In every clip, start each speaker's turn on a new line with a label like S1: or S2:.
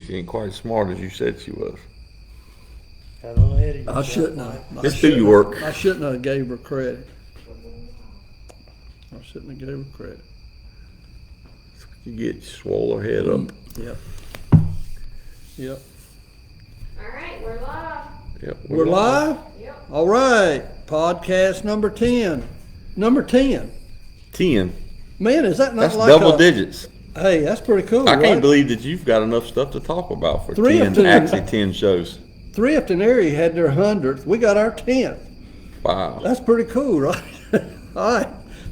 S1: She ain't quite as smart as you said she was.
S2: Got a little ahead of
S3: I
S2: yourself,
S3: shouldn't
S2: Mike.
S3: have.
S1: Let's do your work.
S3: I shouldn't have gave her credit. I shouldn't have gave her credit.
S1: You get swole her head up.
S3: Yep. Yep.
S4: All right, we're live.
S1: Yep.
S3: We're live?
S4: Yep.
S3: All right. Podcast number 10. Number 10.
S1: 10.
S3: Man, is that not
S1: That's
S3: like
S1: double digits.
S3: Hey, that's pretty cool.
S1: I can't
S3: right?
S1: believe that you've got enough stuff to talk about for
S3: Three of
S1: 10,
S3: them.
S1: actually 10 shows.
S3: Thrift and Erie had their 100th. We got our 10th.
S1: Wow.
S3: That's pretty cool, right? All right.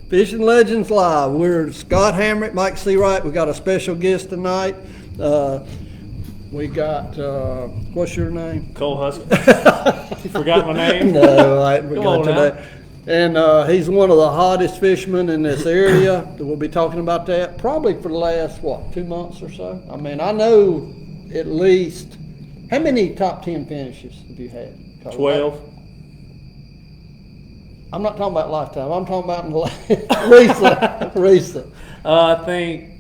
S3: Fishing Legends Live. We're Scott Hamrick, Mike Seawright. We got a special guest tonight. We got, what's your name?
S2: Cole Huskey. You forgot my name?
S3: No, I ain't forgot
S2: on now.
S3: today. And he's one of the hottest fishermen in this area. We'll be talking about that probably for the last, 2 months or so? I mean, I know at least, how many top 10 finishes have you had?
S2: 12.
S3: I'm not talking about lifetime. I'm talking about in the recent.
S2: I think,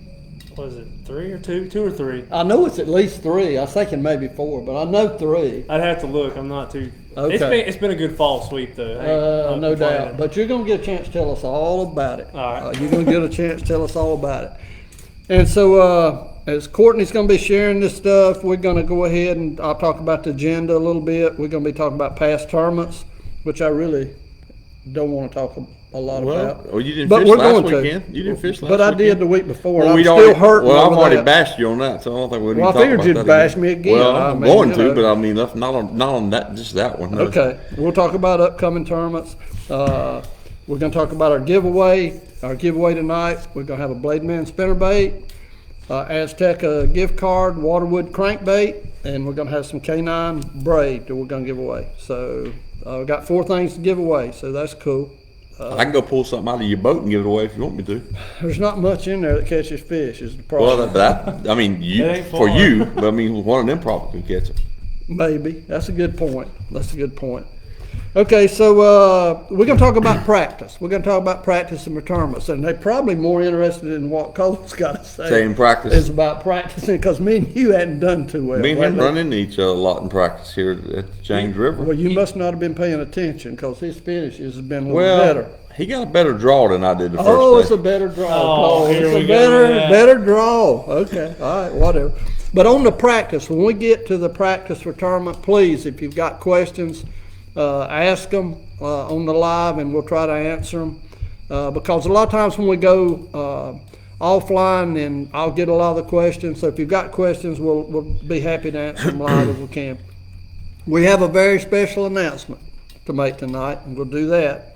S2: what is it, 3 or 2? 2 or 3.
S3: I know it's at least 3. I was thinking maybe 4, but I know 3.
S2: I'd have to look. I'm not too.
S3: Okay.
S2: It's been a good fall sweep though. I ain't
S3: No doubt.
S2: complaining.
S3: But you're going to get a chance to tell us all about it.
S2: All right.
S3: You're going to get a chance to tell us all about it. And so as Courtney's going to be sharing this stuff, we're going to go ahead and I'll talk about the agenda a little bit. We're going to be talking about past tournaments, which I really don't want to talk a lot about.
S1: Well, you didn't
S3: But
S1: fish
S3: we're
S1: last
S3: going to.
S1: weekend. You didn't fish last
S3: But I
S1: weekend.
S3: did the week before.
S1: Well,
S3: I'm
S1: we'd
S3: still
S1: already,
S3: hurting
S1: well, I've
S3: over
S1: already
S3: that.
S1: bashed you on that, so I don't think we'd
S3: Well, I
S1: even talk
S3: figured
S1: about
S3: you'd
S1: that
S3: bash
S1: again.
S3: me again.
S1: Well,
S3: I
S1: I'm
S3: mean,
S1: going
S3: you
S1: to,
S3: know.
S1: but I mean, not on that, just that one. No.
S3: Okay, we'll talk about upcoming tournaments. We're going to talk about our giveaway. Our giveaway tonight, we're going to have a Blade Man spinnerbait, Azteca gift card, Waterwood crankbait, and we're going to have some K9 braid that we're going to give away. So we've got 4 things to give away, so that's cool.
S1: I can go pull something out of your boat and give it away if you want me to.
S3: There's not much in there that catches fish is the problem.
S1: Well, but I mean,
S2: It ain't
S1: for
S2: far.
S1: you, but I mean, one of them probably could catch it.
S3: Maybe. That's a good point. Okay, so we're going to talk about practice. We're going to talk about practice and tournaments, and they're probably more interested in what Cole's got to say.
S1: Say in practice.
S3: Is about practicing, because me and you hadn't done too well.
S1: Me and him
S3: lately.
S1: run into each other a lot in practice here at James River.
S3: Well, you must not have been paying attention, because his finishes have been a little
S1: Well,
S3: better.
S1: he got a better draw than I did the
S3: Oh, it's
S1: first
S3: a
S1: day.
S3: better draw.
S2: Oh, here
S3: it's
S2: we
S3: a
S2: go, yeah.
S3: better draw. Okay, all right, whatever. But on the practice, when we get to the practice for tournament, please, if you've got questions, ask them on the live, and we'll try to answer them. Because a lot of times when we go offline, then I'll get a lot of the questions. So if you've got questions, we'll be happy to answer them live if we can. We have a very special announcement to make tonight, and we'll do that.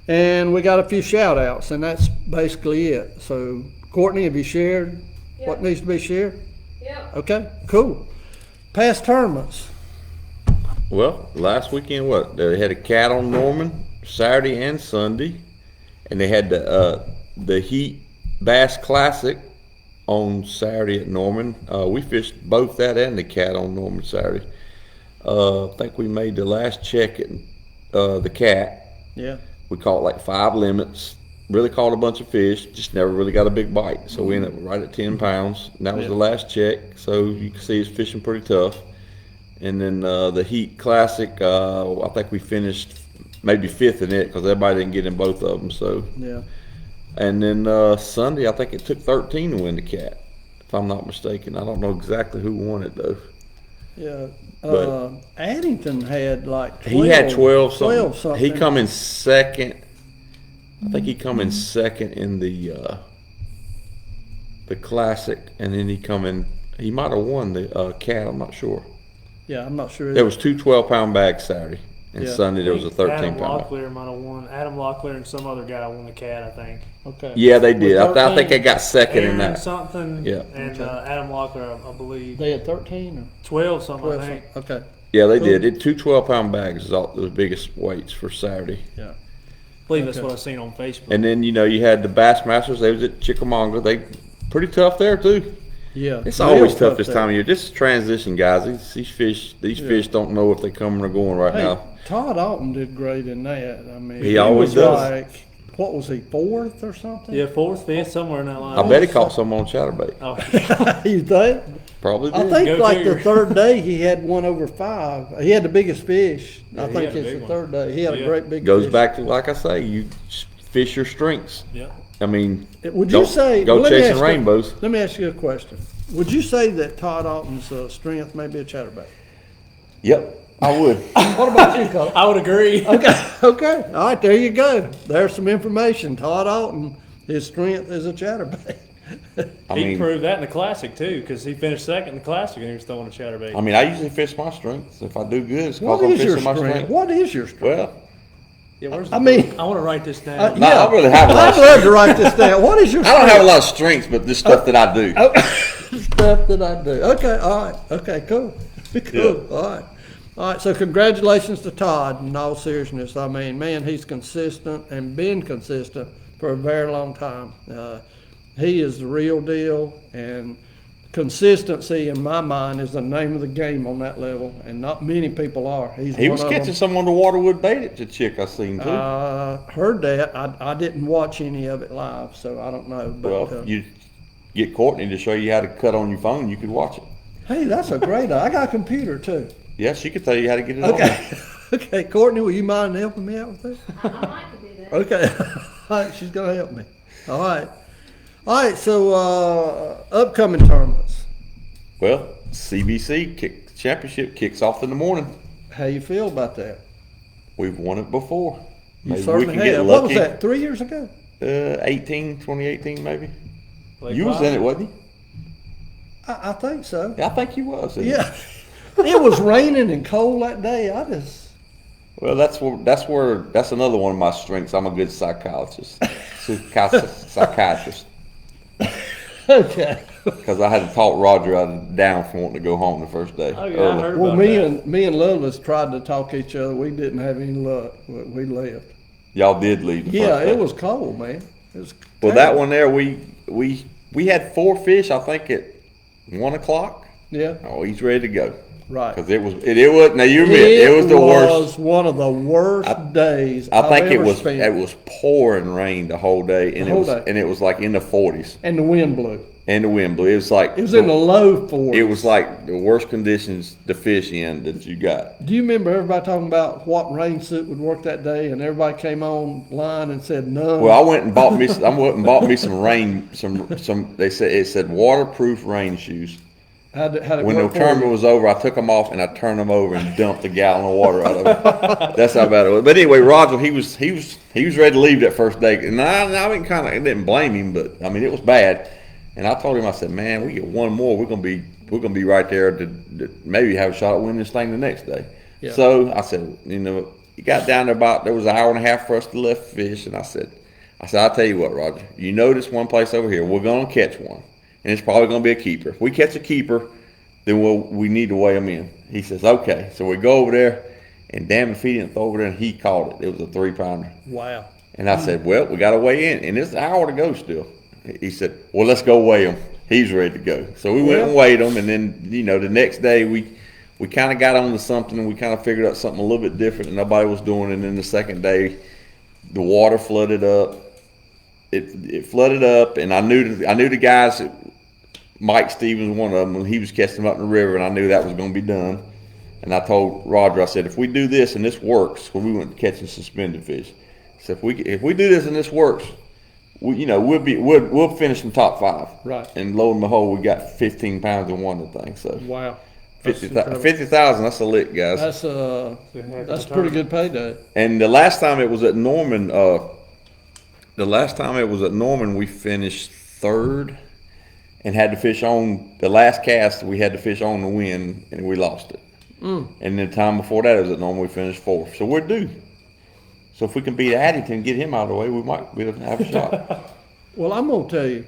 S3: And we got a few shout outs, and that's basically it. So, Courtney, have you shared what needs to be shared?
S4: Yep.
S3: Okay, cool. Past tournaments.
S1: Well, last weekend, they had a cat on Norman Saturday and Sunday, and they had the Heat Bass Classic on Saturday at Norman. We fished both that and the cat on Norman Saturday. I think we made the last check at the cat.
S3: Yeah.
S1: We caught like 5 limits. Really caught a bunch of fish, just never really got a big bite. So we ended up right at 10 pounds. And that was
S3: Yeah.
S1: the last check. So you can see it's fishing pretty tough. And then the Heat Classic, I think we finished maybe 5th in it because everybody didn't get in both of them. So,
S3: Yeah.
S1: and then Sunday, I think it took 13 to win the cat, if I'm not mistaken. I don't know exactly who won it though.
S3: Yeah.
S1: But-
S3: Addington had like 12.
S1: He had 12 something.
S3: 12 something.
S1: He come in second. I think he come in second in the Classic, and then he might have won the cat. I'm not sure.
S3: Yeah, I'm not sure.
S1: There was 2 12-pound bags Saturday, and
S3: Yeah.
S1: Sunday there was a 13
S2: Adam
S1: pound.
S2: Locklear might have won. Adam Locklear and some other guy won the cat, I think.
S3: Okay.
S1: Yeah, they did. I
S3: 13?
S1: think they got second in
S2: Aaron
S1: that.
S2: something.
S1: Yeah.
S2: And Adam Locklear, I believe.
S3: They had 13 or
S2: 12 something,
S3: 12?
S2: I think.
S3: Okay.
S1: Yeah, they
S3: Cool.
S1: did. It 2 12-pound bags is all the biggest weights for Saturday.
S3: Yeah.
S2: I believe that's
S3: Okay.
S2: what I seen on Facebook.
S1: And then you had the Bassmasters. They was at Chickamauga. They pretty tough there too.
S3: Yeah.
S1: It's
S3: Real
S1: always tough this
S3: there.
S1: time of year. This is transition, guys. These fish don't know if they're coming or going right
S3: Hey,
S1: now.
S3: Todd Alton did great in that. I mean,
S1: He always
S3: was
S1: does.
S3: like what was he, fourth or something?
S2: Yeah, fourth, fifth, somewhere in that line.
S1: I bet he caught some on chatterbait.
S2: Oh,
S3: You think?
S1: Probably
S3: I
S1: did.
S3: think
S2: Go
S3: like
S2: figure.
S3: the third day he had one over 5. He had the biggest fish.
S2: Yeah,
S3: I
S2: he
S3: think
S2: had a
S3: it's
S2: big
S3: the
S2: one.
S3: third day. He had a
S2: Yeah.
S3: great big
S1: Goes
S3: fish.
S1: back to, like I say, you fish your strengths.
S2: yeah.
S1: I mean,
S3: Would you
S1: don't
S3: say?
S1: go
S3: well, let me
S1: chasing
S3: ask you-
S1: rainbows.
S3: Let me ask you a question. Would you say that Todd Alton's strength may be a chatterbait?
S1: Yep, I would.
S3: What about you, Cole?
S2: I would agree.
S3: Okay, okay. All right, there you go. There's some information. Todd Alton, his strength is a chatterbait.
S1: I
S2: He
S1: mean,
S2: proved that in the Classic, too, because he finished second in the Classic and he was throwing a chatterbait.
S1: I mean, I usually fish my strengths. If I do good, it's
S3: What
S1: because I'm
S3: is your
S1: fishing my
S3: strength?
S1: strength.
S3: What is your strength?
S1: Well,
S2: Yeah, where's
S3: I mean-
S2: I want to write this down.
S1: No, I really have a lot
S3: I'd
S1: of
S3: love to write this down. What is your
S1: I
S3: strength?
S1: don't have a lot of strengths, but this stuff that I do.
S3: Stuff that I do. Okay, all right. Okay, cool. Cool. All right. All right, so congratulations to Todd in all seriousness. I mean, man, he's consistent and been consistent for a very long time. He is the real deal, and consistency in my mind is the name of the game on that level, and not many people are. He's
S1: He
S3: one
S1: was
S3: of
S1: catching
S3: them.
S1: some on the waterwood bait at the chick I seen too.
S3: Heard that. I didn't watch any of it live, so I don't know. But
S1: Well, you get Courtney to show you how to cut on your phone, you could watch it.
S3: hey, that's a great idea. I got a computer too.
S1: Yeah, she could tell you how to get it on.
S3: Okay. Okay, Courtney, will you mind helping me out with that?
S4: I like to do that.
S3: Okay. All right, she's gonna help me. All right. All right, so upcoming tournaments.
S1: Well, CBC championship kicks off in the morning.
S3: How you feel about that?
S1: We've won it before.
S3: You
S1: Maybe we
S3: certainly
S1: can get
S3: have. What was
S1: lucky.
S3: that, 3 years ago?
S1: 2018 maybe.
S2: Lake
S1: You was
S2: Wylie.
S1: in it, wasn't you?
S3: I think so.
S1: Yeah, I think you was. in it.
S3: Yeah. It was raining and cold that day.
S1: Well, that's another one of my strengths. I'm a good psychologist, psychiatrist,
S3: Okay.
S1: because I had to talk Roger out of down from wanting to go home the first day.
S2: Oh, yeah, I
S1: early.
S2: heard
S3: Well,
S2: about
S3: me
S2: that.
S3: and Loveless tried to talk each other. We didn't have any luck. We left.
S1: Y'all did leave. The
S3: Yeah,
S1: first day.
S3: it was cold, man. It was
S1: Well, that
S3: terrible.
S1: one there, we had 4 fish. I think at 1 o'clock.
S3: Yeah,
S1: Oh, he's ready to go.
S3: right.
S1: Because it was. Now you admit it was the worst.
S3: one of the worst days
S1: I think
S3: I've
S1: it
S3: ever
S1: was.
S3: spent.
S1: It was pouring rain the whole day, and
S3: The whole
S1: it was
S3: day.
S1: and it was like in the 40s,
S3: And the wind blew.
S1: and the wind blew. It was like
S3: It was in the low 40s.
S1: It was like the worst conditions to fish in that you got.
S3: Do you remember everybody talking about what rain suit would work that day, and everybody came online and said none?
S1: Well, I went and bought me. I went and bought me some rain. Some. They said it said waterproof rain shoes.
S3: How'd it
S1: When the
S3: work for
S1: tournament
S3: you?
S1: was over, I took them off and I turned them over and dumped a gallon of water out of them. That's how bad it was. But anyway, Roger, he was ready to leave that first day, and I didn't blame him, but I mean it was bad. And I told him, I said, man, we get one more, we're gonna be right there to maybe have a shot at winning this thing the next day.
S3: Yeah.
S1: So I said, he got down there there was an hour and a half for us to left fish, and I said, I'll tell you what, Roger, you know this one place over here, we're gonna catch one. And it's probably going to be a keeper. If we catch a keeper, then we need to weigh them in. He says, okay. So we go over there, and damn if he didn't throw over there, and he caught it. It was a 3-pounder.
S3: Wow.
S1: And I said, well, we got to weigh in. And it's an hour to go still. He said, well, let's go weigh him. He's ready to go. So we went and weighed him, and then, the next day we kind of got onto something, and we kind of figured out something a little bit different that nobody was doing. And then the second day, the water flooded up. It flooded up, and I knew the guys. Mike Stevens, one of them, when he was catching them up in the river, and I knew that was going to be done. And I told Roger, I said, if we do this and this works, because we went catching suspended fish. So if we do this and this works, we'll finish in top 5.
S3: Right.
S1: And lo and behold, we got 15 pounds in one of the things. So
S3: Wow. That's
S1: 50,000, that's a lick, guys.
S3: That's
S2: heck of
S3: that's
S2: a
S3: a pretty good payday.
S1: And the last time it was at Norman, we finished 3rd. And had to fish on the last cast. We had to fish on the wind, and we lost it. And the time before that, it was at Norman. We finished 4th, so we're due. So if we can beat Addington, get him out of the way, we might be able to have a shot.
S3: Well, I'm gonna tell you,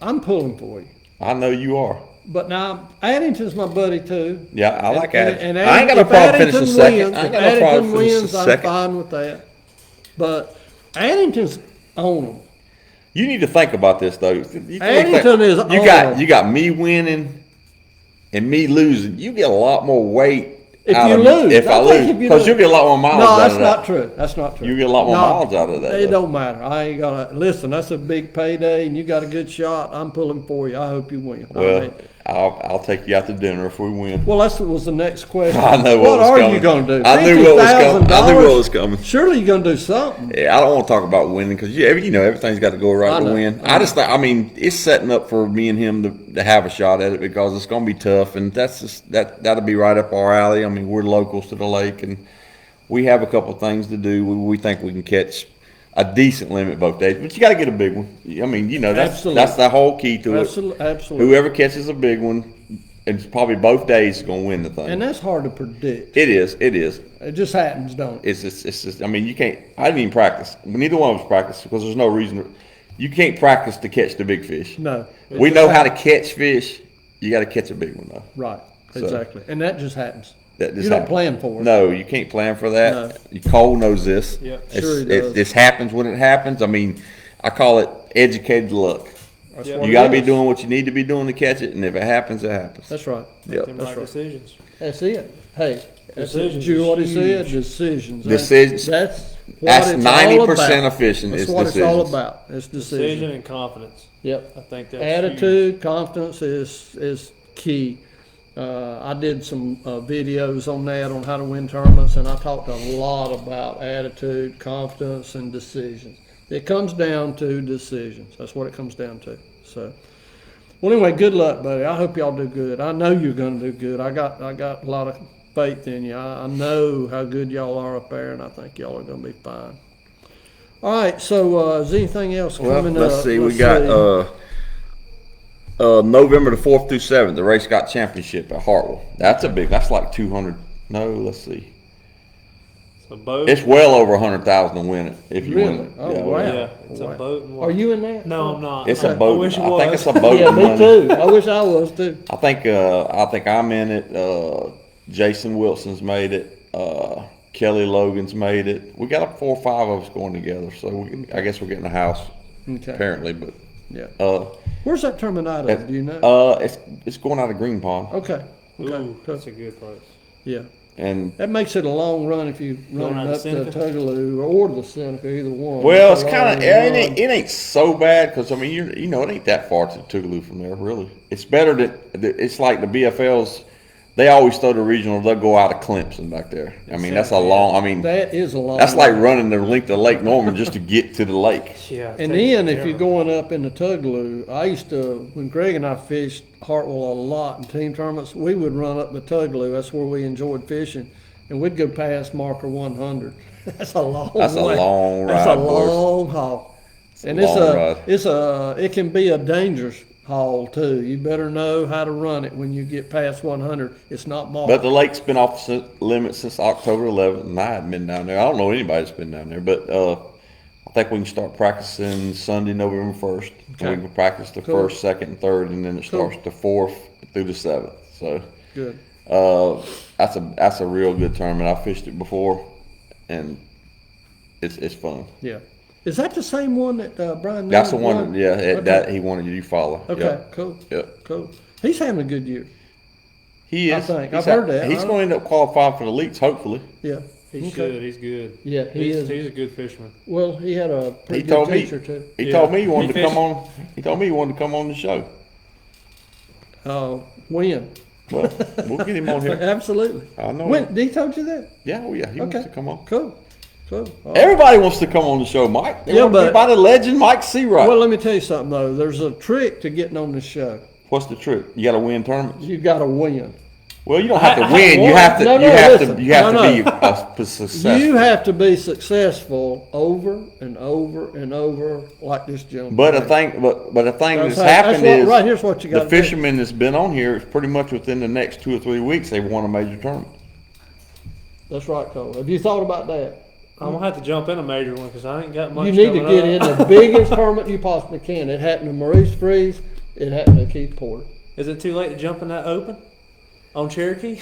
S3: I'm pulling for you.
S1: I know you are.
S3: But now Addington's my buddy too.
S1: Yeah, I like Addington.
S3: And
S1: I ain't got no
S3: if
S1: problem
S3: Addington
S1: finishing second.
S3: wins,
S1: I ain't
S3: if
S1: got no problem
S3: Addington
S1: finishing
S3: wins, I'm
S1: second.
S3: fine with that. But Addington's on them.
S1: You need to think about this though.
S3: Addington is
S1: you got me winning and me losing. You get a lot more weight
S3: If
S1: out
S3: you
S1: of
S3: lose,
S1: if I
S3: I think
S1: lose,
S3: if you
S1: because
S3: lose.
S1: you'll get a lot more miles
S3: No,
S1: out
S3: that's
S1: of
S3: not
S1: that.
S3: true. That's not true.
S1: You get a lot more miles out of that,
S3: It
S1: though.
S3: don't matter. I ain't gonna listen. That's a big payday, and you got a good shot. I'm pulling for you. I hope you win. I
S1: Well,
S3: mean,
S1: I'll take you out to dinner if we win.
S3: well, that was the next question.
S1: I know
S3: what
S1: was
S3: are
S1: coming.
S3: you gonna do?
S1: I knew what was coming. I knew what was coming.
S3: Surely you're gonna do something.
S1: Yeah, I don't want to talk about winning because you know everything's got to go right
S3: I
S1: to
S3: know,
S1: win.
S3: I
S1: I just I mean it's setting up for me and him to have a shot at it because it's going to be tough and that's just that'll be right up our alley. I mean we're locals to the lake and we have a couple of things to do. We think we can catch a decent limit both days, but you got to get a big one. I mean you know
S3: Absolutely.
S1: that's the whole key to it.
S3: Absolutely.
S1: Whoever catches a big one, it's probably both days is going to win the thing.
S3: And that's hard to predict.
S1: It is. It is.
S3: It just happens, don't it?
S1: It's just, I mean, you can't, I didn't even practice. Neither one of us practiced because there's no reason. You can't practice to catch the big fish.
S3: No.
S1: We know how to catch fish. You got to catch a big one, though.
S3: Right.
S1: So-
S3: Exactly. And that just happens.
S1: That just
S3: You don't
S1: happens.
S3: plan for it.
S1: No, you can't plan for that.
S3: No.
S1: Cole knows this.
S2: Yeah.
S3: Sure he does.
S1: This happens when it happens. I mean, I call it educated luck.
S3: That's
S2: Yeah.
S3: what
S1: You
S3: it
S1: got to be
S3: is.
S1: doing what you need to be doing to catch it, and if it happens, it happens.
S3: That's right.
S1: Yep.
S2: Them
S3: That's
S2: right
S3: right.
S2: decisions.
S3: That's it. Hey, that's
S2: Decisions
S3: you
S2: is
S3: what he said.
S2: huge.
S3: Decisions.
S1: Decisions.
S3: That's what
S1: That's
S3: it's
S1: 90%
S3: all
S1: of fishing
S3: That's
S1: is
S3: what it's all
S1: decisions.
S3: about. It's
S2: Decision
S3: decision.
S2: and confidence.
S3: Yep.
S2: I think that's
S3: Attitude, confidence is key. I did some videos on that on how to win tournaments, and I talked a lot about attitude, confidence, and decisions. It comes down to decisions. That's what it comes down to. So, well, anyway, good luck, buddy. I hope y'all do good. I know you're going to do good. I got a lot of faith in you. I know how good y'all are up there, and I think y'all are going to be fine. All right. So, is anything else
S1: Well,
S3: coming up?
S1: let's see. We got
S3: see.
S1: November the 4th through 7th, the Race Scott Championship at Hartwell. That's a big. That's like 200. No, let's see.
S2: a boat.
S1: It's well over 100,000 to win it if you
S3: Really?
S1: win it.
S3: Oh,
S1: Yeah,
S3: wow.
S2: Yeah, it's
S3: Wow.
S2: a boat. And
S3: Are you in that?
S2: No, I'm not.
S1: It's
S2: I,
S1: a boat.
S2: I wish it
S1: I
S2: was.
S1: think it's a boat.
S3: Yeah,
S1: and
S3: me
S1: money.
S3: too. I wish I was too.
S1: I think I'm in it. Jason Wilson's made it. Kelly Logan's made it. We got 4 or 5 of us going together. So I guess we're getting a house
S3: Okay.
S1: apparently. But
S3: Yeah. Where's that tournament out of? Do you know?
S1: it's going out of Green Pond.
S3: Okay. Okay.
S2: Ooh,
S3: Cool.
S2: that's a good place.
S3: Yeah.
S1: And
S3: That makes it a long run if you
S2: Going
S3: run
S2: out
S3: up
S2: to
S3: to
S2: Seneca?
S3: Tougaloo or the Seneca, either one.
S1: well, it's
S3: a
S1: kind of
S3: long run.
S1: it ain't so bad because I mean you know it ain't that far to Tougaloo from there really. It's better that it's like the BFLs. They always throw the regional. They'll go out of Clemson back there. I mean that's a long. I mean
S3: That is a long.
S1: that's like
S3: run.
S1: running the length of Lake Norman just to get to the lake.
S2: Yeah.
S3: And
S2: take
S3: then if
S2: forever.
S3: you're going up in the Tougaloo, I used to, when Greg and I fished Hartwell a lot in team tournaments, we would run up the Tougaloo. That's where we enjoyed fishing. And we'd go past marker 100. That's a long
S1: That's a
S3: way.
S1: long
S3: That's a
S1: ride, boys.
S3: long haul. And
S1: long ride.
S3: it can be a dangerous haul too. You better know how to run it when you get past 100. It's not marked.
S1: But the lake's been off limits since October 11th, and I hadn't been down there. I don't know anybody that's been down there, but I think we can start practicing Sunday, November 1st.
S3: Okay.
S1: We can practice the
S3: Cool.
S1: 1st, 2nd, and 3rd, and then it
S3: Cool.
S1: starts the 4th through the 7th. So
S3: Good.
S1: that's a real good tournament. I fished it before, and it's fun.
S3: Yeah. Is that the same one that Brian?
S1: That's the
S3: Newman
S1: one.
S3: won?
S1: Yeah,
S3: Okay.
S1: that he wanted you to follow.
S3: Okay.
S1: Yep.
S3: Cool.
S1: Yep.
S3: Cool. He's having a good year.
S1: He
S3: I
S1: is.
S3: think.
S1: He's
S3: I've heard that.
S1: He's going to end up qualifying for the leagues, hopefully.
S3: Yeah.
S2: He
S3: Okay.
S2: should. He's good.
S3: Yeah, he is.
S2: He's a good fisherman.
S3: Well, he had a pretty
S1: He
S3: good
S1: told me.
S3: teacher too.
S1: He
S2: Yeah.
S1: told me he wanted
S2: He
S1: to come
S2: fished-
S1: on. He told me he wanted to come on the show.
S3: When?
S1: Well, we'll get him on here.
S3: Absolutely.
S1: I know.
S3: When? Did he told you that?
S1: Yeah, oh yeah, he
S3: Okay.
S1: wants to come on.
S3: Cool. Cool. All right.
S1: Everybody wants to come on the show, Mike. They
S3: Yeah,
S1: want to be
S3: but-
S1: by the legend, Mike Seawright.
S3: Well, let me tell you something though. There's a trick to getting on the show.
S1: What's the trick? You got to win tournaments.
S3: You got to win.
S1: Well, you don't have to
S2: I
S1: win. You
S3: won.
S1: have to.
S3: No,
S1: you
S3: no,
S1: have
S3: listen.
S1: to. You have
S3: No,
S1: to be
S3: no.
S1: a successful.
S3: You have to be successful over and over and over, like this gentleman.
S1: But
S3: did.
S1: the thing that's
S3: how-
S1: happened
S3: what-
S1: is
S3: right here's what you got.
S1: the fishermen that's been on here is pretty much within the next 2 or 3 weeks they've won a major tournament.
S3: That's right, Cole. Have you thought about that?
S2: I'm gonna have to jump in a major one because I ain't got much.
S3: You need to
S2: coming
S3: get
S2: up.
S3: in the biggest tournament you possibly can. It happened to Maurice Freeze. It happened to Keith Porter.
S2: Is it too late to jump in that open on Cherokee?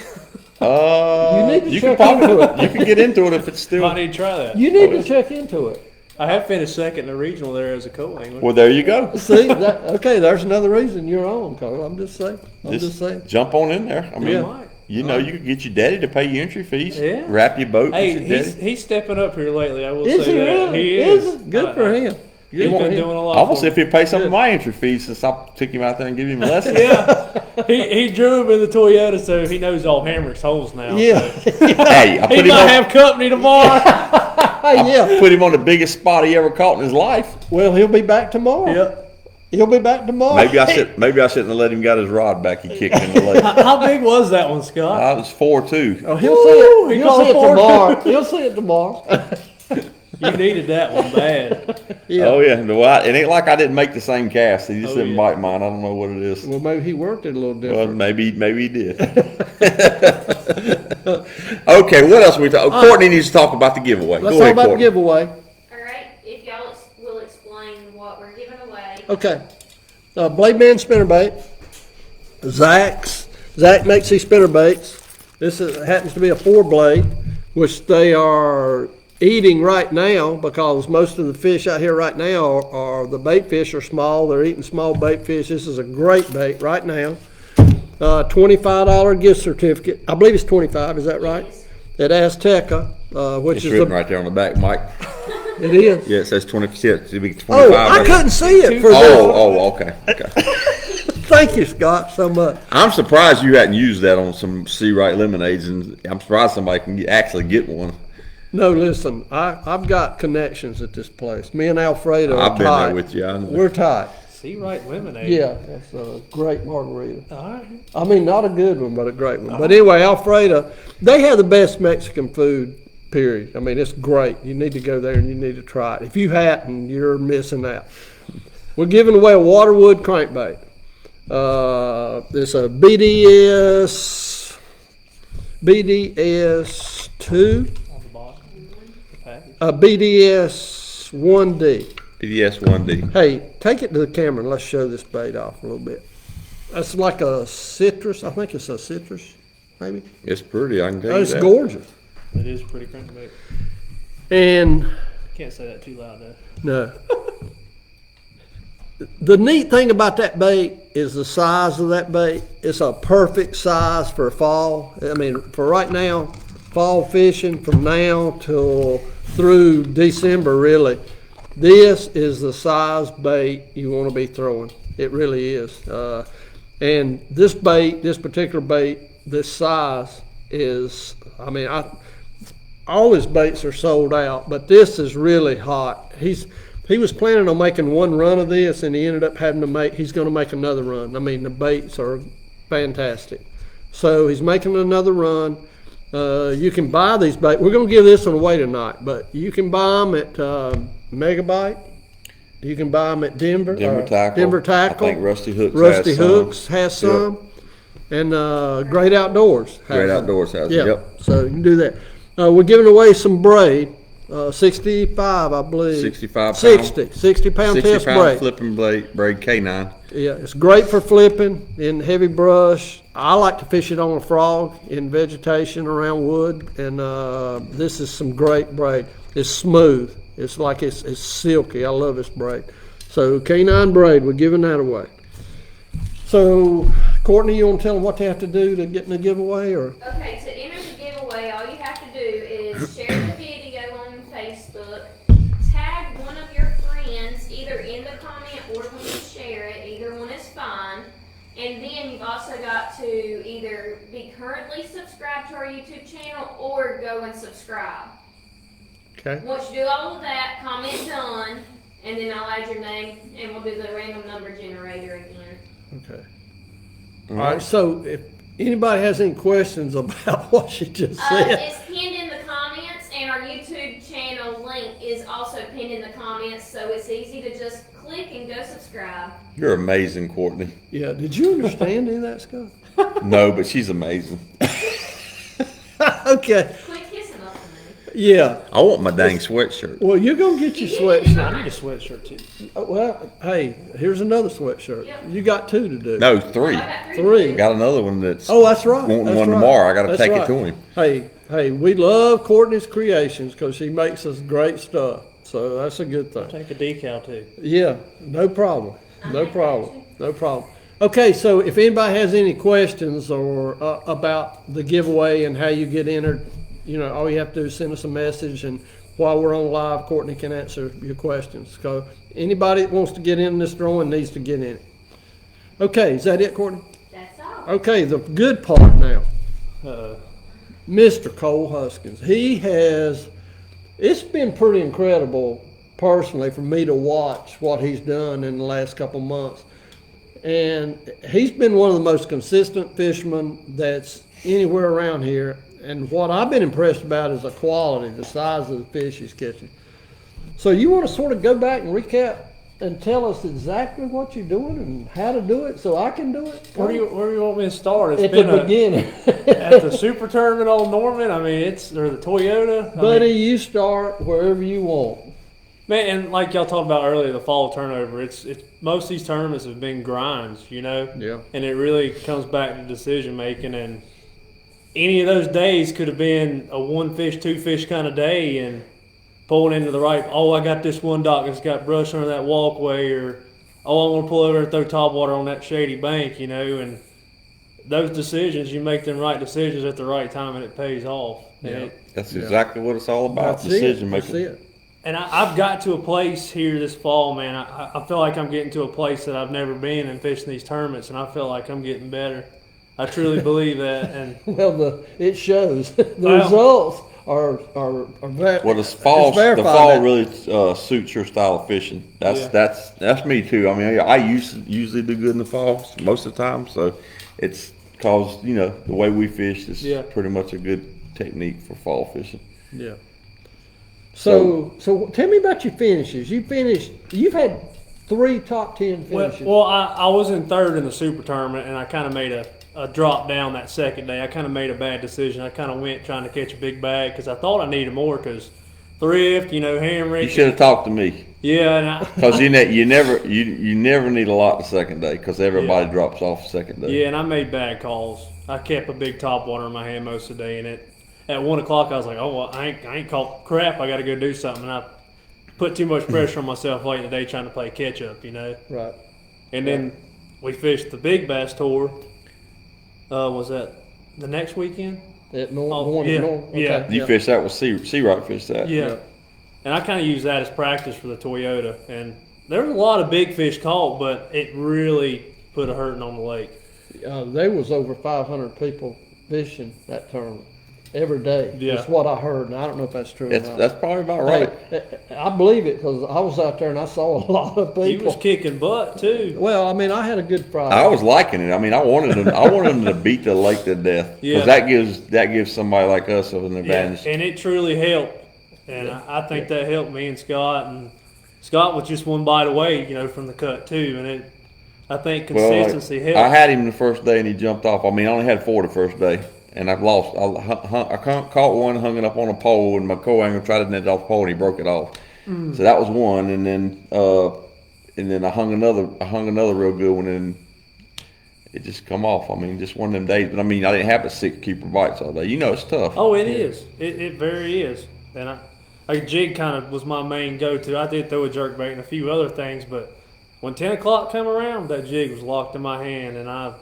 S3: You need to
S1: you
S3: check
S1: can
S3: into it.
S1: You can get into it if it's still.
S2: Might need to try that.
S3: You need to check into it.
S2: I have finished second in the regional there as a co-angler.
S1: Well, there you go.
S3: See, okay, there's another reason you're on, Cole. I'm just saying. I'm just saying.
S1: Jump on in there. I mean,
S3: Yeah.
S2: Might.
S1: You know, you could get your daddy to pay your entry fees.
S2: Yeah.
S1: Wrap your boat
S2: Hey,
S1: with your daddy.
S2: he's stepping up here lately. I will
S3: Is
S2: say
S3: he
S2: that
S3: really?
S2: he
S3: Is
S2: is.
S3: it? Good for him.
S2: He's
S3: Good for
S2: been
S3: him.
S2: doing a lot.
S1: Almost
S2: for
S1: if
S2: me.
S1: he'd pay some of my entry fees since I took him out there and give him a lesson.
S2: Yeah, he drove in the Toyota, so he knows all Hamrick's holes now.
S3: Yeah.
S2: so.
S1: Hey, I
S2: He
S1: put him
S2: might
S1: on.
S2: have company tomorrow.
S3: Yeah.
S1: Put him on the biggest spot he ever caught in his life.
S3: Well, he'll be back tomorrow.
S2: Yep.
S3: He'll be back tomorrow.
S1: Maybe I shouldn't have let him got his rod back. He kicked in the leg.
S2: How big was that one, Scott?
S1: I was 4'2".
S3: Oh, he'll see it.
S2: He
S3: He'll
S2: called
S3: see it
S2: for it.
S3: tomorrow. He'll see it tomorrow.
S2: You needed that one bad.
S3: Yeah.
S1: Oh yeah, no, it ain't like I didn't make the same cast. He just
S2: Oh,
S1: didn't
S2: yeah.
S1: bite mine. I don't know what it is.
S3: Well, maybe he worked it a little
S1: Well,
S3: different.
S1: maybe he did. Okay, what else we talk? Courtney needs to talk about the giveaway.
S3: Let's
S1: Go
S3: talk
S1: ahead,
S3: about the
S1: Courtney.
S3: giveaway.
S4: All right, if y'all will explain what we're giving away.
S3: Okay. Blade Man spinnerbait. Zach makes these spinnerbaits. This happens to be a 4-blade, which they are eating right now because most of the fish out here right now are the bait fish are small. They're eating small bait fish. This is a great bait right now. $25 gift certificate. I believe it's 25. Is that right? At Azteca, which
S1: It's
S3: is
S1: written right there on the back, Mike.
S3: It is.
S1: Yeah, it says 20%. It'll be 25.
S3: Oh, I
S1: right?
S3: couldn't see it for this.
S1: Oh, okay.
S3: Thank you, Scott, so much.
S1: I'm surprised you hadn't used that on some Sea Right lemonades, and I'm surprised somebody can actually get one.
S3: No, listen, I've got connections at this place. Me and Alfredo are
S1: I've been
S3: tight.
S1: there with you. I know.
S3: We're tight.
S2: See right lemonade.
S3: Yeah, that's a great margarita.
S2: All right.
S3: I mean, not a good one, but a great one. But anyway, Alfredo, they have the best Mexican food, period. I mean, it's great. You need to go there and you need to try it. If you hadn't, you're missing out. We're giving away a Waterwood crankbait. It's a BDS 2,
S2: On the bottom. The package.
S3: a BDS 1D.
S1: BDS 1D.
S3: Hey, take it to the camera and let's show this bait off a little bit. That's like a citrus. I think it's a citrus, maybe.
S1: It's pretty. I can tell
S3: Oh,
S1: you
S3: it's
S1: that.
S3: gorgeous.
S2: It is pretty crankbait.
S3: And
S2: Can't say that too loud though.
S3: no. The neat thing about that bait is the size of that bait. It's a perfect size for fall. I mean, for right now, fall fishing from now till through December, really. This is the size bait you want to be throwing. It really is. And this bait, this particular bait, this size is, I mean, all his baits are sold out, but this is really hot. He was planning on making one run of this, and he ended up having to he's going to make another run. I mean, the baits are fantastic. So he's making another run. You can buy these baits. We're going to give this one away tonight, but you can buy them at Megabyte. You can buy them at Denver.
S1: Denver Tackle. I think Rusty Hooks has
S3: some. And Great Outdoors has
S1: Great
S3: them.
S1: Outdoors has
S3: Yeah,
S1: them. Yep.
S3: so you can do that. We're giving away some braid, 65, I believe.
S1: 65 pound.
S3: 60 pound
S1: 60
S3: test
S1: pound
S3: braid.
S1: flipping braid K9.
S3: Yeah, it's great for flipping in heavy brush. I like to fish it on a frog in vegetation around wood, and this is some great braid. It's smooth. It's like it's silky. I love this braid. So K9 braid, we're giving that away. So Courtney, you want to tell them what they have to do to get in the giveaway, or?
S4: Okay, to enter the giveaway, all you have to do is share the video on Facebook, tag one of your friends, either in the comment or when you share it, either one is fine. And then you've also got to either be currently subscribed to our YouTube channel or go and subscribe.
S3: Okay.
S4: Once you do all of that, comment done, and then I'll add your name and we'll do the random number generator again.
S3: Okay. All right, so if anybody has any questions about what she just said.
S4: It's pinned in the comments, and our YouTube channel link is also pinned in the comments, so it's easy to just click and go subscribe.
S1: You're amazing, Courtney.
S3: Yeah, did you understand any of that, Scott?
S1: No, but she's amazing.
S3: Okay,
S4: Quit kissing up to me.
S3: yeah.
S1: I want my dang sweatshirt.
S3: Well, you're going to get your
S2: I
S3: sweatshirt.
S2: need a sweatshirt too.
S3: Well, hey, here's another sweatshirt.
S4: Yep.
S3: You got 2 to do.
S1: No, 3.
S4: I got
S3: Three.
S1: Got another one that's
S3: Oh, that's right.
S1: wanting
S3: That's
S1: one
S3: right.
S1: tomorrow. I got to
S3: That's
S1: take
S3: right.
S1: it to him.
S3: Hey, we love Courtney's Creations because she makes us great stuff. So that's a good thing.
S2: Take a decal too.
S3: Yeah, no problem. No problem. No problem. Okay, so if anybody has any questions or about the giveaway and how you get entered, all you have to do is send us a message, and while we're on live, Courtney can answer your questions. So anybody that wants to get in this drawing needs to get in it. Okay, is that it, Courtney?
S4: That's all.
S3: Okay, the good part now.
S2: Uh,
S3: Mr. Cole Huskins. It's been pretty incredible personally for me to watch what he's done in the last couple months. And he's been one of the most consistent fishermen that's anywhere around here. And what I've been impressed about is the quality, the size of the fish he's catching. So you want to sort of go back and recap and tell us exactly what you're doing and how to do it so I can do it?
S2: where do you want me to start? It's
S3: At
S2: been
S3: the beginning.
S2: at the Super Tournament on Norman. I mean, or the Toyota.
S3: Buddy, you start wherever you want.
S2: Man, and like y'all talked about earlier, the fall turnover. It's most of these tournaments have been grinds,
S3: Yeah.
S2: and it really comes back to decision making. And any of those days could have been a 1 fish, 2 fish kind of day, and pulling into the right. Oh, I got this one dock that's got brush under that walkway, or oh, I want to pull over and throw topwater on that shady bank, And those decisions, you make them right decisions at the right time, and it pays off.
S3: Yeah.
S1: That's exactly what it's all about,
S3: That's
S1: decision
S3: That's
S1: making.
S3: it.
S2: And I've got to a place here this fall, man. I feel like I'm getting to a place that I've never been in fishing these tournaments, and I feel like I'm getting better. I truly believe that. And
S3: Well, it shows. The
S2: Well-
S3: results are
S1: Well, the fall
S3: verified.
S1: really suits your style of fishing.
S2: Yeah.
S1: That's me too. I mean, I usually do good in the fall most of the time, so it's cause the way we fish is
S2: Yeah.
S1: pretty much a good technique for fall fishing.
S3: Yeah. So tell me about your finishes. You've had 3 top 10 finishes.
S2: well, I was in third in the Super Tournament, and I kind of made a drop down that second day. I kind of made a bad decision. I kind of went trying to catch a big bag because I thought I needed more because thrift, hammer.
S1: You should have talked to me,
S2: Yeah, and
S1: cause you never need a lot the second day, cause everybody drops off the second day.
S2: yeah, and I made bad calls. I kept a big topwater in my hand most of the day, and at 1 o'clock I was like, oh, well, I ain't caught crap. I got to go do something. And I put too much pressure on myself late in the day trying to play catch up,
S3: Right.
S2: And then we fished the Big Bass Tour. Was that the next weekend?
S3: At
S2: Oh, yeah, yeah.
S1: You fish that with Sea Rock fish that.
S2: Yeah. And I kind of use that as practice for the Toyota. And there was a lot of big fish caught, but it really put a hurting on the lake.
S3: There was over 500 people fishing that tournament every day.
S2: Yeah.
S3: That's what I heard, and I don't know if that's true or not.
S1: That's probably about right.
S3: Hey, I believe it because I was out there and I saw a lot of
S2: He was
S3: people.
S2: kicking butt, too.
S3: Well, I mean, I had a good Friday.
S1: I was liking it. I mean, I wanted them to beat the lake to death,
S2: Yeah.
S1: because that gives somebody like us an
S2: Yeah,
S1: advantage.
S2: and it truly helped. And I think that helped me and Scott. And Scott was just one bite away, from the cut, too. And I think consistency helped.
S1: I had him the first day and he jumped off. I mean, I only had 4 the first day, and I've lost. I caught one, hung it up on a pole, and my co-angler tried to net it off the pole and he broke it off. So that was one, and then I hung another real good one, and it just come off. I mean, just one of them days. But I mean, I didn't have a 6 keeper bites all day. It's tough.
S2: Oh, it is. It very is. And a jig kind of was my main go-to. I did throw a jerkbait and a few other things, but when 10 o'clock come around, that jig was locked in my hand, and I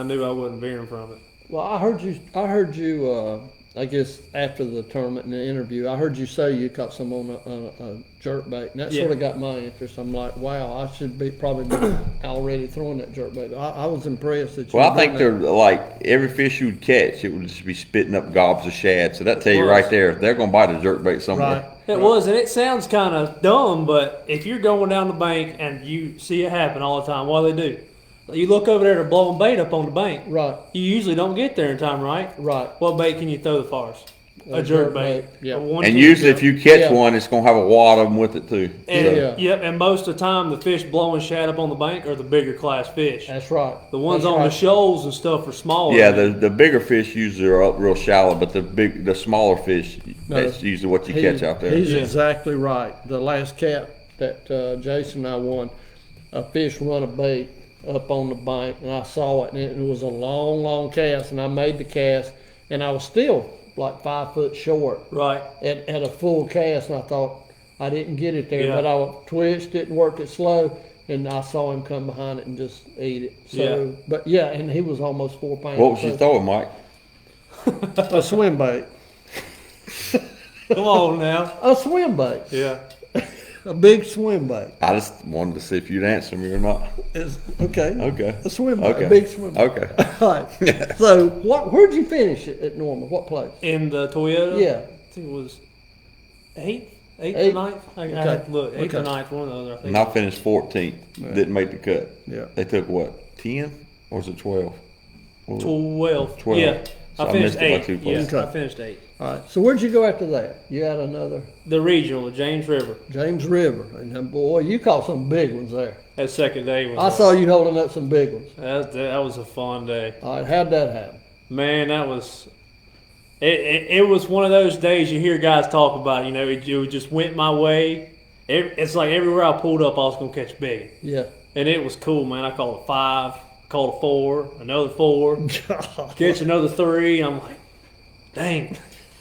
S2: knew I wasn't veering from it.
S3: Well, I heard you. I guess after the tournament and the interview, I heard you say you caught some on a jerkbait, and that
S2: Yeah.
S3: sort of got my interest. I'm like, wow, I should probably be already throwing that jerkbait. I was impressed that you.
S1: Well, I
S3: were
S1: think
S3: doing
S1: they're like every fish you'd catch, it would just be spitting up gobs of shad. So that tell you right there, they're gonna bite a jerkbait
S3: that.
S1: somewhere.
S3: Right.
S2: It was, and it sounds kind of dumb, but if you're going down the bank and you see it happen all the time, what do they do? You look over there to blowing bait up on the bank.
S3: Right.
S2: You usually don't get there in time, right?
S3: Right.
S2: What bait can you throw the farthest? A
S3: A
S2: jerk
S3: jerkbait,
S2: bait.
S3: yeah.
S2: A one
S1: And
S2: ten
S1: usually,
S2: jerk.
S1: if you catch
S3: Yeah.
S1: one, it's gonna have a wad of them with it too.
S2: And,
S3: Yeah.
S2: Yep, and most of the time, the fish blowing shad up on the bank are the bigger class fish.
S3: That's right.
S2: The ones
S3: That's
S2: on
S3: right.
S2: the shoals and stuff are smaller.
S1: Yeah, the bigger fish usually are up real shallow, but the smaller fish,
S3: No,
S1: that's usually what you
S3: He-
S1: catch out there.
S3: He's
S2: Yeah.
S3: exactly right. The last cat that Jason and I won, a fish run a bait up on the bank, and I saw it, and it was a long, long cast, and I made the cast, and I was still like 5 foot short
S2: Right.
S3: at a full cast, and I thought I didn't get it there,
S2: Yeah.
S3: but I twitched it and worked it slow, and I saw him come behind it and just eat it. So,
S2: Yeah.
S3: but yeah, and he was almost 4 pounds.
S1: What was you throwing, Mike?
S3: A swim bait.
S2: Come on now.
S3: A swim bait.
S2: Yeah.
S3: A big swim bait.
S1: I just wanted to see if you'd answer me or not.
S3: Okay.
S1: Okay.
S3: A swim bait.
S1: Okay.
S3: A big swim bait.
S1: Okay.
S3: All right. So, where'd you finish it at Norman? What place?
S2: In the Toyota?
S3: Yeah.
S2: I think it was eighth
S3: Eighth?
S2: or ninth. I
S3: Okay.
S2: had to look. Eighth or
S3: Okay.
S2: ninth, one or the other, I think.
S1: And I finished 14th.
S3: Right.
S1: Didn't make the cut.
S3: Yeah.
S1: They took what? 10 or was it 12? What was it?
S2: 12.
S1: 12.
S2: Yeah.
S1: So I
S2: I finished
S1: missed it by
S2: eighth.
S1: 2
S2: Yeah,
S1: points.
S3: Okay.
S2: I finished eighth.
S3: All right. So, where'd you go after that? You had another
S2: The regional, the James River.
S3: James River. And boy, you caught some big ones there.
S2: That second day was.
S3: I saw you holding up some big ones.
S2: That was a fun day.
S3: All right. How'd that happen?
S2: Man, that was. It was one of those days you hear guys talk about. You know, it just went my way. It's like everywhere I pulled up, I was gonna catch big,
S3: Yeah.
S2: and it was cool, man. I caught a 5, caught a 4, another 4, catch another 3. I'm like, dang,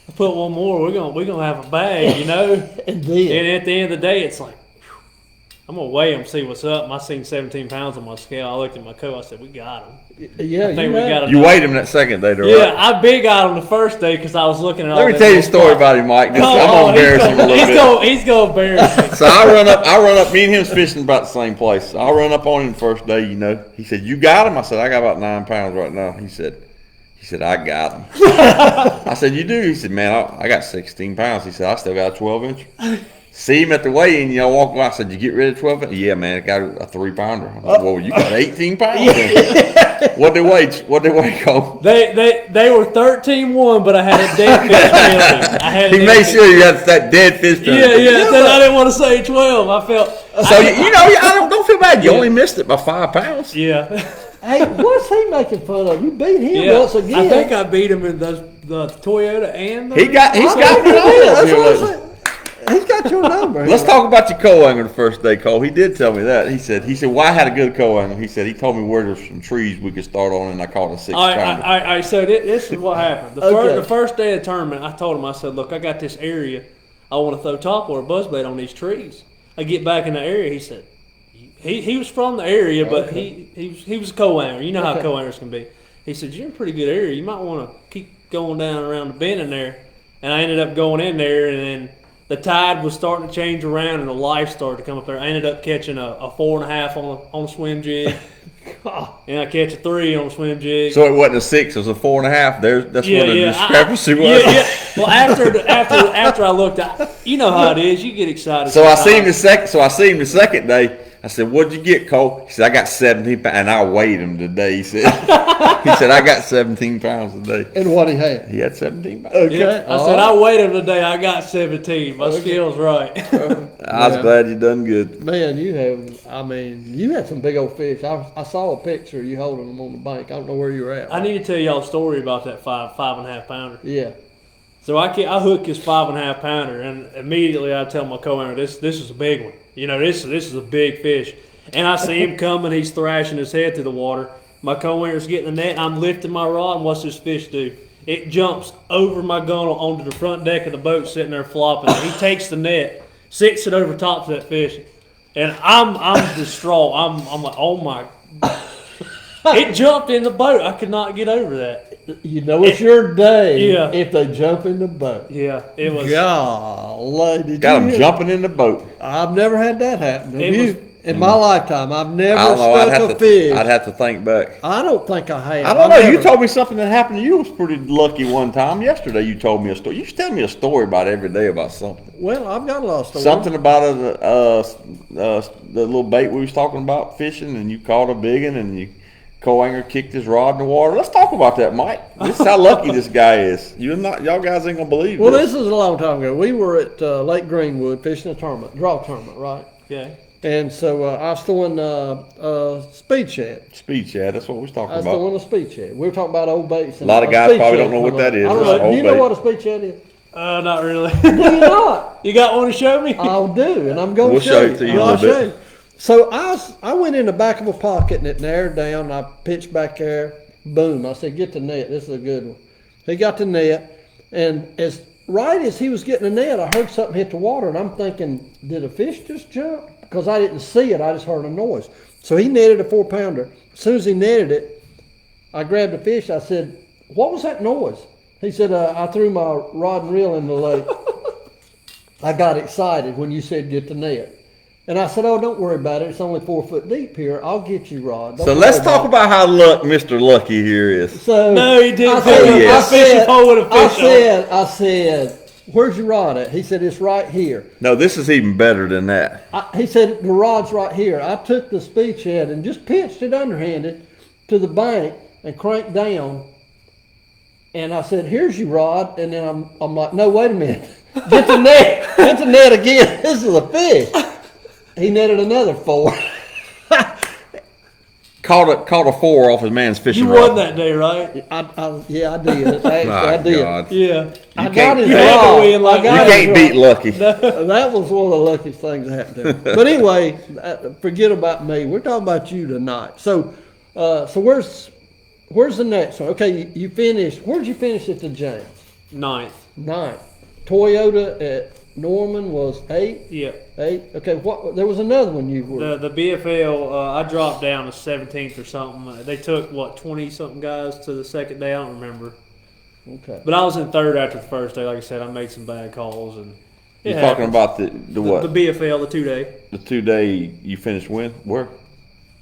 S2: I put one more. We're gonna have a bag, you know.
S3: And then.
S2: And at the end of the day, it's like, whew, I'm gonna weigh them, see what's up. And I seen 17 pounds on my scale. I looked at my coat. I said, we got them.
S3: Yeah,
S2: I think
S3: you
S2: we
S3: had-
S2: got them.
S1: You weighed him that second day, though,
S2: Yeah,
S1: right?
S2: I big eyed him the first day because I was looking at all.
S1: Let me
S2: that
S1: tell you a
S2: little
S1: story
S2: stuff.
S1: about him, Mike. Just,
S2: Oh,
S1: I'm gonna embarrass him a little bit.
S2: He's gonna embarrass me.
S1: So I run up. Me and him's fishing about the same place. I run up on him the first day. You know, he said, "You got him?" I said, "I got about 9 pounds right now." He said, "I got him." I said, "You do?" He said, "Man, I got 16 pounds." He said, "I still got a 12 inch." See him at the weigh-in, you know, walk by. I said, "You get rid of 12 inch?" "Yeah, man, I got a 3 pounder." I said, "Well, you got 18 pounds." Then. What they weigh? What they weigh, Cole?
S2: They were 13-1, but I had a dead fish penalty. I had a
S1: He
S2: dead
S1: made
S2: fish-
S1: sure you had that dead fish.
S2: Yeah, then I didn't want to say 12. I felt.
S1: So you know, I don't feel bad. You only missed it by 5 pounds.
S2: Yeah.
S3: Hey, what's he making fun of? You beat him
S2: Yeah.
S3: once again.
S2: I think I beat him in the Toyota and the.
S1: He's got
S3: Yeah,
S1: it
S3: that's what
S1: all.
S3: I'm saying. He's got your number.
S1: Let's talk about your co-angler the first day, Cole. He did tell me that. He said, "Well, I had a good co-angler." He said he told me where there's some trees we could start on, and I caught a 6 pounder.
S2: All right, so this is what happened.
S3: Okay.
S2: The first day of the tournament, I told him, I said, look, I got this area. I want to throw topwater buzzbait on these trees. I get back in the area. He said, he was from the area, but
S3: Okay.
S2: he was a co-angler. You know how
S3: Okay.
S2: co-anglers can be. He said, you're in a pretty good area. You might want to keep going down around the bend in there. And I ended up going in there, and then the tide was starting to change around, and the life started to come up there. I ended up catching a 4.5 on a swim jig, and I catch a 3 on a swim jig.
S1: So it wasn't a 6; it was a 4.5. That's
S2: Yeah,
S1: what the
S2: yeah.
S1: discrepancy was.
S2: Yeah. Well, after I looked, you know how it is. You get excited.
S1: So I seen him
S2: sometimes.
S1: the second day. I said, "What'd you get, Cole?" He said, "I got 17 pounds," and I weighed him today. He said, "He said I got 17 pounds today."
S3: And what he had.
S1: He had 17 pounds.
S3: Okay.
S2: Yeah, I said I weighed him today. I got 17. My skill's right.
S1: I was
S3: Yeah.
S1: glad you done good.
S3: Man, you had some big old fish. I saw a picture of you holding them on the bank. I don't know where you were at.
S2: I need to tell y'all a story about that 5.5 pounder.
S3: Yeah.
S2: So I hook this 5.5 pounder, and immediately I tell my co-owner, this is a big one. You know, this is a big fish. And I see him coming. He's thrashing his head through the water. My co-owner's getting the net. And I'm lifting my rod, and what's this fish do? It jumps over my gunnel onto the front deck of the boat, sitting there flopping. He takes the net, sits it over top of that fish, and I'm distraught. I'm like, oh my! It jumped in the boat. I could not get over that.
S3: You know it's your day
S2: Yeah.
S3: if they jump in the boat.
S2: Yeah, it was.
S3: Golly, did
S1: Got
S3: you
S1: him
S3: hear-
S1: jumping in the boat.
S3: I've never had that happen. Have
S2: It
S3: you?
S2: was-
S3: In my lifetime, I've
S1: I
S3: never
S1: don't know.
S3: stuck a fish.
S1: I'd have to think back.
S3: I don't think I have.
S1: I don't know. You
S3: never-
S1: told me something that happened to you was pretty lucky one time. Yesterday, you told me a story. You used to tell me a story about every day about something.
S3: Well, I've got a lot of stories.
S1: Something about the little bait we was talking about fishing, and you caught a big one, and you co-angler kicked his rod in the water. Let's talk about that, Mike. This is how lucky this guy is. Y'all guys ain't gonna believe
S3: Well,
S1: this.
S3: this is a long time ago. We were at Lake Greenwood fishing a tournament, draw tournament, right?
S2: Okay.
S3: And so I was throwing speed shad.
S1: Speed chat. That's what we was talking
S3: I was
S1: about.
S3: throwing a speed shad. We were talking about old baits. And
S1: A lot of guys
S3: speed
S1: probably
S3: shad
S1: don't know what
S3: come
S1: that
S3: up.
S1: is.
S3: I don't
S1: It's
S3: know.
S1: an
S3: Do
S1: old
S3: you know
S1: bait.
S3: what a speed shad is?
S2: Not really.
S3: Do you not?
S2: You got one to show me?
S3: I'll do, and I'm going
S1: We'll
S3: to show you.
S1: to you in a
S3: I'll
S1: little
S3: show
S1: bit.
S3: you. So I went in the back of a pocket and it narrowed down. And I pitched back there. Boom! I said, "Get the net. This is a good one." He got the net, and right as he was getting the net, I heard something hit the water, and I'm thinking, "Did a fish just jump?" because I didn't see it, I just heard a noise. So he netted a 4-pounder. As soon as he netted it, I grabbed the fish. I said, "What was that noise?" He said, "I threw my rod and reel in the lake." I got excited when you said get the net. And I said, "Oh, don't worry about it. It's only 4 foot deep here. I'll get you, Rod." Don't
S1: So
S3: worry
S1: let's talk about how Mr. Lucky here is.
S3: So
S2: No, he didn't.
S3: I
S2: Fish
S3: said,
S1: yes.
S2: a fishing pole with a fish on.
S3: I said, "Where's your rod at?" He said, "It's right here."
S1: No, this is even better than that.
S3: He said, "The rod's right here." I took the speech head and just pitched it underhanded to the bank and cranked down. And I said, "Here's your rod." And then I'm like, "No, wait a minute. Get the net. Get the net again. This is a fish." He netted another 4.
S1: Caught a 4 off his man's fishing
S2: You
S1: rod.
S2: won that day, right?
S3: Yeah, I did. Actually,
S1: My
S3: I did.
S1: God.
S2: Yeah.
S3: I
S1: You
S3: got
S1: can't-
S3: his
S2: You had to
S3: rod.
S2: win like
S3: I
S1: You
S3: got his
S1: can't beat
S3: rod.
S1: Lucky.
S3: That was one of the luckiest things that happened to me. But anyway, forget about me. We're talking about you tonight. So where's the next one? Okay, you finished. Where'd you finish at the James?
S2: 9th.
S3: 9th. Toyota at Norman was 8.
S2: Yeah.
S3: 8. Okay. What? There was another one you were.
S2: The BFL, I dropped down to 17th or something. They took, 20-something guys to the second day? I don't remember.
S3: Okay.
S2: But I was in third after the first day. Like I said, I made some bad calls. And it
S1: You're talking
S2: happens.
S1: about the what?
S2: The BFL, the 2-day.
S1: The 2-day you finished when? Where?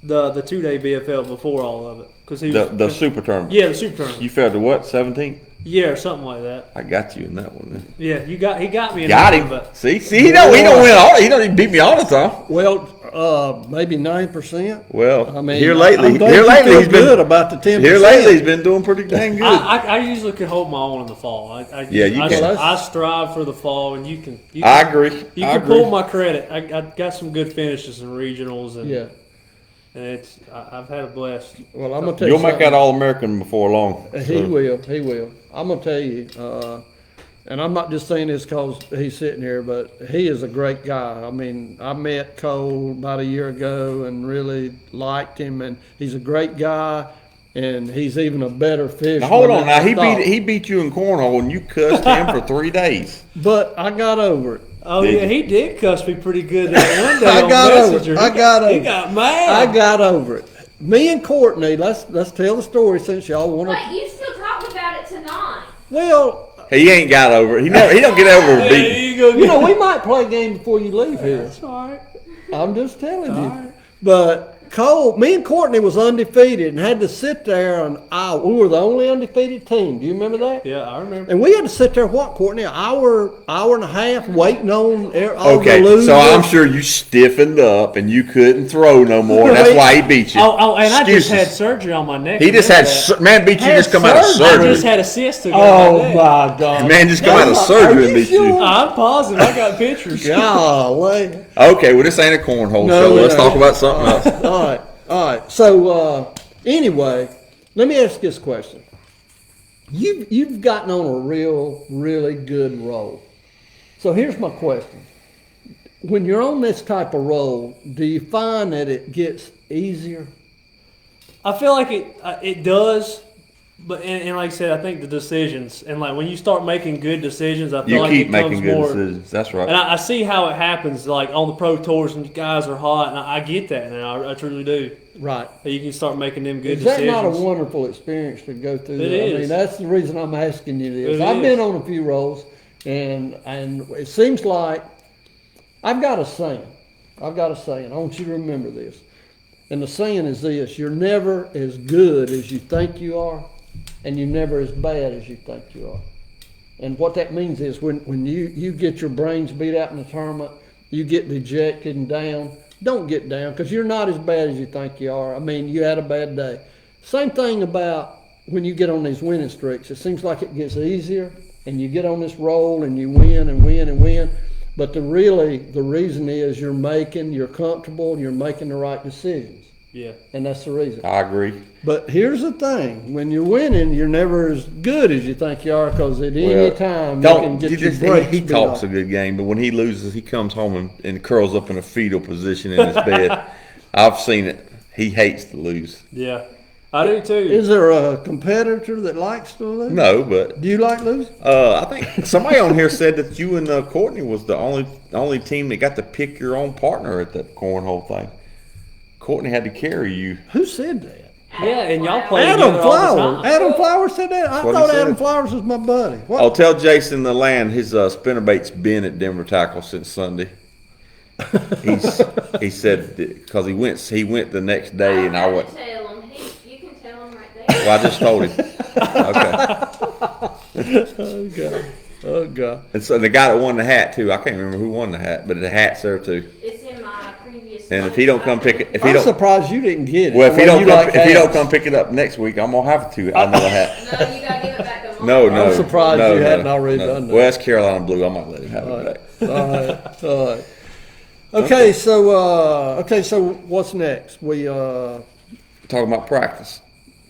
S2: The 2-day BFL before all of it. Cause he was,
S1: The super tournament.
S2: Yeah, the super tournament.
S1: You fell to what? 17th?
S2: Yeah, or something like that.
S1: I got you in that one. Then.
S2: Yeah, he got me in
S1: Got
S2: that
S1: him.
S2: one, but
S1: See, he don't win all. He don't even beat me all the time.
S3: Well, maybe 9%.
S1: Well,
S3: I mean,
S1: here lately
S3: I'm glad you feel
S1: he's
S3: good
S1: been
S3: about the 10%.
S1: here lately he's been doing pretty dang good.
S2: I usually can hold my own in the fall.
S1: Yeah, you can.
S2: I strive for the fall, and you can.
S1: I agree.
S2: You
S1: I
S2: can
S1: agree.
S2: pull my credit. I got some good finishes in regionals, and
S3: Yeah.
S2: and I've had a blast.
S3: Well, I'm gonna tell you.
S1: You'll make
S3: something.
S1: that All-American before long.
S3: He
S1: so.
S3: will. He will. I'm gonna tell you, and I'm not just saying this because he's sitting here, but he is a great guy. I mean, I met Cole about a year ago and really liked him, and he's a great guy, and he's even a better fisherman.
S1: Now hold on.
S3: than
S1: Now
S3: I thought.
S1: he beat you in cornhole, and you cussed him for 3 days.
S3: But I got over it.
S2: Oh
S1: Did
S2: yeah,
S1: you?
S2: he did cuss me pretty good that one day
S3: I
S2: on
S3: got over it.
S2: Messenger.
S3: I got over
S2: He
S3: it.
S2: got mad.
S3: I got over it. Me and Courtney, let's tell the story since y'all want
S4: But
S3: to.
S4: you still talking about it tonight.
S3: Well,
S1: He ain't got over it. He don't get over
S2: Yeah,
S1: beating.
S2: you go
S3: you know, we might play a game before you leave here.
S2: That's all right.
S3: I'm just telling you.
S2: Alright.
S3: But Cole, me and Courtney was undefeated and had to sit there and we were the only undefeated team. Do you remember that?
S2: Yeah, I remember.
S3: And we had to sit there, what, Courtney, an hour and a half waiting on all
S1: Okay,
S3: the losers.
S1: so I'm sure you stiffened up and you couldn't throw no more. That's why he beat you.
S2: Oh, and I just had
S1: Excuses.
S2: surgery on my neck.
S1: He just had
S2: Remember that?
S1: man beat you
S3: Had
S1: just come out of
S3: surgery.
S2: I
S1: surgery.
S2: just had a cyst to go
S3: Oh
S2: on my neck.
S3: my God.
S1: Man just come out of
S3: Are
S1: surgery
S3: you
S1: and beat you.
S3: sure?
S2: I'm positive. I got pictures.
S3: Golly.
S1: Okay, well this ain't a cornhole
S3: No,
S1: show.
S3: it
S1: Let's
S3: ain't.
S1: talk about something else.
S3: All right. So anyway, let me ask you this question. You've gotten on a really good roll. So here's my question. When you're on this type of roll, do you find that it gets easier?
S2: I feel like it does, but and like I said, I think the decisions and like when you start making good decisions, I feel
S1: You
S2: like
S1: keep
S2: it comes
S1: making good
S2: more.
S1: decisions. That's right.
S2: And I see how it happens, like on the pro tours, and guys are hot, and I get that now. I truly do.
S3: Right.
S2: You can start making them good
S3: Is that
S2: decisions.
S3: not a wonderful experience to go through?
S2: It
S3: that? I
S2: is.
S3: mean, that's the reason I'm asking you this.
S2: It
S3: I've
S2: is.
S3: been on a few rolls, and it seems like I've got a saying. I want you to remember this. And the saying is this: you're never as good as you think you are, and you're never as bad as you think you are. And what that means is when you get your brains beat out in the tournament, you get dejected and down. Don't get down, because you're not as bad as you think you are. I mean, you had a bad day. Same thing about when you get on these winning streaks. It seems like it gets easier, and you get on this roll, and you win and win and win. But the reason is you're comfortable, you're making the right decisions.
S2: Yeah.
S3: And that's the reason.
S1: I agree.
S3: But here's the thing: when you're winning, you're never as good as you think you are, because at any time you can get your brakes
S1: He
S3: beat
S1: talks
S3: off.
S1: a good game, but when he loses, he comes home and curls up in a fetal position in his bed. I've seen it. He hates to lose.
S2: Yeah. I do too.
S3: Is there a competitor that likes to lose?
S1: No, but
S3: Do you like losing?
S1: I think somebody on here said that you and Courtney was the only team that got to pick your own partner at that cornhole thing. Courtney had to carry you.
S3: Who said that?
S2: Yeah, and y'all play
S3: Adam
S2: together all the
S3: Flowers.
S2: time.
S3: Adam Flowers said that. I
S1: what he
S3: thought
S1: said.
S3: Adam Flowers was my buddy. What?
S1: I'll tell Jason the land his spinnerbait's been at Denver Tackle since Sunday. He said because he went the next day and I
S4: don't
S1: went.
S4: have to tell him. You can tell him right there.
S1: Well, I just told him. Okay.
S3: Oh God. Oh God.
S1: And so the guy that won the hat too, I can't remember who won the hat, but the hat's there too.
S4: It's in my previous.
S1: And if he don't come pick it, if he
S3: I'm
S1: don't,
S3: surprised you didn't get it.
S1: well, if he
S3: The way
S1: don't
S3: you
S1: come,
S3: like
S1: if he don't
S3: hats.
S1: come pick it up next week, I'm gonna have to another hat.
S4: No, you gotta give it back to Mom.
S1: No.
S3: I'm surprised
S1: no,
S3: you
S1: no,
S3: hadn't already
S1: no.
S3: done that.
S1: Well, that's Carolina Blue. I might let him have
S3: All
S1: it
S3: right.
S1: back.
S3: All right. All right. Okay. So what's next? We
S1: Talking about practice.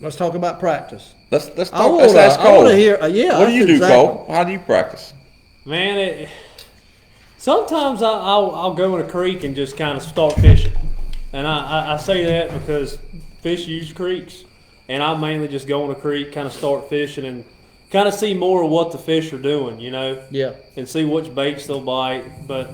S3: let's talk about practice.
S1: Let's
S3: I
S1: talk.
S3: want
S1: Let's
S3: to.
S1: ask
S3: I
S1: Cole.
S3: want to hear. Yeah.
S1: What do you do,
S3: exactly.
S1: Cole? How do you practice?
S2: Man, sometimes I'll go in a creek and just kind of start fishing. And I say that because fish use creeks. And I mainly just go in a creek, kind of start fishing and kind of see more of what the fish are doing, you know,
S3: Yeah.
S2: and see which baits they'll bite. But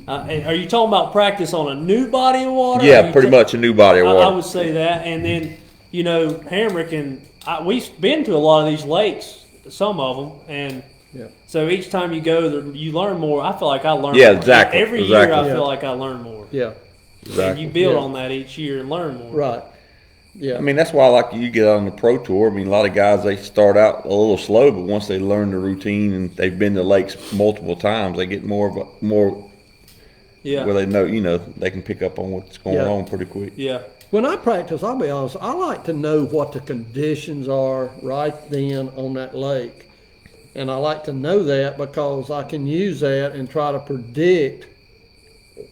S2: are you talking about practice on a new body of water?
S1: Yeah, pretty much a new body of
S2: I
S1: water.
S2: would say that. And then, you know, Hamrick and we've been to a lot of these lakes, some of them, and
S3: Yeah.
S2: so each time you go there, you learn more. I feel like I learn
S1: Yeah,
S2: more.
S1: exactly,
S2: Every year
S1: exactly.
S2: I feel
S3: Yeah.
S2: like I learn more.
S3: Yeah.
S2: And
S1: Exactly.
S2: you build
S3: Yeah.
S2: on that each year and learn more.
S3: Right. Yeah.
S1: I mean, that's why like you get on the pro tour. I mean, a lot of guys they start out a little slow, but once they learn the routine and they've been to lakes multiple times, they get more
S2: Yeah.
S1: where they know, they can pick up on what's going
S3: Yeah.
S1: on pretty quick.
S2: Yeah.
S3: When I practice, I'll be honest, I like to know what the conditions are right then on that lake. And I like to know that because I can use that and try to predict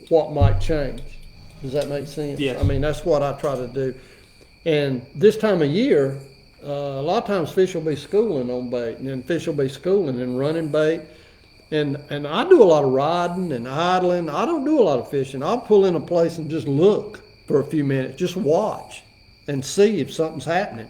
S3: what might change. Does that make sense?
S2: Yes.
S3: I mean, that's what I try to do. And this time of year, a lot of times fish will be schooling on bait, and then fish will be schooling and running bait. And I do a lot of riding and idling. I don't do a lot of fishing. I'll pull in a place and just look for a few minutes, just watch and see if something's happening.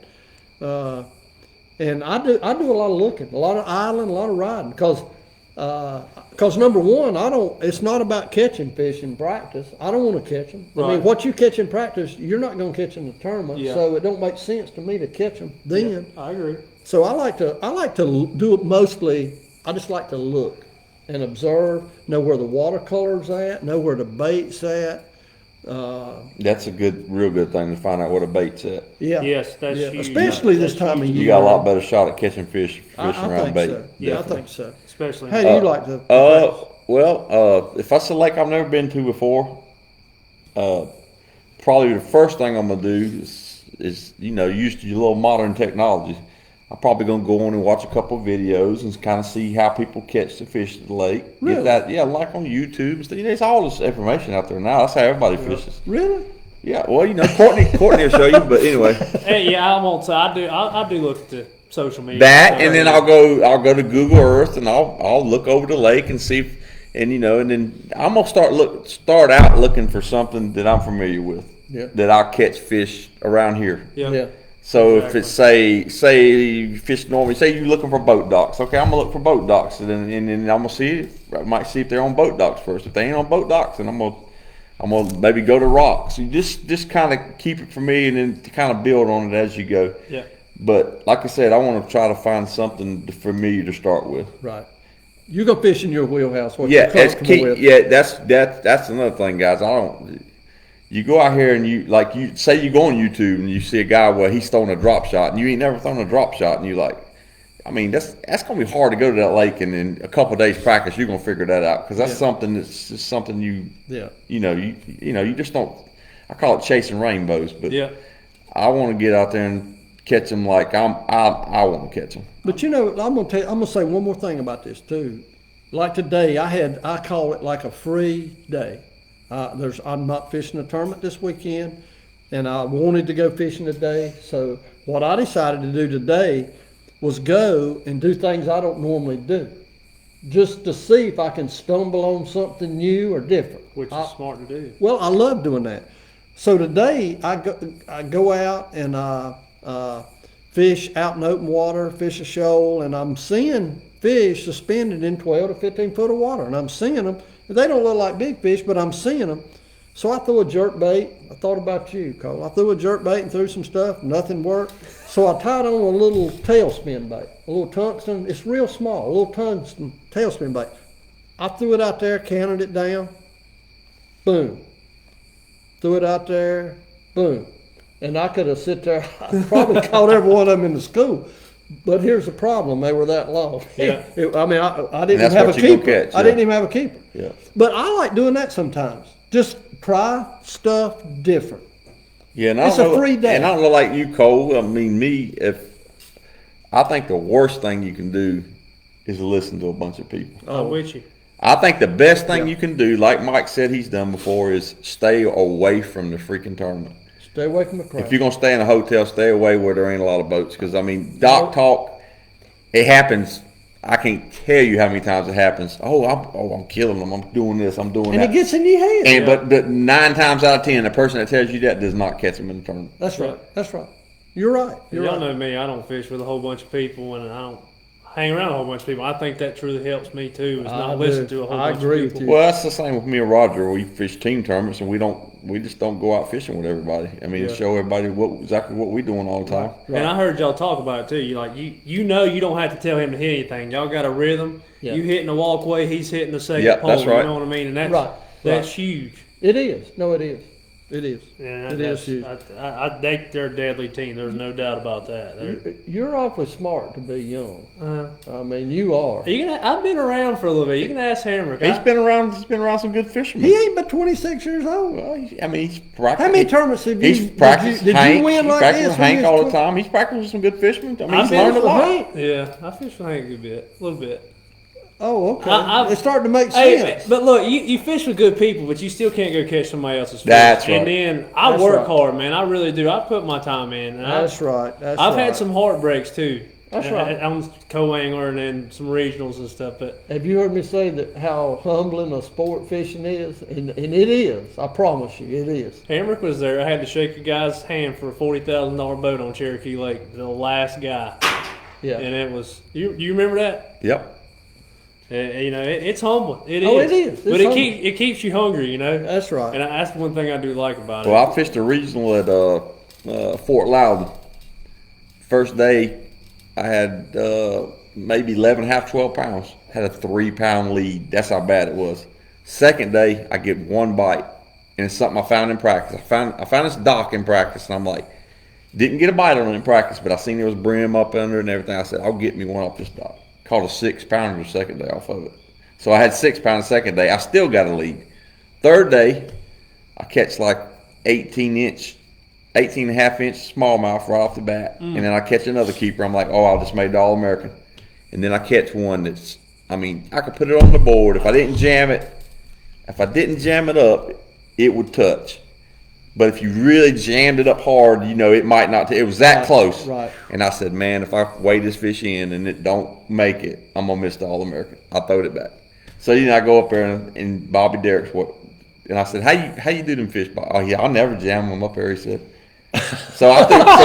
S3: And I do a lot of looking, a lot of idling, a lot of riding, because number one, it's not about catching fish in practice. I don't want to catch them. I mean,
S2: Right.
S3: what you catch in practice, you're not going to catch in the tournament.
S2: Yeah.
S3: So it don't make sense to me to catch them then.
S2: I agree.
S3: So I like to do it mostly. I just like to look and observe, know where the watercolor's at, know where the bait's at.
S1: That's a real good thing to find out what a bait's at.
S3: Yeah.
S2: Yes, that's
S3: Yeah,
S2: huge.
S3: especially this
S2: That's
S3: time of
S2: huge.
S3: year.
S1: You got a lot better shot at catching fish
S3: I
S1: fishing around
S3: think
S1: bait.
S3: so. Yeah, I
S1: Definitely.
S3: think so.
S2: Especially.
S3: How do you like to?
S1: If it's a lake I've never been to before, probably the first thing I'm gonna do is use your little modern technology. I'm probably gonna go on and watch a couple of videos and kind of see how people catch the fish at the lake.
S3: Really?
S1: Get that, yeah, like on YouTube and stuff. There's all this information out there now. That's how everybody fishes.
S3: Really?
S1: Yeah, well, Courtney will show you, but anyway.
S2: Hey, yeah, I won't say I do. I do look at the social media.
S1: That,
S2: So,
S1: and then I'll go to Google Earth and I'll look over the lake and see if, and then I'm gonna start out looking for something that I'm familiar with.
S3: Yeah.
S1: That I'll catch fish around here.
S2: Yeah.
S3: Yeah.
S1: So if it's say you fish normally, say you're looking for boat docks. Okay, I'm gonna look for boat docks, and then I'm gonna I might see if they're on boat docks first. If they ain't on boat docks, then I'm gonna maybe go to rocks. You just kind of keep it for me, and then to kind of build on it as you go.
S2: Yeah.
S1: But like I said, I want to try to find something familiar to start with.
S3: Right. You go fish in your wheelhouse. What
S1: Yeah,
S3: you're
S1: it's
S3: comfortable
S1: key.
S3: with.
S1: Yeah, that's another thing, guys. You go out here and you say you go on YouTube and you see a guy where he's throwing a drop shot and you ain't never thrown a drop shot and you like, I mean that's gonna be hard to go to that lake and in a couple of days practice you're gonna figure that out because that's
S3: Yeah.
S1: something that's just something you just don't. I call it chasing rainbows, but
S2: Yeah.
S1: I want to get out there and catch them like I want to catch them.
S3: But I'm gonna say one more thing about this too. Like today, I call it like a free day. I'm not fishing a tournament this weekend, and I wanted to go fishing today. So what I decided to do today was go and do things I don't normally do, just to see if I can stumble on something new or different.
S2: Which is smart to do.
S3: Well, I love doing that. So today I go out and fish out in open water, fish a shoal, and I'm seeing fish suspended in 12 to 15 foot of water, and I'm seeing them. They don't look like big fish, but I'm seeing them. So I threw a jerk bait. I thought about you, Cole. I threw a jerk bait and threw some stuff. Nothing worked. So I tied on a little tailspin bait, a little tungsten. It's real small, a little tungsten tailspin bait. I threw it out there, counted it down. Boom. Threw it out there. Boom. And I could have sit there. I probably caught every one of them in the school. But here's the problem: they were that long.
S2: Yeah.
S3: I didn't
S1: that's
S3: have a
S1: what you gonna
S3: keeper.
S1: catch,
S3: I
S1: yeah.
S3: didn't even have a keeper.
S1: Yeah.
S3: But I like doing that sometimes. Just try stuff different.
S1: Yeah, and
S3: It's
S1: I don't
S3: a
S1: know,
S3: free day.
S1: And I don't know like you, Cole. I mean, I think the worst thing you can do is listen to a bunch of people.
S2: I'm with you.
S1: I think the best thing
S3: Yeah.
S1: you can do, like Mike said he's done before, is stay away from the freaking tournament.
S3: Stay away from the crowd.
S1: If you're gonna stay in a hotel, stay away where there ain't a lot of boats. Because I mean, dock talk, it happens. I can't tell you how many times it happens. I'm killing them. I'm doing this. I'm doing
S3: and
S1: that.
S3: it gets in your head.
S1: And but 9 times out of 10, the person that tells you that does not catch them in the tournament.
S3: That's right. That's right. You're right. You're
S2: Y'all
S3: right.
S2: know me. I don't fish with a whole bunch of people, and I don't hang around a whole bunch of people. I think that truly helps me too. Is
S3: I
S2: not
S3: do.
S2: listen to a whole
S3: I
S2: bunch
S3: agree
S2: of
S3: with
S2: people.
S3: you.
S1: Well, that's the same with me and Roger. We fish team tournaments, and we just don't go out fishing with everybody. I mean,
S2: Yeah.
S1: show everybody exactly what we're doing all the time.
S2: And I heard y'all talk about it too. You know you don't have to tell him to hit anything. Y'all got a rhythm.
S3: Yeah.
S2: You hitting the walkway, he's hitting the second
S1: Yep,
S2: pole.
S1: that's right.
S2: You know what I mean? And that's
S3: Right,
S2: that's
S3: right.
S2: huge.
S3: It is. No, it is. It is.
S2: And
S3: It
S2: that's,
S3: is huge.
S2: they're a deadly team. There's no doubt about that.
S3: You're awfully smart to be young.
S2: Uh,
S3: I mean, you are.
S2: I've been around for a little bit. You can ask Hamrick.
S1: He's been around some good fishermen.
S3: He ain't but 26 years old.
S1: Well, he's
S3: How
S1: practicing.
S3: many tournaments have you?
S1: He's practiced
S3: Did
S1: Hank.
S3: you win
S1: He's
S3: like
S1: practicing
S3: this? when
S1: Hank
S3: you was
S1: all the
S3: 20?
S1: time. He's practicing with some good fishermen. I mean,
S3: I've
S1: he's
S3: been
S1: learned a
S3: with
S1: lot.
S3: Hank.
S2: Yeah, I fish with Hank a bit, a little bit.
S3: Oh, okay.
S2: I've-
S3: It's starting to make
S2: Hey,
S3: sense.
S2: but look, you fish with good people, but you still can't go catch somebody else's fish.
S1: That's right.
S2: And then I
S3: That's
S2: work
S3: right.
S2: hard, man. I really do. I put my time in. And
S3: That's right. That's
S2: I've
S3: right.
S2: had some heartbreaks too.
S3: That's right.
S2: I'm co-angler and then some regionals and stuff. But
S3: Have you heard me say that how humbling a sport fishing is? And it is. I promise you, it is.
S2: Hamrick was there. I had to shake a guy's hand for a $40,000 boat on Cherokee Lake. The last guy,
S3: Yeah.
S2: and it was you remember that?
S1: Yep.
S2: It's humbling. It
S3: Oh,
S2: is.
S3: it is.
S2: But
S3: It's
S2: it keeps you hungry. You know.
S3: That's right.
S2: And that's one thing I do like about it.
S1: Well, I fished a regional at Fort Loudon. First day, I had maybe 11 and a half, 12 pounds. Had a 3-pound lead. That's how bad it was. Second day, I get one bite, and it's something I found in practice. I found this dock in practice, and I'm like, didn't get a bite on it in practice, but I seen there was brim up under it and everything. I said, I'll get me one off this dock. Caught a 6-pounder the second day off of it. So I had 6 pounds the second day. I still got a lead. Third day, I catch like 18 and a half inch smallmouth right off the bat. And then I catch another keeper. I'm like, I just made the All-American. And then I catch one that's, I could put it on the board. If I didn't jam it up, it would touch. But if you really jammed it up hard, it might not. It was that
S3: Right,
S1: close.
S3: right.
S1: And I said, man, if I weigh this fish in and it don't make it, I'm going to miss the All-American. I throwed it back. So, I go up there and Bobby Derrick's and I said, how you do them fish? Oh, yeah, I'll never jam them up there, he said. So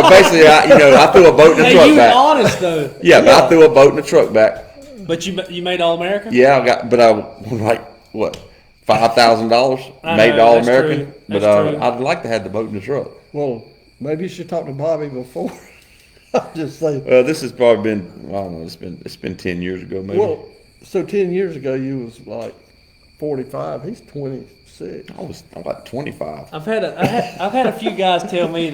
S1: basically, I threw a boat in the
S2: Hey,
S1: truck
S2: you
S1: back.
S2: honest though.
S1: Yeah, but I threw a boat in the truck back.
S2: But you made All American.
S1: Yeah, I won like, what, $5,000?
S2: I
S1: Made
S2: know,
S1: the
S2: that's
S1: All-American.
S2: true.
S1: But
S2: That's true.
S1: I'd like to have the boat in the truck.
S3: Well, maybe you should talk to Bobby before. I'm just saying.
S1: Well, this has probably been, I don't know, it's been 10 years ago maybe.
S3: Well, so 10 years ago, you was like 45. He's 26.
S1: I was like 25.
S2: I've had a few guys tell me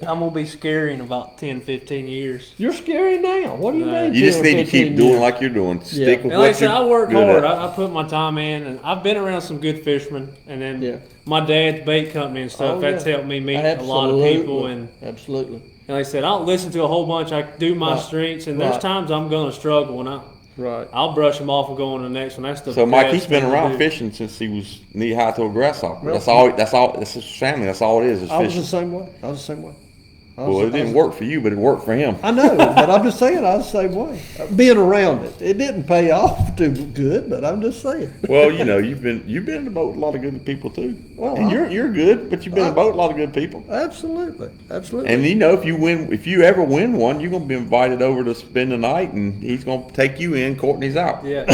S2: I'm gonna be scary in about 10, 15 years.
S3: You're scary now. What do you
S2: No.
S3: mean?
S1: You just
S3: 10 or
S1: need to keep
S3: 15
S1: doing
S3: years?
S1: like you're doing. Stick
S3: Yeah.
S1: with
S2: And like I
S1: what
S2: said,
S1: you're
S2: I work
S1: good
S2: hard.
S1: at.
S2: I put my time in, and I've been around some good fishermen. And then
S3: Yeah.
S2: my dad's bait company and stuff.
S3: Oh,
S2: That's
S3: yeah.
S2: helped me meet a lot of
S3: Absolutely.
S2: people. And
S3: Absolutely.
S2: like I said, I don't listen to a whole bunch. I do my
S3: Right.
S2: strengths, and there's
S3: Right.
S2: times I'm gonna struggle, and
S3: Right.
S2: I'll brush them off and go on to the next one. That's the
S1: So Mike,
S2: best
S1: he's been
S2: thing to
S1: around
S2: do.
S1: fishing since he was knee high to a grasshopper.
S3: Well,
S1: That's all. That's his family. That's all it is
S3: I was the
S1: fishing.
S3: same way. I was the same way.
S1: Well, it didn't work for you, but it worked for him.
S3: I know, but I'm just saying I was the same way. Being around it, it didn't pay off too good, but I'm just saying.
S1: Well, you know, you've been in the boat with a lot of good people too.
S3: Well,
S1: And you're good, but you've been in the boat with a lot of good people.
S3: Absolutely, absolutely.
S1: And you know, if you ever win one, you're gonna be invited over to spend the night, and he's gonna take you in. Courtney's out.
S2: Yeah.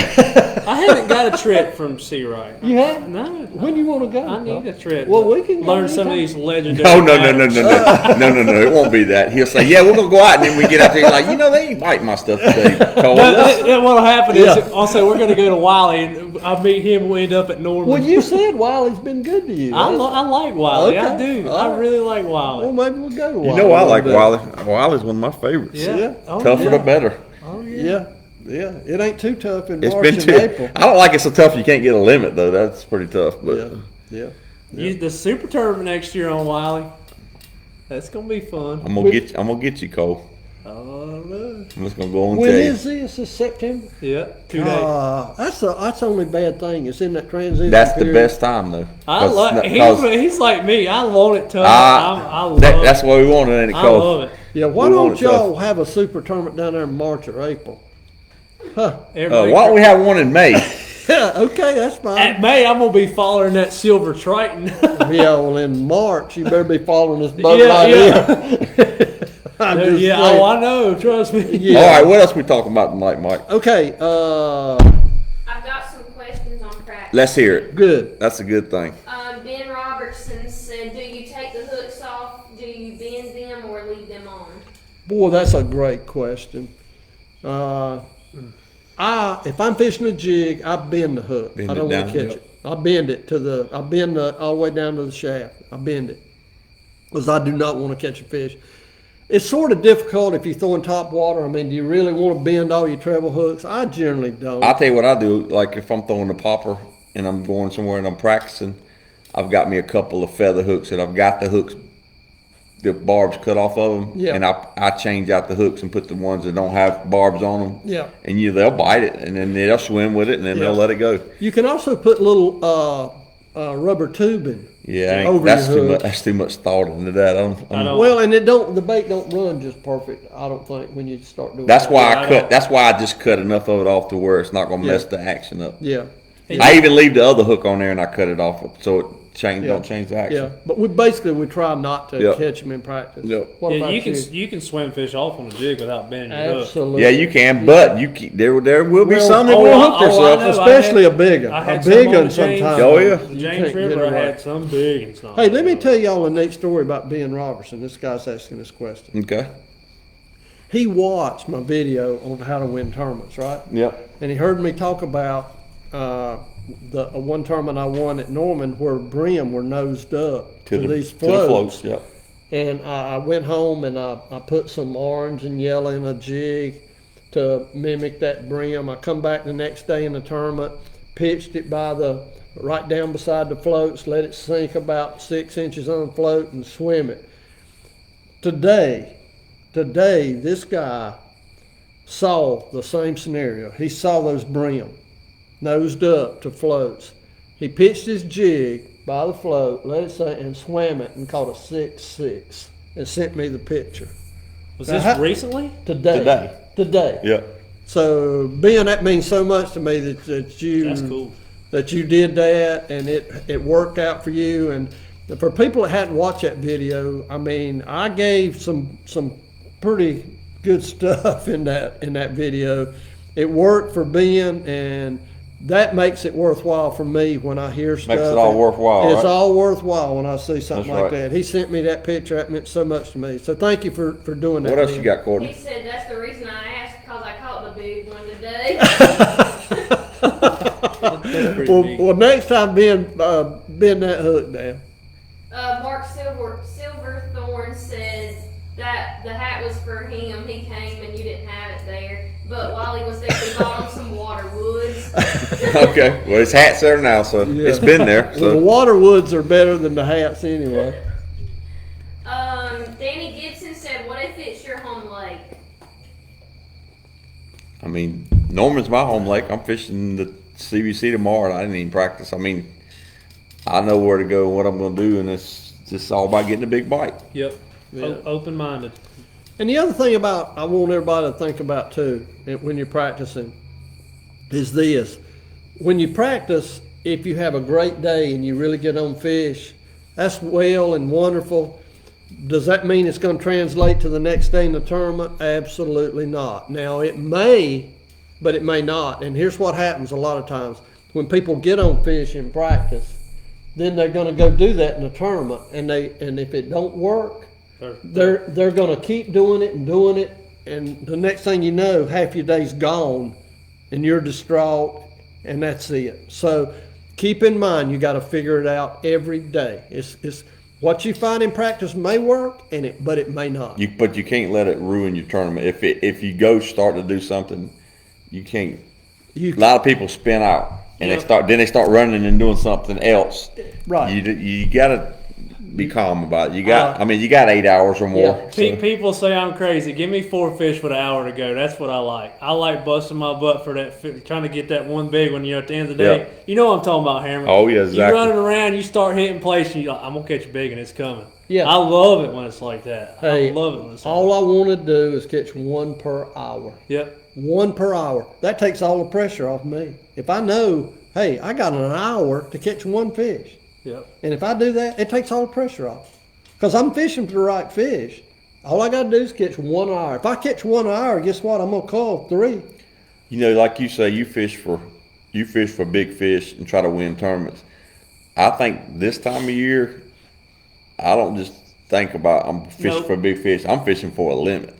S2: I haven't got a trip from Seawright.
S3: You have?
S2: No.
S3: When you want to go?
S2: I need a trip.
S3: Well,
S2: to
S3: we can go
S2: learn some of
S3: anytime.
S2: these legendary.
S1: No. It won't be that. He'll say, "Yeah, we're gonna go out," and then we get out there like, they ain't biting my stuff today, Cole.
S2: What'll happen is
S3: Yeah.
S2: I'll say we're going to go to Wiley, and I'll meet him. We'll end up at Norman.
S3: Well, you said Wiley's been good to you.
S2: I like Wiley. I
S3: Okay.
S2: do.
S3: All
S2: I
S3: right.
S2: really like Wiley.
S3: Well, maybe we'll go to Wiley.
S1: You know I like
S3: one day.
S1: Wiley. Wiley's one of my favorites.
S2: Yeah. Oh,
S1: Tougher
S2: yeah.
S1: the better.
S2: Oh yeah.
S3: Yeah. It ain't too tough in
S1: It's
S3: March
S1: been
S3: and
S1: too.
S3: April.
S1: I don't like it so tough you can't get a limit though. That's pretty tough. But
S3: Yeah.
S2: The super tournament next year on Wiley. That's gonna be fun.
S1: I'm gonna get you, Cole.
S2: Oh no.
S1: I'm just gonna go on and
S3: When
S1: tell you.
S3: is this? Is September?
S2: Yeah. 2 days.
S3: That's the only bad thing. It's in that transition.
S1: That's the
S3: period.
S1: best time though.
S2: I like. He's like me. I want it tough. I love
S1: That's
S2: it.
S1: what we wanted, ain't it,
S2: I
S1: Cole?
S2: love it.
S3: Yeah. Why
S1: We
S3: don't
S1: want it tough.
S3: y'all have a super tournament down there in March or April? Huh?
S2: Everybody-
S1: Why don't we have one in May?
S3: Yeah. Okay, that's
S2: At
S3: fine.
S2: May, I'm gonna be following that silver Triton.
S3: Yeah. Well, in March, you better be following this boat
S2: Yeah,
S3: right
S2: yeah.
S3: here. I'm just
S2: yeah.
S3: saying.
S2: Oh, I know. Trust me.
S3: Yeah.
S1: All right, what else we talking about tonight, Mike?
S3: Okay.
S4: I've got some questions on practice.
S1: Let's hear it.
S3: Good.
S1: That's a good thing.
S4: Ben Robertson said, do you take the hooks off, do you bend them, or leave them on?
S3: Boy, that's a great question. If I'm fishing a jig, I bend the hook.
S1: Bend
S3: I don't
S1: it
S3: want to
S1: down,
S3: catch
S1: yep.
S3: it. I bend it all the way down to the shaft. I bend it because I do not want to catch a fish. It's sort of difficult if you're throwing top water. I mean, do you really want to bend all your treble hooks? I generally don't.
S1: I'll tell you what I do. Like if I'm throwing a popper and I'm going somewhere and I'm practicing, I've got me a couple of feather hooks and I've got the hooks, the barbs cut off of them.
S3: Yeah.
S1: And I change out the hooks and put the ones that don't have barbs on them.
S3: Yeah.
S1: And they'll bite it and then they'll swim with it and then
S3: Yeah.
S1: they'll let it go.
S3: You can also put little rubber tubing.
S1: Yeah,
S3: Over
S1: that's
S3: your
S1: too much.
S3: hooks.
S1: That's too much thought into that.
S2: I know.
S3: Well, and the bait don't run just perfect. I don't think when you start doing.
S1: That's
S3: that.
S1: why
S2: Yeah, I
S1: I
S2: know.
S1: cut. That's why I just cut enough of it off to where it's not gonna
S3: Yeah.
S1: mess the action up.
S3: Yeah.
S1: I even leave the other hook on there and I cut it off so it
S3: Yeah.
S1: don't change the
S3: Yeah,
S1: action.
S3: but we try not to
S1: Yep.
S3: catch them in practice.
S1: Yep.
S3: What
S2: Yeah,
S3: about
S2: you can swim fish off on a jig without bending your hook.
S3: Absolutely.
S1: Yeah, you can, but there will be
S3: Well,
S1: some that
S2: oh,
S1: will
S2: I-
S1: hook
S2: oh, I
S1: themselves.
S2: know.
S3: Especially a big
S2: I
S3: one.
S2: had
S3: A
S2: some
S3: big
S2: on the
S3: one
S2: James-
S3: sometimes.
S1: Oh, yeah.
S3: you
S2: James
S3: can't get
S2: River, I
S3: away.
S2: had some big and some.
S3: Hey, let me tell y'all a neat story about Ben Robertson. This guy's asking this question.
S1: Okay.
S3: He watched my video on how to win tournaments, right?
S1: Yep.
S3: And he heard me talk about the one tournament I won at Norman where brim were nosed up to these
S1: To the
S3: floats.
S1: floats. Yep.
S3: And I went home and I put some orange and yellow in a jig to mimic that brim. I come back the next day in the tournament, pitched it right down beside the floats, let it sink about 6 inches on the float and swim it. Today, this guy saw the same scenario. He saw those brim nosed up to floats. He pitched his jig by the float, let it sink, and swam it and caught a 6-6 and sent me the picture.
S2: Was
S3: Now,
S2: this
S3: how-
S2: recently?
S3: Today.
S1: Yep.
S3: So, Ben, that means so much to me that you
S2: That's cool.
S3: that you did that and it worked out for you. And for people that hadn't watched that video, I mean, I gave some pretty good stuff in that video. It worked for Ben, and that makes it worthwhile for me when I hear stuff.
S1: Makes it all worthwhile,
S3: It's
S1: right?
S3: all worthwhile when I see something
S1: That's
S3: like
S1: right.
S3: that. He sent me that picture. That meant so much to me. So thank you for doing that.
S1: What else
S3: Ben.
S1: you got,
S4: He
S1: Courtney?
S4: said that's the reason I asked, because I caught the big one today.
S2: That's pretty big.
S3: Well, next time, bend that hook down.
S4: Mark Silverthorne said that the hat was for him. He came and you didn't have it there. But while he was there, he bought him some water woods.
S1: Okay. Well, his hat's there now, so
S3: Yeah.
S1: it's been there.
S3: Well, the
S1: So
S3: water woods are better than the hats anyway.
S4: Danny Gibson said, what if it's your home lake?
S1: I mean, Norman's my home lake. I'm fishing the CBC tomorrow, and I didn't even practice. I mean, I know where to go and what I'm going to do, and it's just all about getting a big bite.
S2: Yep. Open-minded.
S3: And the other thing about I want everybody to think about too, when you're practicing, is this: when you practice, if you have a great day and you really get on fish, that's well and wonderful. Does that mean it's going to translate to the next day in the tournament? Absolutely not. Now it may, but it may not. And here's what happens a lot of times: when people get on fish in practice, then they're going to go do that in the tournament, and if it don't work, they're going to keep doing it, and the next thing you know, half your day's gone, and you're distraught, and that's it. So keep in mind, you got to figure it out every day. It's what you find in practice may work, but it may not.
S1: But you can't let it ruin your tournament. If you go start to do something, you can't. A lot of people spin out and they start running and doing something else.
S3: Right.
S1: You gotta be calm about it. You got 8 hours or more.
S3: Yeah.
S1: So.
S2: People say I'm crazy. Give me 4 fish with an hour to go. That's what I like. I like busting my butt for that, trying to get that one big one. At the end of the day, you know what I'm talking about, Hammer.
S1: Oh yeah, exactly.
S2: You running around, you start hitting place, and you're like, I'm gonna catch a big and it's coming.
S3: Yeah.
S2: I love it when it's like that.
S3: Hey,
S2: I love it when it's
S3: all I want to do is catch one per hour.
S2: Yep.
S3: One per hour. That takes all the pressure off me. If I know, hey, I got an hour to catch one fish,
S2: Yep.
S3: and if I do that, it takes all the pressure off. Because I'm fishing for the right fish. All I got to do is catch 1 hour. If I catch 1 hour, guess what? I'm going to call 3.
S1: Like you say, you fish for big fish and try to win tournaments. I think this time of year, I don't just think about I'm fishing for big fish. I'm fishing for a limit.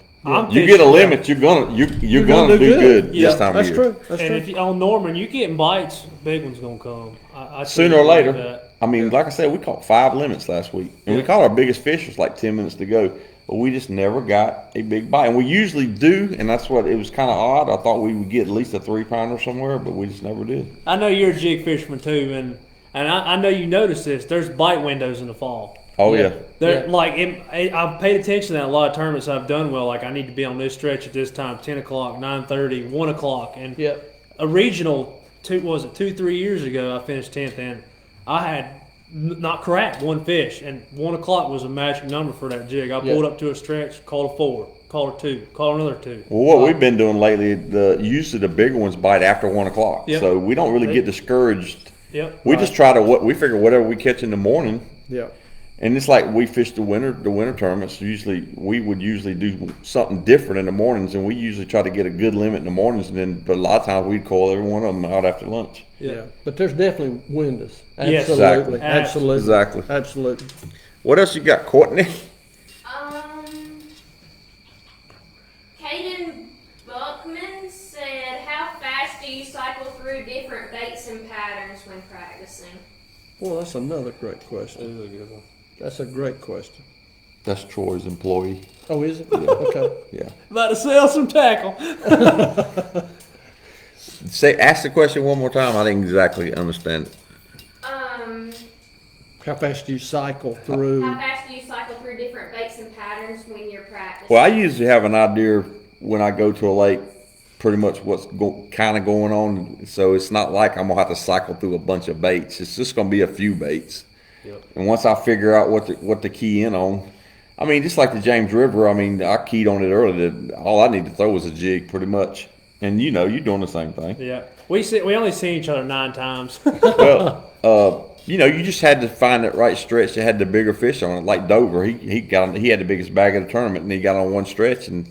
S1: You get a limit, you're gonna do good
S3: Yeah,
S1: this time of year.
S3: That's true. That's
S2: And
S3: true.
S2: if you, on Norman, you getting bites, big one's gonna come. I
S1: Sooner or
S2: truly believe
S1: later.
S2: that.
S1: I mean, like I said, we caught 5 limits last week, and we caught our biggest fish was like 10 minutes to go, but we just never got a big bite. And we usually do, and that's what it was kind of odd. I thought we would get at least a 3-pounder somewhere, but we just never did.
S2: I know you're a jig fisherman too, and I know you notice this. There's bite windows in the fall.
S1: Oh yeah.
S2: I've paid attention to that in a lot of tournaments I've done well. Like I need to be on this stretch at this time, 10 o'clock, 9:30, 1 o'clock, and a regional 2-3 years ago I finished 10th, and I had not cracked one fish, and 1 o'clock was a magic number for that jig. I pulled up to a stretch, called a 4, called a 2, called another 2.
S1: Well, what we've been doing lately, usually the bigger ones bite after 1 o'clock, so we don't really get discouraged.
S2: Yep.
S1: We just try to we figure whatever we catch in the morning.
S3: Yeah.
S1: And it's like we fish the winter tournaments. We would usually do something different in the mornings, and we usually try to get a good limit in the mornings. But a lot of times we'd call every one of them out after lunch.
S3: Yeah. But there's definitely windows.
S2: Yes.
S3: Absolutely.
S1: Exactly.
S3: Absolutely.
S1: Exactly.
S3: Absolutely.
S1: What else you got, Courtney?
S4: Caden Buckman said, how fast do you cycle through different baits and patterns when practicing?
S3: Well, that's another great question. That's a great question.
S1: That's Troy's employee.
S3: Oh, is it? Okay.
S1: Yeah.
S2: About to sell some tackle.
S1: Ask the question one more time. I didn't exactly understand it.
S3: How fast do you cycle through?
S4: How fast do you cycle through different baits and patterns when you're practicing?
S1: Well, I usually have an idea when I go to a lake, pretty much what's kind of going on. So it's not like I'm gonna have to cycle through a bunch of baits. It's just gonna be a few baits.
S2: Yep.
S1: And once I figure out what to key in on, I mean, just like the James River, I mean, I keyed on it earlier. All I need to throw is a jig, pretty much. And you're doing the same thing.
S2: Yeah. We only see each other 9 times.
S1: Well, you just had to find that right stretch that had the bigger fish on it. Like Dover, he had the biggest bag of the tournament, and he got on one stretch and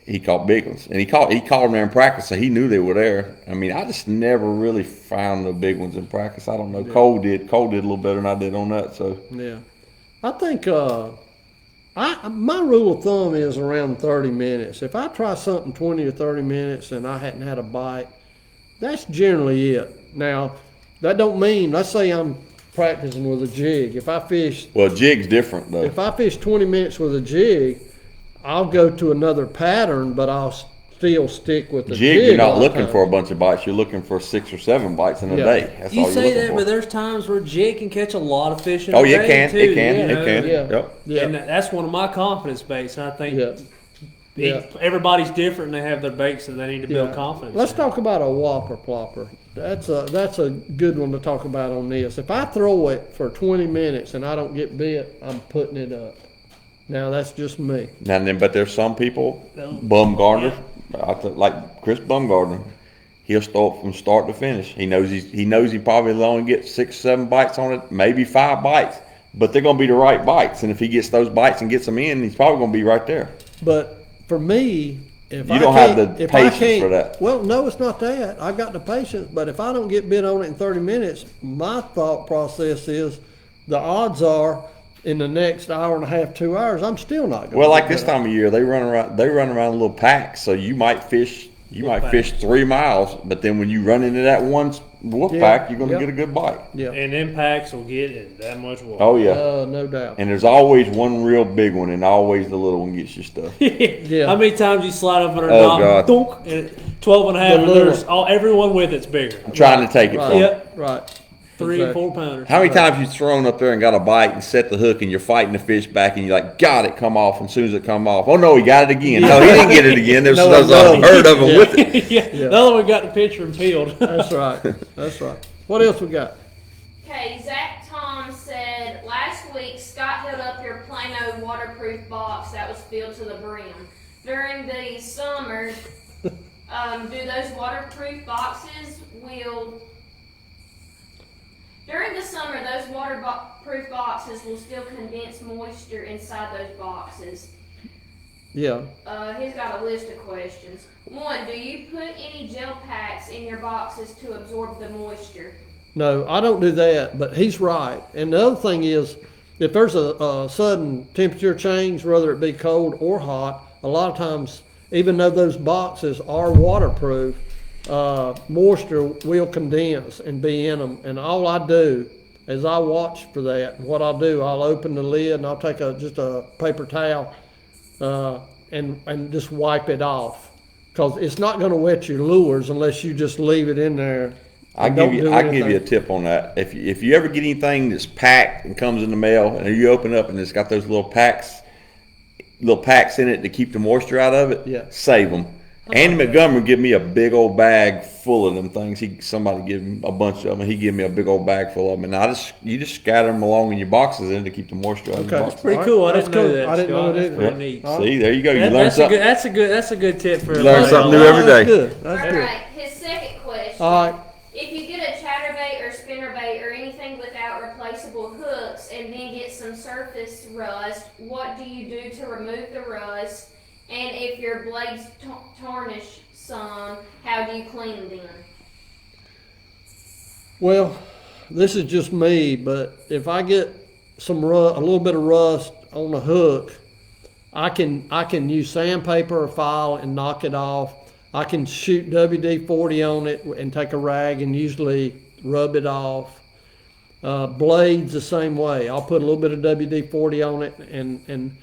S1: he caught big ones. And he caught them there in practice, so he knew they were there. I mean, I just never really found the big ones in practice. I don't know. Yeah. Cole did a little better than I did on that. So
S3: yeah, I think my rule of thumb is around 30 minutes. If I try something 20 or 30 minutes and I hadn't had a bite, that's generally it. Now, that don't mean, let's say I'm practicing with a jig. If I fish...
S1: Well, jig's different, though.
S3: If I fish 20 minutes with a jig, I'll go to another pattern, but I'll still stick with the jig.
S1: You're not looking for a bunch of bites. You're looking for 6 or 7 bites in a day. That's
S2: you
S1: all you're
S2: say
S1: looking
S2: that,
S1: for.
S2: but there's times where jig can catch a lot of fish in
S1: a
S2: day,
S1: it can.
S2: too.
S1: It can.
S3: Yeah.
S1: Yep.
S3: Yeah.
S2: And that's one of my confidence baits, and I think
S3: Yeah.
S2: everybody's different, and they have their baits that they need to build confidence.
S3: Let's talk about a whopper plopper. That's a good one to talk about on this. If I throw it for 20 minutes and I don't get bit, I'm putting it up. Now, that's just me.
S1: Now and then, but there's some people, Bumgardner, like Chris Bumgardner, he'll start from start to finish. He knows he probably will only get 6, 7 bites on it, maybe 5 bites, but they're gonna be the right bites. And if he gets those bites and gets them in, he's probably gonna be right there.
S3: But for me, if
S1: You
S3: I
S1: don't have
S3: can't-
S1: the
S3: if I
S1: patience
S3: can't-
S1: for that.
S3: Well, no, it's not that. I've got the patience, but if I don't get bit on it in 30 minutes, my thought process is the odds are in the next hour and a half, 2 hours, I'm still not going.
S1: Well, like this time of year, they run around in little packs, so you might fish 3 miles, but then when you run into that one wolf
S3: Yeah,
S1: pack, you're gonna
S3: yeah.
S1: get a good bite.
S3: Yeah,
S2: And them packs will get in that much water.
S1: Oh yeah.
S3: no doubt.
S1: And there's always one real big one, and always the little one gets your stuff.
S3: Yeah.
S2: How many times you slide up under a
S1: Oh,
S2: dock,
S1: God.
S2: dunk, and 12 and a half,
S3: The
S2: and
S3: little-
S2: there's everyone with it's bigger.
S1: I'm trying to take it
S3: Right.
S1: from 'em.
S2: Yep.
S3: Right.
S2: 3 and
S3: Exactly.
S2: 4 pounders.
S1: How many times you thrown up there and got a bite and set the hook and you're fighting the fish back and you're like, got it, come off, and as soon as it come off, oh no, he got it again. No, he didn't get it again. There's
S3: No,
S1: a
S3: no.
S1: herd of them
S3: Yeah.
S1: with it.
S2: yeah.
S3: Yeah.
S2: The other one got the picture and peeled.
S3: That's right. That's right. What else we got?
S4: Okay, Zach Tom said, last week Scott held up your Plano waterproof box that was filled to the brim. During the summer, do those waterproof boxes during the summer, those waterproof boxes will still condense moisture inside those boxes.
S3: Yeah.
S4: He's got a list of questions. 1, do you put any gel packs in your boxes to absorb the moisture?
S3: No, I don't do that, but he's right. And the other thing is, if there's a sudden temperature change, whether it be cold or hot, a lot of times, even though those boxes are waterproof, moisture will condense and be in them. And all I do is I watch for that. And what I'll do, I'll open the lid and I'll take just a paper towel and just wipe it off. Because it's not going to wet your lures unless you just leave it in there.
S1: I
S3: and
S1: give
S3: don't
S1: you
S3: do
S1: I give you a
S3: anything.
S1: tip on that. If you ever get anything that's packed and comes in the mail and you open up and it's got those little packs in it to keep the moisture out of it,
S3: Yeah.
S1: save them. Andy Montgomery give me a big old bag full of them things. Somebody give him a bunch of them. He give me a big old bag full of them, and you just scatter them along in your boxes in to keep the moisture out of your
S3: Okay.
S1: boxes.
S2: Pretty
S3: All
S2: cool. I
S3: right,
S2: didn't
S3: that's
S2: know
S3: cool.
S2: that.
S3: I didn't know
S2: Scott.
S3: that
S2: That's
S3: either.
S2: pretty neat.
S3: All
S1: See, there you go. You learn
S2: That's a
S1: something.
S2: good. That's a good tip for.
S1: Learn
S2: everybody.
S1: something new every
S3: That's
S1: day.
S3: good. That's good.
S4: Alright, his second question.
S3: All right.
S4: If you get a chatterbait or spinnerbait or anything without replaceable hooks and then get some surface rust, what do you do to remove the rust? And if your blades tarnish some, how do you clean them?
S3: Well, this is just me, but if I get a little bit of rust on the hook, I can use sandpaper or file and knock it off. I can shoot WD-40 on it and take a rag and usually rub it off. Blades the same way. I'll put a little bit of WD-40 on it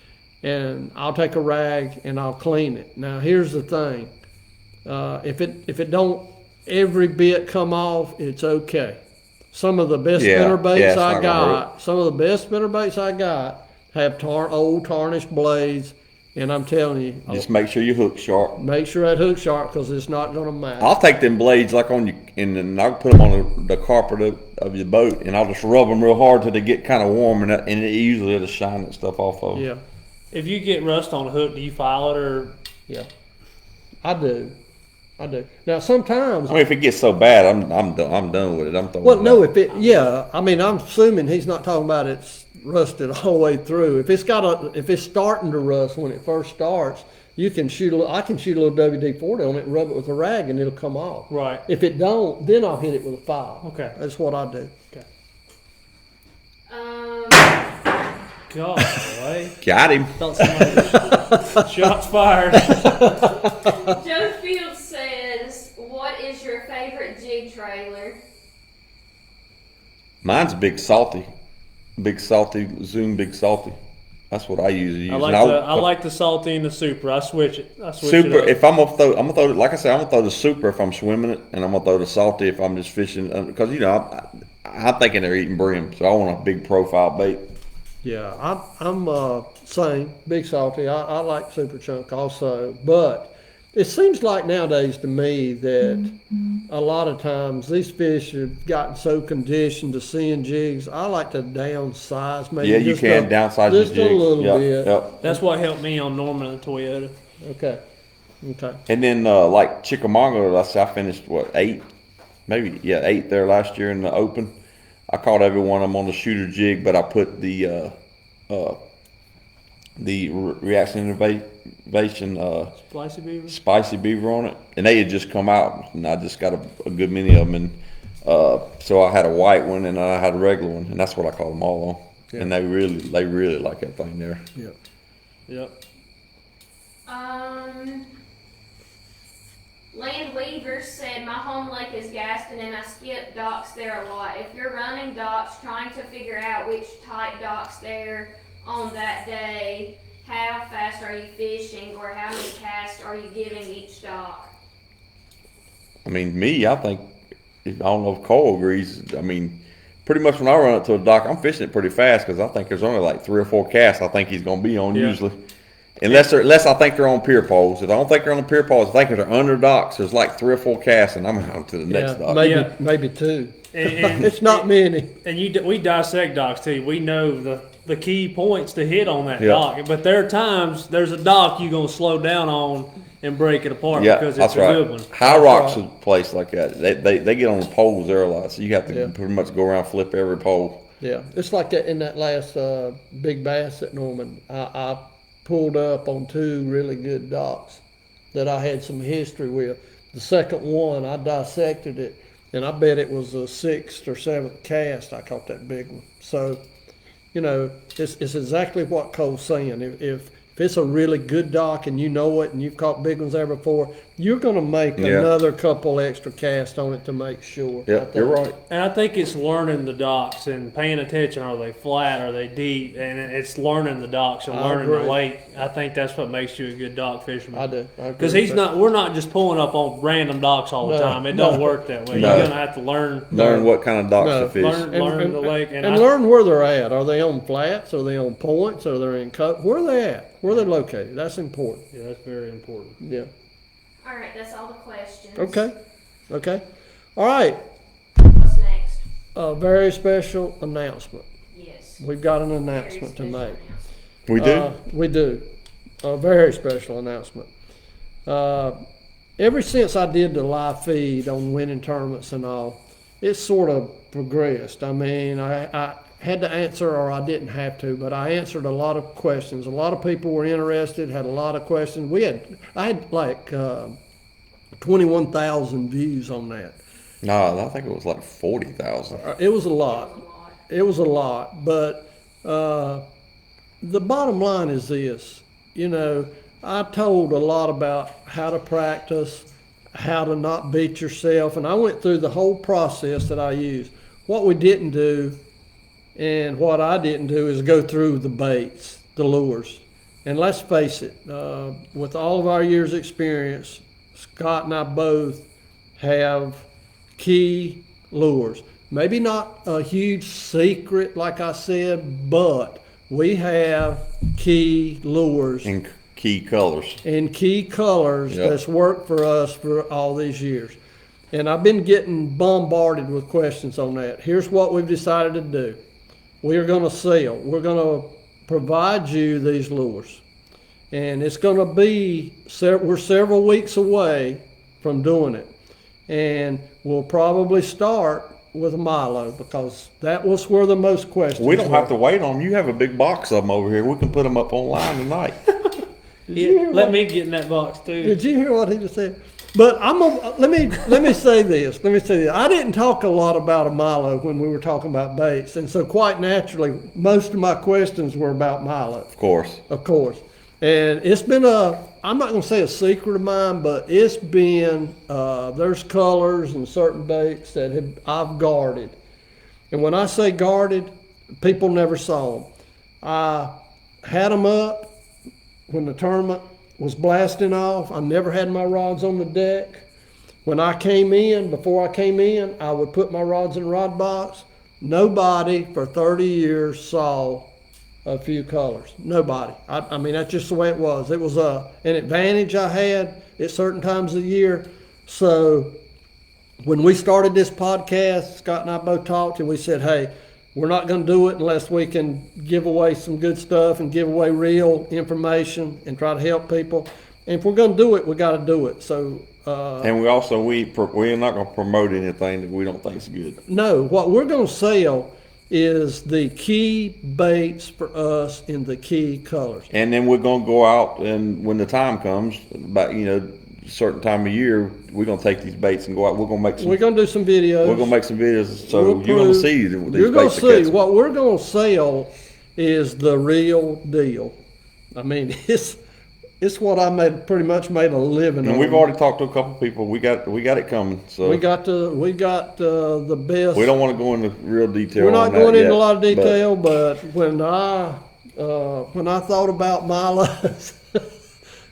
S3: and I'll take a rag and I'll clean it. Now here's the thing. If it don't every bit come off, it's okay. Some of the best
S1: Yeah,
S3: spinner baits
S1: yeah, it's
S3: I
S1: not gonna
S3: got, some of the best spinner baits I got have old tarnished blades, and I'm telling you,
S1: Just make sure your hook's sharp.
S3: make sure that hook's sharp because it's not going to matter.
S1: I'll take them blades like on you, and then I'll put them on the carpet of your boat, and I'll just rub them real hard till they get kind of warm, and it usually it'll shine that stuff off of them.
S3: Yeah,
S2: If you get rust on a hook, do you file it or?
S3: yeah, I do. Now sometimes,
S1: I mean, if it gets so bad, I'm done with it. I'm throwing
S3: well,
S1: it
S3: no,
S1: out.
S3: I mean, I'm assuming he's not talking about it's rusted all the way through. If it's starting to rust when it first starts, I can shoot a little WD-40 on it and rub it with a rag, and it'll come off.
S2: Right.
S3: If it don't, then I'll hit it with a file.
S2: Okay.
S3: That's what I do.
S2: God, boy.
S1: Got him.
S2: Thought somebody shots fired.
S4: Joe Fields says, what is your favorite jig trailer?
S1: Mine's Big Salty, Zoom Big Salty. That's what I usually use.
S2: I like the salty and the super. I switch it.
S1: Super.
S2: It up.
S1: If I'm gonna throw, like I said, I'm gonna throw the super if I'm swimming it, and I'm gonna throw the salty if I'm just fishing. Because I'm thinking they're eating brim, so I want a big profile bait.
S3: Yeah, I'm same, big salty. I like super chunk also, but It seems like nowadays to me that a lot of times these fish have gotten so conditioned to seeing jigs. I like to downsize maybe.
S1: Yeah, you
S3: just
S1: can downsize your
S3: just
S1: jigs.
S3: a little
S1: Yep,
S3: bit.
S1: yep.
S2: That's what helped me on Norman and Toyota.
S3: Okay. Okay.
S1: And then like Chickamauga, I finished what 8, maybe 8 there last year in the Open. I caught every one of them on the shooter jig, but I put the Reaction Innovation
S2: Spicy Beaver.
S1: Spicy Beaver on it, and they had just come out, and I just got a good many of them, and so I had a white one and I had a regular one, and that's what I caught them all on.
S3: Yeah.
S1: And they really like that thing there.
S3: Yeah.
S2: Yep.
S4: Land Weaver said, my home lake is Gaston and I skip docks there a lot. If you're running docks, trying to figure out which type docks there on that day, how fast are you fishing or how many casts are you giving each dock?
S1: I mean, I think, I don't know if Cole agrees, I mean, pretty much when I run up to a dock, I'm fishing it pretty fast because I think there's only like 3 or 4 casts I think he's going to be on
S2: Yeah.
S1: usually. Unless I think they're on pier poles. If I don't think they're on the pier poles, I think if they're under docks, there's like 3 or 4 casts, and I'm on to the next dock.
S3: Maybe 2.
S2: And
S3: It's not many.
S2: we dissect docks too. We know the key points to hit on that
S1: Yeah.
S2: dock. But there are times there's a dock you're gonna slow down on and break it apart
S1: Yeah,
S2: because
S1: that's
S2: it's a
S1: right.
S2: good one.
S1: High Rock's a place like that. They get on the poles there a lot, so you have to
S3: Yeah.
S1: pretty much go around flip every pole.
S3: Yeah, it's like that in that last big bass at Norman. I pulled up on 2 really good docks that I had some history with. The second one, I dissected it, and I bet it was a 6th or 7th cast I caught that big one. So, you know, it's exactly what Cole's saying. If it's a really good dock and you know it and you've caught big ones there before, you're going to make
S1: Yeah.
S3: another couple extra casts on it to make sure. I
S1: Yeah,
S3: think.
S1: you're right.
S2: And I think it's learning the docks and paying attention. Are they flat? Are they deep? And it's learning the docks and
S3: I
S2: learning the
S3: agree.
S2: lake. I think that's what makes you a good dock
S3: I
S2: fisherman.
S3: do.
S2: Because we're not just pulling up on random docks all the
S3: No,
S2: time. It don't
S3: no.
S2: work that way.
S1: No.
S2: You're gonna have to learn
S1: Learn what kind of docks
S3: No.
S1: to fish.
S2: learn the lake.
S3: And learn where they're at. Are they on flats? Are they on points? Are they in cut? Where are they at? Where are they located? That's important.
S2: Yeah, that's very important.
S3: Yeah.
S4: All right, that's all the questions.
S3: Okay. Okay. All right.
S4: What's next?
S3: A very special announcement.
S4: Yes.
S3: We've got an
S4: Very
S3: announcement to
S4: special
S3: make.
S4: announcement.
S1: We do.
S3: We do. A very special announcement. Ever since I did the live feed on winning tournaments and all, it's sort of progressed. I mean, I had to answer, or I didn't have to, but I answered a lot of questions. A lot of people were interested, had a lot of questions. I had like 21,000 views on that.
S1: No, I think it was like 40,000.
S3: It was a lot. It was a lot, but the bottom line is this. You know, I told a lot about how to practice, how to not beat yourself, and I went through the whole process that I used. What we didn't do and what I didn't do is go through the baits, the lures. And let's face it, with all of our years' experience, Scott and I both have key lures. Maybe not a huge secret, like I said, but we have key lures
S1: In key colors.
S3: and key colors
S1: Yep.
S3: that's worked for us for all these years. And I've been getting bombarded with questions on that. Here's what we've decided to do. We are going to sell. We're going to provide you these lures. And it's going to be, we're several weeks away from doing it. And we'll probably start with a Milo because that was where the most questions
S1: We don't
S3: were.
S1: have to wait on them. You have a big box of them over here. We can put them up online tonight.
S2: Let me get in that box too.
S3: Did you hear what he just said? But let me say this. Let me say this. I didn't talk a lot about a Milo when we were talking about baits, and so quite naturally, most of my questions were about Milo,
S1: Of course.
S3: of course. And it's been I'm not going to say a secret of mine, but it's been there's colors and certain baits that I've guarded. And when I say guarded, people never saw them. I had them up when the tournament was blasting off. I never had my rods on the deck. When I came in, before I came in, I would put my rods in the rod box. Nobody for 30 years saw a few colors. Nobody. I mean, that's just the way it was. It was an advantage I had at certain times of the year. So when we started this podcast, Scott and I both talked and we said, hey, we're not going to do it unless we can give away some good stuff and give away real information and try to help people. And if we're going to do it, we got to do it. So,
S1: And we're not going to promote anything that we don't think is good.
S3: no, what we're going to sell is the key baits for us in the key colors.
S1: And then we're going to go out, and when the time comes, about certain time of year, we're going to take these baits and go out. We're going to make some.
S3: We're going to do some videos.
S1: We're going to make some videos, so
S3: We'll
S1: you're going to
S3: prove-
S1: see these
S3: You're going to
S1: baits are
S3: see
S1: catching.
S3: what we're going to sell is the real deal. I mean, it's what I pretty much made a living on.
S1: And we've already talked to a couple people. We got it coming. So
S3: We got the best.
S1: we don't want to go into real detail.
S3: We're not
S1: on that
S3: going into
S1: yet,
S3: a lot of
S1: but
S3: detail, but when I thought about Milo's,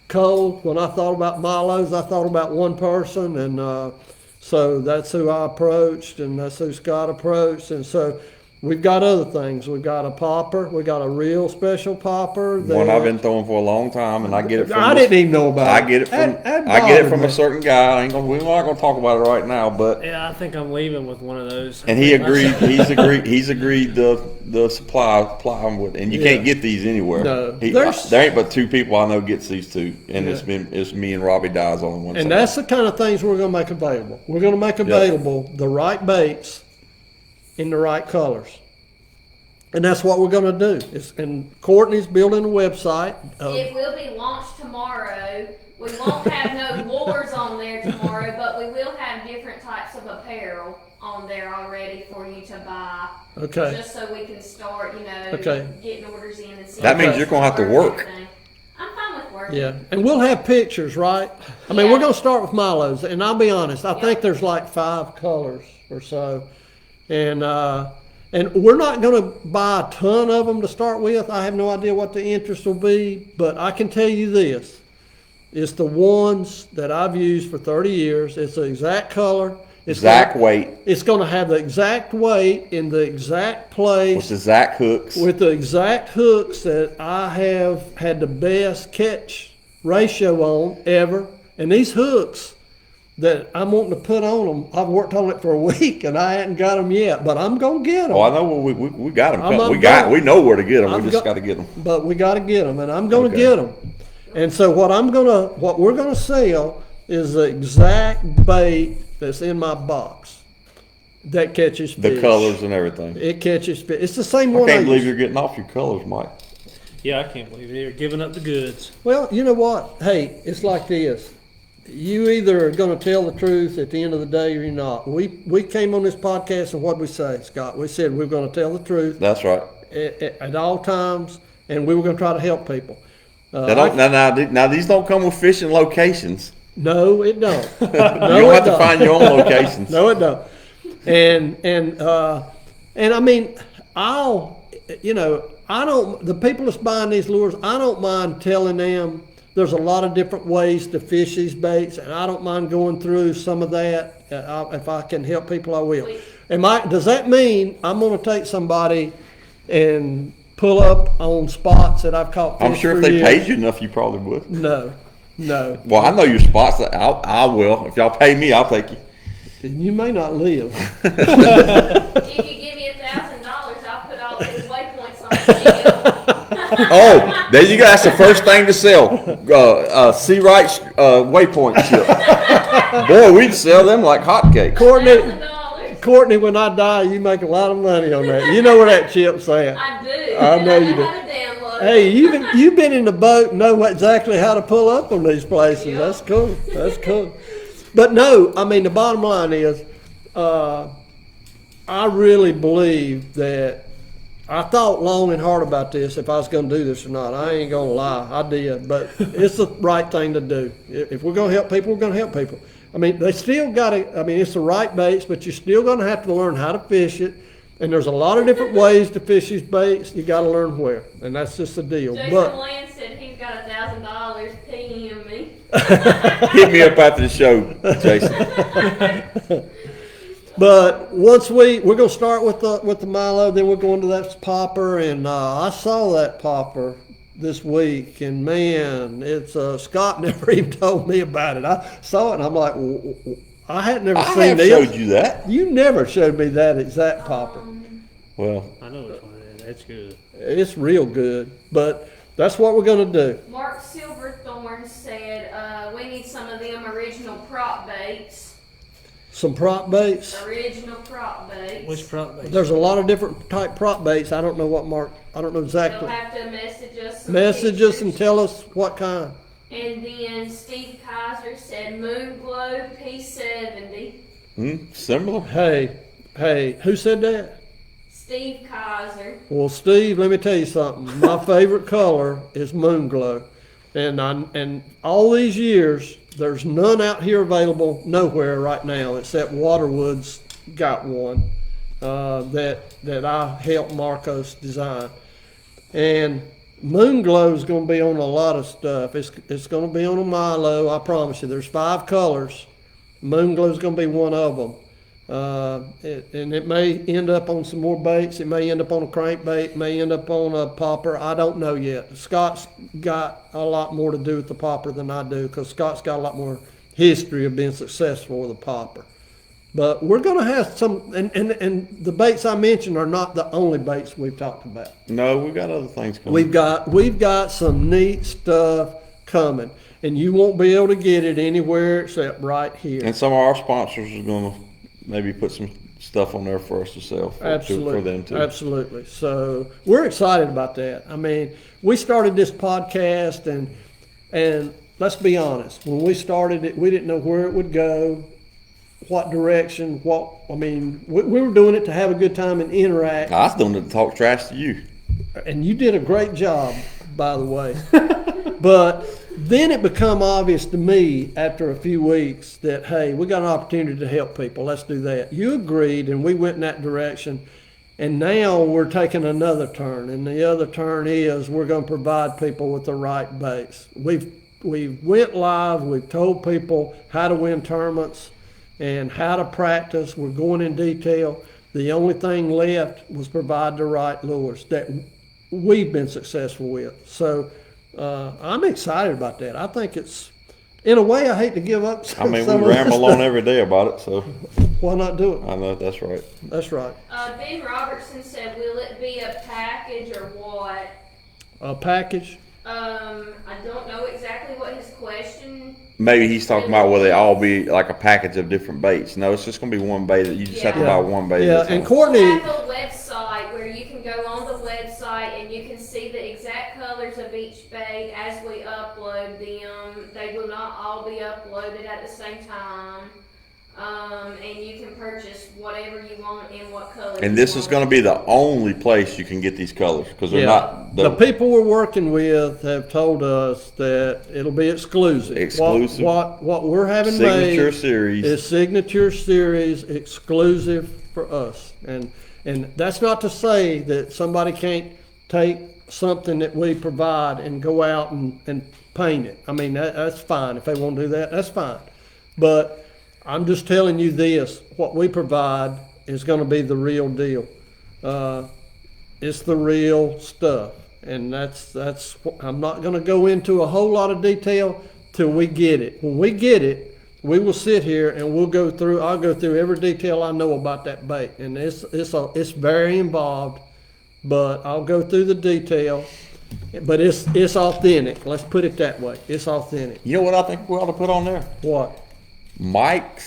S3: Cole, when I thought about Milo's, I thought about one person, and so that's who I approached, and that's who Scott approached, and so we've got other things. We've got a popper. We got a real special popper.
S1: one I've been throwing for a long time, and I get it from.
S3: I didn't even know about it.
S1: I get it from.
S3: That
S1: I get it
S3: bothered
S1: from
S3: me.
S1: a certain guy. We're not going to talk about it right now, but.
S2: Yeah, I think I'm leaving with one of those.
S1: And he agreed. He's agreed the supply them with, and you can't get these anywhere.
S3: No.
S1: There ain't but two people I know gets these two, and it's me and Robbie Dyes on one.
S3: And
S1: side.
S3: that's the kind of things we're going to make available. We're going to make available the right baits in the right colors. And that's what we're going to do. And Courtney's building a website.
S4: It will be launched tomorrow. We won't have no lures on there tomorrow, but we will have different types of apparel on there already for you to buy.
S3: Okay.
S4: Just so we can start,
S3: Okay.
S4: getting orders in and see.
S1: That means you're gonna have to work.
S4: everything. I'm fine with working.
S3: Yeah, and we'll have pictures, right? I mean,
S4: Yeah.
S3: we're going to start with Milo's, and I'll be honest, I
S4: Yeah.
S3: think there's like 5 colors or so, and we're not going to buy a ton of them to start with. I have no idea what the interest will be, but I can tell you this: it's the ones that I've used for 30 years. It's the exact color. It's
S1: Zach
S3: gonna-
S1: weight
S3: It's going to have the exact weight in the exact place
S1: with the Zach hooks.
S3: with the exact hooks that I have had the best catch ratio on ever. And these hooks that I'm wanting to put on them, I've worked on it for a week and I hadn't got them yet, but I'm going to get them.
S1: Oh, I know where we got them.
S3: I'm
S1: We know where to get them.
S3: I'm
S1: We just
S3: go-
S1: got to get them.
S3: But we got to get them, and I'm going to
S1: Okay.
S3: get them. And so what we're going to sell is the exact bait that's in my box that catches fish.
S1: The colors and everything.
S3: It catches fish. It's the same
S1: I
S3: one.
S1: can't believe
S3: use.
S1: you're getting off your colors, Mike.
S2: Yeah, I can't believe it. You're giving up the goods.
S3: Well, you know what? Hey, it's like this. You either are going to tell the truth at the end of the day or you're not. We came on this podcast and what did we say, Scott? We said we're going to tell the truth
S1: That's right.
S3: at all times, and we were going to try to help people.
S1: Now these don't come with fishing locations.
S3: No, it don't.
S1: You don't have to find your own locations.
S3: No, it don't. And I mean, I don't. The people that's buying these lures, I don't mind telling them there's a lot of different ways to fish these baits, and I don't mind going through some of that. If I can help people, I will. Does that mean I'm going to take somebody and pull up on spots that I've caught fish
S1: I'm sure if
S3: for
S1: they
S3: years?
S1: paid you enough, you probably would.
S3: No.
S1: Well, I know your spots. I will. If y'all pay me, I'll take you.
S3: You may not live.
S4: If you give me $1,000, I'll put all these waypoints on the
S1: Oh, there you go. That's the first thing to sell. Sea Right waypoint chip. Boy, we'd sell them like hotcakes.
S4: $1,000.
S3: Courtney, when I die, you make a lot of money on that. You know where that chip's at.
S4: I do.
S3: I know you do.
S4: How to download.
S3: Hey, you've been in the boat and know exactly how to pull up on these places. That's cool. That's cool. But no, I mean, the bottom line is, I really believe that I thought long and hard about this, if I was going to do this or not. I ain't going to lie. I did. But it's the right thing to do. If we're going to help people, we're going to help people. I mean, they still got to, I mean, it's the right baits, but you're still going to have to learn how to fish it. And there's a lot of different ways to fish these baits. You got to learn where. And that's just the deal.
S4: Jason
S3: But
S4: Land said he's got $1,000 PM me.
S1: Hit me up after the show, Jason.
S3: But once we're gonna start with the Milo, then we're going to that popper, and I saw that popper this week, and man, it's Scott never even told me about it. I saw it, and I'm like, I had never
S1: I
S3: seen
S1: have
S3: this.
S1: showed you that.
S3: You never showed me that exact popper.
S1: Well,
S2: I know which one it is. That's good.
S3: It's real good, but that's what we're gonna do.
S4: Mark Silverthorne said, we need some of them original prop baits.
S3: Some prop baits.
S4: Original prop baits.
S2: Which prop bait?
S3: There's a lot of different type prop baits. I don't know what Mark. I don't know
S4: They'll
S3: exactly.
S4: have to message us some
S3: Message us and
S4: pictures.
S3: tell us what kind.
S4: And then Steve Kaiser said Moon Glow P70.
S1: similar.
S3: Hey, who said that?
S4: Steve Kaiser.
S3: Well, Steve, let me tell you something. My favorite color is moon glow, and all these years, there's none out here available nowhere right now except Waterwood's got one that I helped Marcos design, and moon glow is going to be on a lot of stuff. It's going to be on a Milo. I promise you. There's 5 colors. Moon glow is going to be one of them. And it may end up on some more baits. It may end up on a crankbait. It may end up on a popper. I don't know yet. Scott's got a lot more to do with the popper than I do because Scott's got a lot more history of being successful with a popper. But we're going to have some, and the baits I mentioned are not the only baits we've talked about.
S1: No, we got other things coming.
S3: We've got some neat stuff coming, and you won't be able to get it anywhere except right here.
S1: And some of our sponsors are going to maybe put some stuff on there for us to sell for them too.
S3: Absolutely. So we're excited about that. I mean, we started this podcast, and let's be honest. When we started it, we didn't know where it would go, what direction. We were doing it to have a good time and interact.
S1: I was doing it to talk trash to you.
S3: And you did a great job, by the way. But then it became obvious to me after a few weeks that, hey, we got an opportunity to help people. Let's do that. You agreed, and we went in that direction. And now we're taking another turn. And the other turn is we're going to provide people with the right baits. We went live. We've told people how to win tournaments and how to practice. We're going in detail. The only thing left was provide the right lures that we've been successful with. So I'm excited about that. I think it's, in a way, I hate to give up some
S1: We
S3: of this
S1: ramble on
S3: stuff.
S1: every day about it, so
S3: Why not do it?
S1: I know that's right.
S3: That's right.
S4: Ben Robertson said, will it be a package or what?
S3: A package.
S4: I don't know exactly what his question.
S1: Maybe he's talking about will they all be like a package of different baits. No, it's just going to be one bait that you just have to
S4: Yeah.
S1: buy one bait.
S3: Yeah,
S1: at a
S3: and
S1: time.
S3: Courtney,
S4: We have a website where you can go on the website and you can see the exact colors of each bait as we upload them. They will not all be uploaded at the same time. And you can purchase whatever you want in what color.
S1: And this is going to be the only place you can get these colors because they're not
S3: the people we're working with have told us that it'll be exclusive.
S1: Exclusive.
S3: What we're having
S1: signature
S3: made
S1: series.
S3: is signature series exclusive for us. And that's not to say that somebody can't take something that we provide and go out and paint it. I mean, that's fine. If they want to do that, that's fine. But I'm just telling you this, what we provide is going to be the real deal. It's the real stuff. And I'm not going to go into a whole lot of detail till we get it. When we get it, we will sit here and I'll go through every detail I know about that bait. And it's very involved, but I'll go through the detail. But it's authentic. Let's put it that way. It's authentic.
S1: You know what I think we ought to put on there?
S3: What?
S1: Mike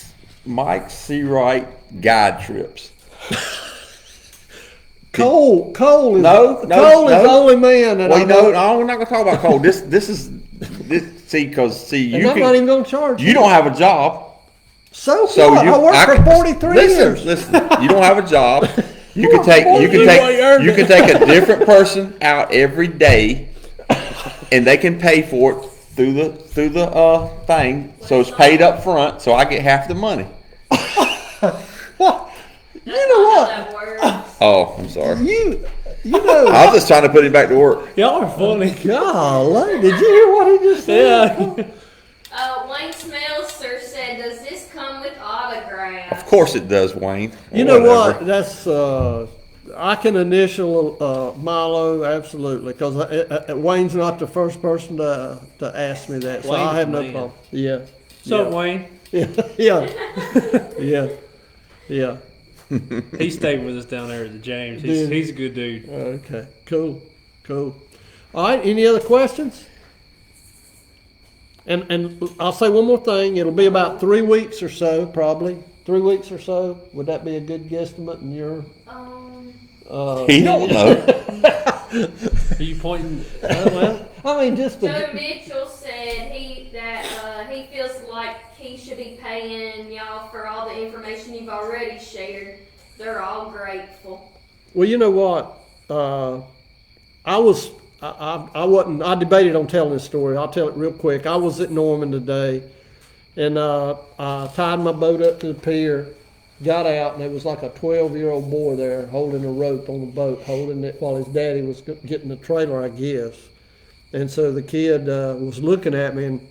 S1: Seawright guide trips.
S3: Cole is
S1: No,
S3: Cole is the only man that I
S1: Well,
S3: know.
S1: no, we're not going to talk about Cole. This is see
S3: And
S1: you
S3: I'm not even going to charge
S1: you don't have a job.
S3: So
S1: So
S3: what?
S1: you
S3: I worked for 43 years.
S1: Listen, you don't have a job. You can
S3: earned it.
S1: take a different person out every day, and they can pay for it through the thing. So it's paid up front. So I get half the money.
S3: You know what?
S4: That works.
S1: Oh, I'm sorry.
S3: You know.
S1: I was just trying to put him back to work.
S2: Y'all are funny.
S3: Golly, did you hear what he just said?
S2: Yeah.
S4: Wayne Smelser said, does this come with auto autograph.
S1: Of course it does, Wayne.
S3: You know
S1: Whatever.
S3: what? That's I can initial Milo absolutely because Wayne's not the first person to ask me that, so I
S2: Wayne's
S3: have
S2: the
S3: no
S2: man.
S3: problem. Yeah.
S2: So
S3: yeah.
S2: Wayne,
S3: yeah, yeah.
S2: he stayed with us down there at the James.
S3: Did he?
S2: He's a good dude.
S3: Okay, cool. All right, any other questions? And I'll say one more thing. It'll be about 3 weeks or so, probably 3 weeks or so. Would that be a good guesstimate in your?
S1: He don't know.
S2: Are you pointing? Well,
S3: I mean, just
S4: Joe
S3: to,
S4: Mitchell said he feels like he should be paying y'all for all the information you've already shared. They're all grateful.
S3: well, you know what? I wasn't. I debated on telling this story. I'll tell it real quick. I was at Norman today, and I tied my boat up to the pier, got out, and there was like a 12-year-old boy there holding a rope on the boat, holding it while his daddy was getting the trailer, I guess. And so the kid was looking at me, and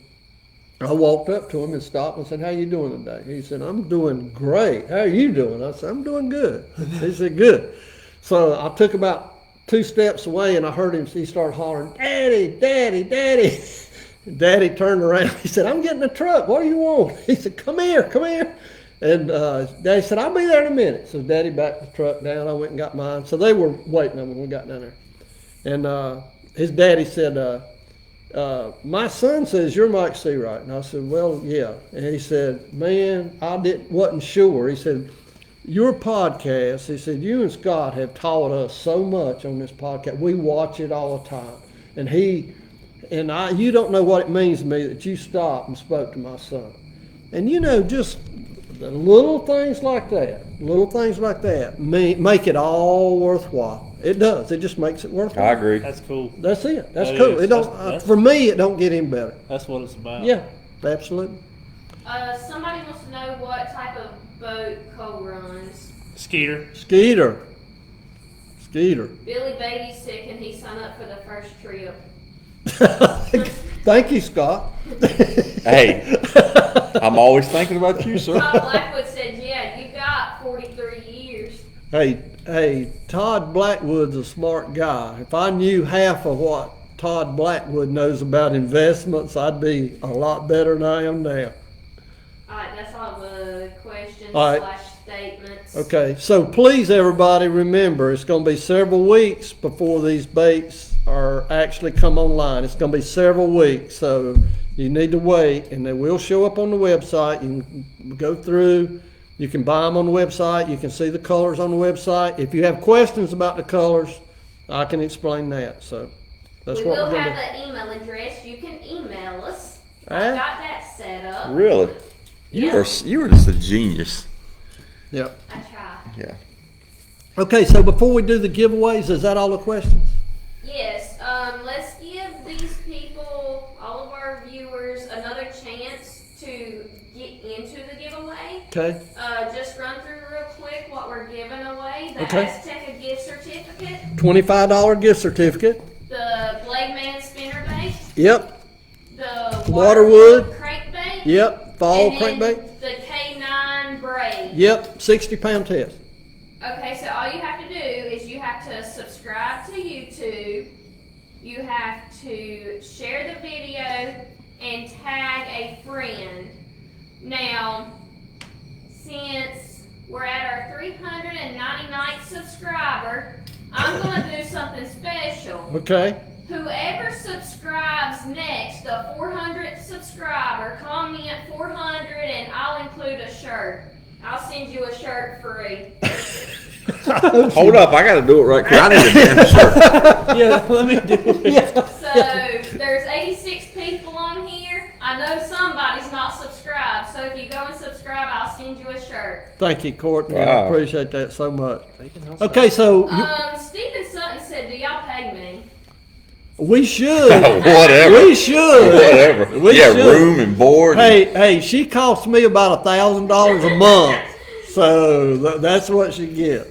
S3: I walked up to him and stopped and said, "How you doing today?" He said, "I'm doing great. How are you doing?" I said, "I'm doing good." He said, "Good." So I took about 2 steps away, and I heard him. He started hollering, "Daddy, Daddy, Daddy!" Daddy turned around. He said, "I'm getting the truck. What do you want?" He said, "Come here, come here." And Daddy said, "I'll be there in a minute." So Daddy backed the truck down. I went and got mine. So they were waiting on me when we got down there. And his daddy said, "My son says you're Mike Seawright." And I said, "Well, yeah." And he said, "Man, wasn't sure." He said, "Your podcast," he said, "you and Scott have taught us so much on this podcast. We watch it all the time." And you don't know what it means to me that you stopped and spoke to my son. And you know, just the little things like that make it all worthwhile. It does. It just makes it worthwhile.
S1: I agree.
S2: that's cool.
S3: That's it. That's
S2: That
S3: cool.
S2: is.
S3: It don't.
S2: That's-
S3: For me, it don't get any better.
S2: That's what it's about.
S3: Yeah, absolutely.
S4: Somebody wants to know what type of boat Cole runs.
S2: Skeeter.
S3: Skeeter.
S4: Billy Beatty's sick and he signed up for the first trip.
S3: Thank you, Scott.
S1: Hey, I'm always thinking about you, sir.
S4: Todd Blackwood said, "Yeah, you got 43 years."
S3: Hey, Todd Blackwood's a smart guy. If I knew half of what Todd Blackwood knows about investments, I'd be a lot better than I am now.
S4: Alright, that's all the questions
S3: All right.
S4: / statements.
S3: Okay, so please, everybody, remember it's going to be several weeks before these baits are actually come online. It's going to be several weeks, so you need to wait, and they will show up on the website. You can go through. You can buy them on the website. You can see the colors on the website. If you have questions about the colors, I can explain that. So that's
S4: We
S3: what
S4: will
S3: we're going to
S4: have
S3: do.
S4: an email address. You can email us.
S3: Eh?
S4: I got that set up.
S1: Really?
S4: Yeah.
S1: You were just a genius.
S3: Yep.
S4: I tried.
S1: Yeah.
S3: Okay, so before we do the giveaways, is that all the questions?
S4: Yes, let's give these people, all of our viewers, another chance to get into the giveaway.
S3: Okay.
S4: Just run through real quick what we're giving away. The
S3: Okay.
S4: Azteca gift certificate,
S3: $25 gift certificate.
S4: the Blade Man spinner bait,
S3: Yep.
S4: the
S3: Waterwood.
S4: crankbait,
S3: Yep. Fall
S4: and then
S3: crankbait.
S4: the K9 braid.
S3: Yep. 60-pound test.
S4: Okay, so all you have to do is you have to subscribe to YouTube, you have to share the video, and tag a friend. Now, since we're at our 399th subscriber, I'm going to do something special.
S3: Okay.
S4: Whoever subscribes next, the 400th subscriber, comment 400 and I'll include a shirt. I'll send you a shirt free.
S1: Hold up, I gotta do it right quick. I need a damn shirt.
S2: Yeah, let me do it.
S4: So there's 86 people on here. I know somebody's not subscribed. So if you go and subscribe, I'll send you a shirt.
S3: Thank you, Courtney. I
S1: Wow.
S3: appreciate that so much. Okay, so
S4: Stephen Sutton said, "Do y'all pay me?"
S3: we should.
S1: Whatever.
S3: We should.
S1: Whatever.
S3: We
S1: Yeah,
S3: should.
S1: room and board.
S3: Hey, she costs me about $1,000 a month, so that's what she gets.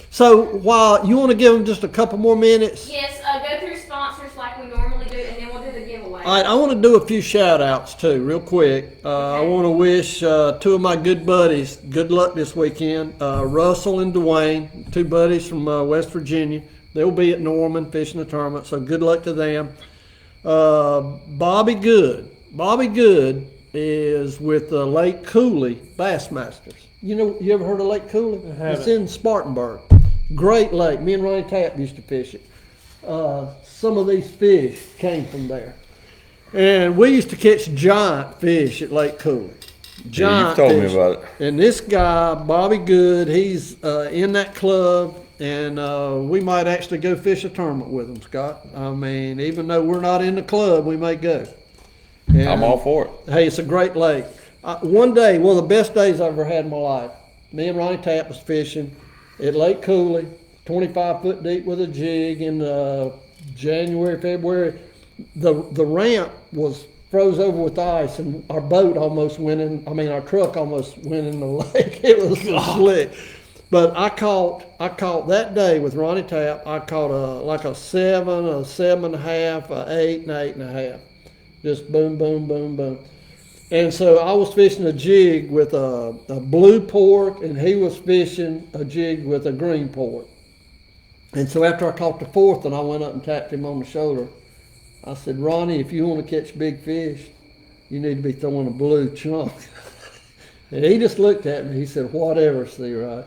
S3: So while you want to give them just a couple more minutes,
S4: Yes, go through sponsors like we normally do, and then we'll do the giveaway.
S3: All right, I want to do a few shout outs too, real quick. I want to wish two of my good buddies good luck this weekend. Russell and Dwayne, two buddies from West Virginia. They'll be at Norman fishing the tournament, so good luck to them. Bobby Good. Bobby Good is with Lake Cooley Bassmasters. You ever heard of Lake Cooley?
S2: I haven't.
S3: It's in Spartanburg. Great lake. Me and Ronnie Tapp used to fish it. Some of these fish came from there. And we used to catch giant fish at Lake Cooley.
S1: Yeah, you've told me about it.
S3: And this guy, Bobby Good, he's in that club, and we might actually go fish a tournament with him, Scott. I mean, even though we're not in the club, we may go. And,
S1: I'm all for it.
S3: Hey, it's a great lake. One day, one of the best days I've ever had in my life, me and Ronnie Tapp was fishing at Lake Cooley, 25 foot deep with a jig in January, February. The ramp was froze over with ice, and our boat almost went in. our truck almost went in the lake. It was so slick. But I caught that day with Ronnie Tapp. I caught a 7, a 7.5, a 8, and 8.5. Just boom, boom, boom, boom. And so I was fishing a jig with a blue port, and he was fishing a jig with a green port. And so after I caught the fourth, and I went up and tapped him on the shoulder, I said, Ronnie, if you want to catch big fish, you need to be throwing a blue chunk. And he just looked at me. He said, whatever, Seawright.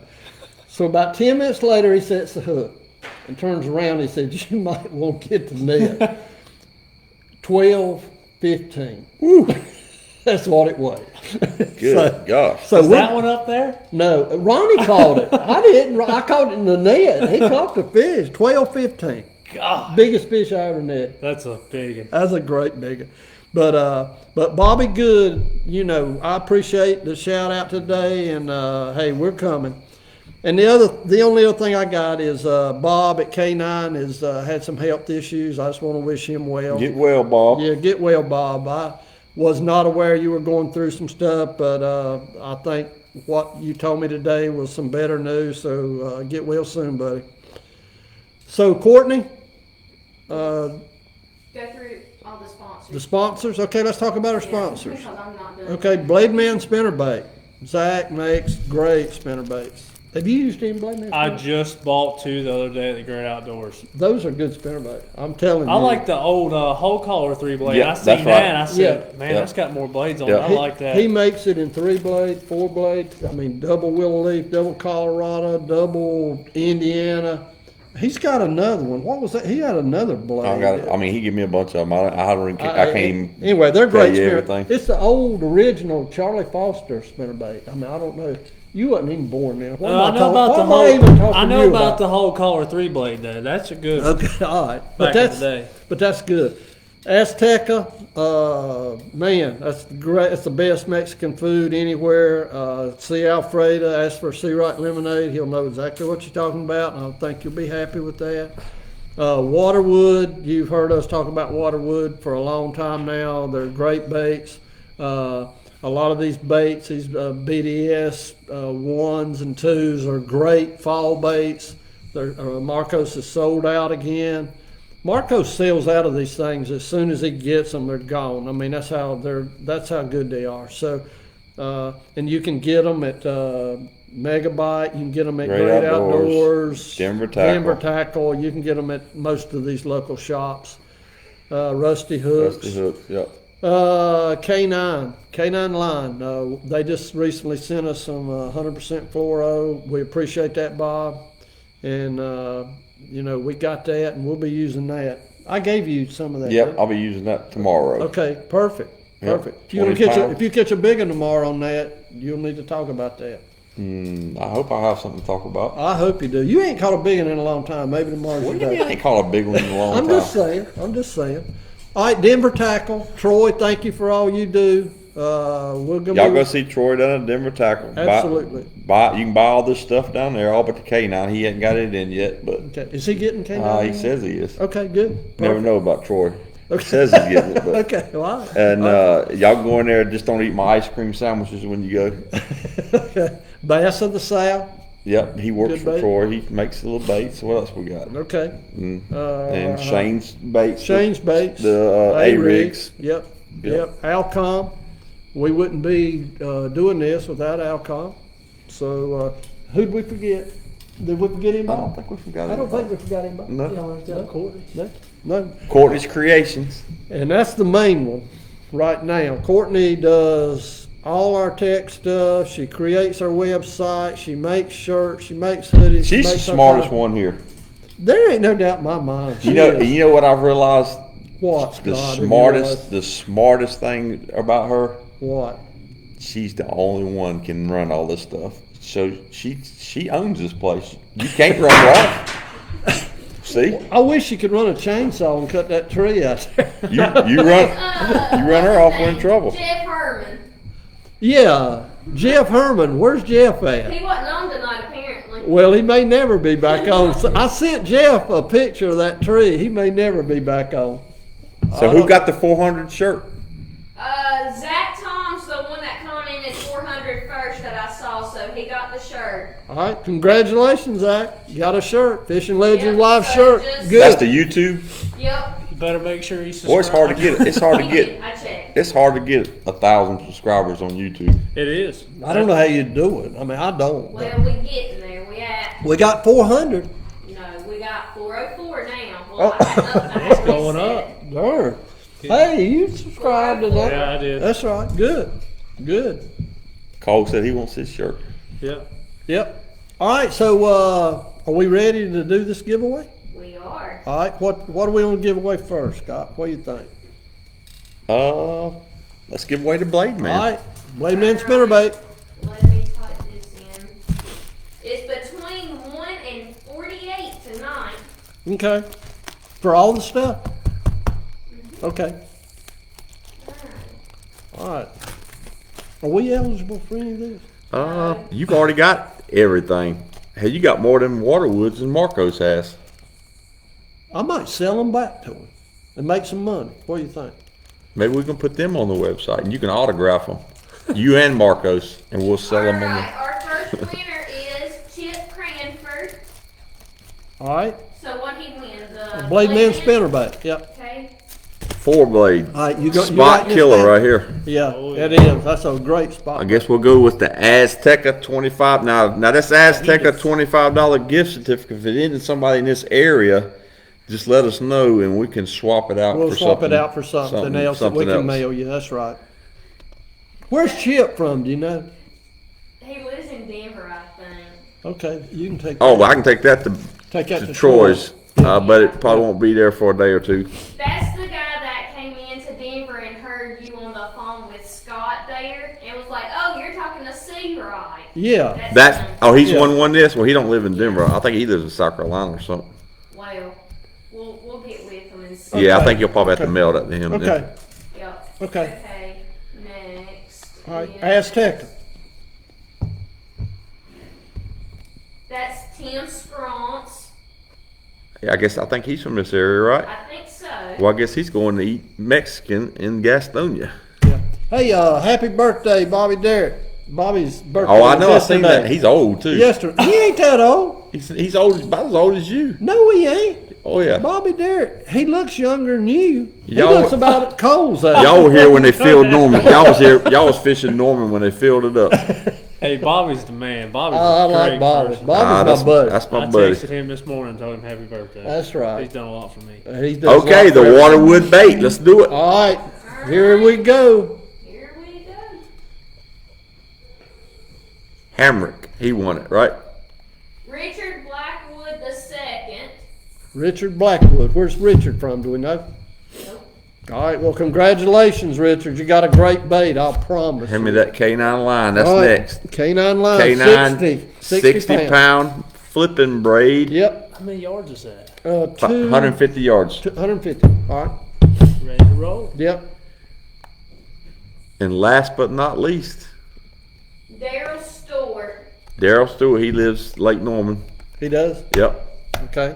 S3: So about 10 minutes later, he sets the hook and turns around. He said, you might want to get the net. 12-15. That's what it was.
S1: Good gosh.
S3: So
S2: Is that one up there?
S3: No, Ronnie caught it. I didn't. I caught it in the net. He caught the fish. 12-15.
S2: God,
S3: Biggest fish I ever net.
S2: that's a big one.
S3: That's a great big one. But Bobby Good, I appreciate the shout out today, and hey, we're coming. And the only other thing I got is Bob at K9 has had some health issues. I just want to wish him well.
S1: Get well, Bob.
S3: Yeah, get well, Bob. I was not aware you were going through some stuff, but I think what you told me today was some better news. So get well soon, buddy. So Courtney,
S4: Go through all the sponsors.
S3: the sponsors. Okay, let's talk about our sponsors.
S4: Because I'm not done.
S3: Okay, Blade Man Spinnerbait. Zach makes great spinnerbaits. Have you used any Blade Man?
S2: I
S3: spinnerbaits?
S2: just bought 2 the other day at the Great Outdoors.
S3: Those are good spinnerbaits. I'm telling you.
S2: I like the old whole collar 3-blade.
S1: Yeah,
S2: I seen
S1: that's
S2: that.
S1: right.
S2: And I said,
S3: Yeah.
S2: man,
S1: Yeah.
S2: that's got more blades on
S1: Yeah.
S2: it. I like that.
S3: He makes it in 3-blade, 4-blade. Double willow leaf, double Colorado, double Indiana. He's got another one. What was that? He had another blade.
S1: He gave me a bunch of them. I can't even.
S3: Anyway, they're great
S1: tell you
S3: spinner.
S1: everything.
S3: It's the old original Charlie Foster spinnerbait. I don't know. You wasn't even born then. What am
S2: I know about the
S3: what am I even
S2: whole.
S3: talking
S2: I
S3: to
S2: know
S3: you
S2: about the whole collar 3-blade though. That's a good.
S3: Okay, all right.
S2: Back in the day.
S3: But that's good. Azteca, man, that's great. It's the best Mexican food anywhere. See Alfredo, ask for Seawright lemonade. He'll know exactly what you're talking about, and I think you'll be happy with that. Waterwood, you've heard us talk about Waterwood for a long time now. They're great baits. A lot of these baits, these BDS 1s and 2s are great fall baits. Marcos is sold out again. Marcos sells out of these things as soon as he gets them. They're gone. That's how good they are. So, and you can get them at Megabyte. You can get them at Great Outdoors,
S1: Denver Tackle.
S3: You can get them at most of these local shops. Rusty Hooks.
S1: Yep.
S3: K9 line. They just recently sent us some 100% fluoro. We appreciate that, Bob. And we got that, and we'll be using that. I gave you some of that.
S1: Yep,
S3: didn't I?
S1: I'll be using that tomorrow.
S3: Okay, perfect.
S1: Yep,
S3: Perfect.
S1: 20
S3: If
S1: pounds.
S3: you catch a big one tomorrow on that, you'll need to talk about that.
S1: I hope I have something to talk about.
S3: I hope you do. You ain't caught a big one in a long time. Maybe tomorrow's
S1: What
S3: your
S1: do you mean I
S3: day.
S1: ain't caught a big one in a long
S3: I'm
S1: time?
S3: just saying. All right, Denver Tackle. Troy, thank you for all you do. We'll go.
S1: Y'all go see Troy down at Denver Tackle.
S3: Absolutely.
S1: You can buy all this stuff down there, all but the K9. He hasn't got it in yet, but
S3: Okay. Is he getting K9?
S1: he says he is.
S3: Okay, good.
S1: Never
S3: Perfect.
S1: know about Troy.
S3: Okay.
S1: Says he's getting it, but.
S3: Okay, well, all right.
S1: And y'all go in there. Just don't eat my ice cream sandwiches when you go.
S3: Okay. Bass of the South.
S1: Yep, he works
S3: Good
S1: for
S3: bait.
S1: Troy. He makes the little baits. What else we got?
S3: Okay.
S1: And Shane's baits.
S3: Shane's Baits.
S1: The A-Rigs.
S3: Yep,
S1: Yep.
S3: yep. Alcom. We wouldn't be doing this without Alcom. So who'd we forget? Did we forget
S1: I
S3: anybody?
S1: don't think we forgot
S3: I don't
S1: anybody.
S3: think we forgot anybody.
S1: No.
S3: No, Courtney. No.
S1: Courtney's Creations.
S3: And that's the main one right now. Courtney does all our tech stuff. She creates our website. She makes shirts. She makes hoodies. she
S1: She's the
S3: makes our
S1: smartest
S3: kind-
S1: one here.
S3: There ain't no doubt in my mind. She
S1: You know,
S3: is.
S1: you know what I've realized?
S3: What?
S1: The
S3: God,
S1: smartest, the smartest thing about her.
S3: What?
S1: She's the only one can run all this stuff. So she owns this place. You can't run her off. See,
S3: I wish you could run a chainsaw and cut that tree out there.
S1: you run her off, we're in trouble.
S4: Jeff Herman.
S3: Yeah, Jeff Herman. Where's Jeff at?
S4: He wasn't on tonight, apparently.
S3: Well, he may never be back on. So I sent Jeff a picture of that tree. He may never be back on.
S1: So who got the 400 shirt?
S4: Zach Tom's the one that commented 400 first that I saw, so he got the shirt.
S3: All right, congratulations, Zach. You got a shirt, Fishing Legend
S4: Yeah,
S3: Live
S4: so
S3: shirt.
S4: just-
S3: Good.
S1: That's the YouTube.
S4: Yep.
S2: You better make sure you subscribe.
S1: Boy, it's hard to get it. It's hard to
S4: He
S1: get.
S4: did. I checked.
S1: It's hard to get 1,000 subscribers on YouTube.
S2: It is.
S3: I don't know how you do it. I mean, I don't.
S4: Well, we getting there. We at,
S3: We got 400.
S4: we got 404 now.
S3: Oh.
S4: Well, I
S2: It's going up.
S3: Darn. Hey, you subscribed to that.
S2: Yeah, I did.
S3: That's right. Good. Good.
S1: Cole said he wants his shirt.
S2: Yep.
S3: Yep. All right, so are we ready to do this giveaway?
S4: We are.
S3: All right, what do we want to give away first, Scott? What do you think?
S1: Let's give away the Blade Man.
S3: All right, Blade Man spinnerbait.
S4: Let me type this in. It's between 1 and 48 tonight.
S3: Okay. For all the stuff? Okay. All right. Are we eligible for any of this?
S1: You've already got everything. Hey, you got more than Waterwoods and Marcos has.
S3: I might sell them back to him and make some money. What do you think?
S1: Maybe we can put them on the website and you can autograph them. You and Marcos, and we'll sell them on
S4: Alright,
S1: the.
S4: our first winner is Chip Cranford.
S3: All right.
S4: So what he win? The
S3: Blade Man spinnerbait. Yep.
S4: Okay.
S1: 4-blade.
S3: All right, you got
S1: Spot killer right here.
S3: Yeah,
S2: Oh,
S3: it is. That's a great spot.
S1: I guess we'll go with the Azteca 25. Now this Azteca $25 gift certificate. If it isn't somebody in this area, just let us know and we can swap it out.
S3: We'll
S1: for
S3: swap
S1: something,
S3: it out for something else that we
S1: something
S3: can
S1: else.
S3: mail you. That's right. Where's Chip from? Do you know?
S4: He lives in Denver, I think.
S3: Okay, you can take.
S1: Oh, well, I can take that to
S3: take that to
S1: Troy's, but it probably won't be there for a day or two.
S4: That's the guy that came into Denver and heard you on the phone with Scott there and was like, "Oh, you're talking to C, right?"
S3: Yeah.
S1: That's
S4: him.
S1: oh, he's
S3: Yeah.
S1: won this. Well, he don't live in Denver. I think he lives in South Carolina or something.
S4: Well, we'll get with him and see.
S1: Yeah, I
S3: Okay.
S1: think you'll probably have to
S3: Okay.
S1: mail that to him. then.
S3: Okay.
S4: Yep.
S3: Okay.
S4: Okay. Next.
S3: All right.
S4: is-
S3: Aztec.
S4: That's Tim Scronce.
S1: Yeah, I think he's from this area, right?
S4: I think so.
S1: Well, I guess he's going to eat Mexican in Gastonia.
S3: Yeah. Hey, happy birthday, Bobby Derrick. Bobby's birthday.
S1: Oh, I know. I've
S3: was
S1: seen
S3: yesterday.
S1: that. He's old too.
S3: Yesterday. He ain't that old.
S1: He's old, about as old as you.
S3: No, he ain't.
S1: Oh yeah.
S3: Bobby Derrick. He looks younger than you. He
S1: Y'all-
S3: looks about at Cole's age.
S1: Y'all were here when they filled Norman. Y'all was here. Y'all was fishing Norman when they filled it up.
S2: Hey, Bobby's the man. Bobby's
S3: I
S2: a
S3: like
S2: great
S3: Bobby.
S2: person.
S3: Bobby's my buddy.
S1: That's my
S2: I
S1: buddy.
S2: texted him this morning and told him happy birthday.
S3: That's right.
S2: He's done a lot for me.
S3: He does a lot
S1: Okay, the
S3: for everybody.
S1: Waterwood bait. Let's do it.
S3: All right, here we go.
S4: Here we go.
S1: Hamrick, he won it, right?
S4: Richard Blackwood II.
S3: Richard Blackwood. Where's Richard from? Do we know?
S4: Nope.
S3: All right. Well, congratulations, Richard. You got a great bait. I'll promise.
S1: Hand me
S3: you.
S1: that K9 line. That's
S3: All right,
S1: next.
S3: K9 line.
S1: K9, 60 pound flipping braid,
S3: Yep.
S2: How many yards is that?
S3: 150.
S1: 150 yards.
S3: 150. All right.
S2: Ready to roll?
S3: Yep.
S1: And last but not least,
S4: Daryl Stewart.
S1: Daryl Stewart. He lives Lake Norman.
S3: He does.
S1: Yep.
S3: Okay.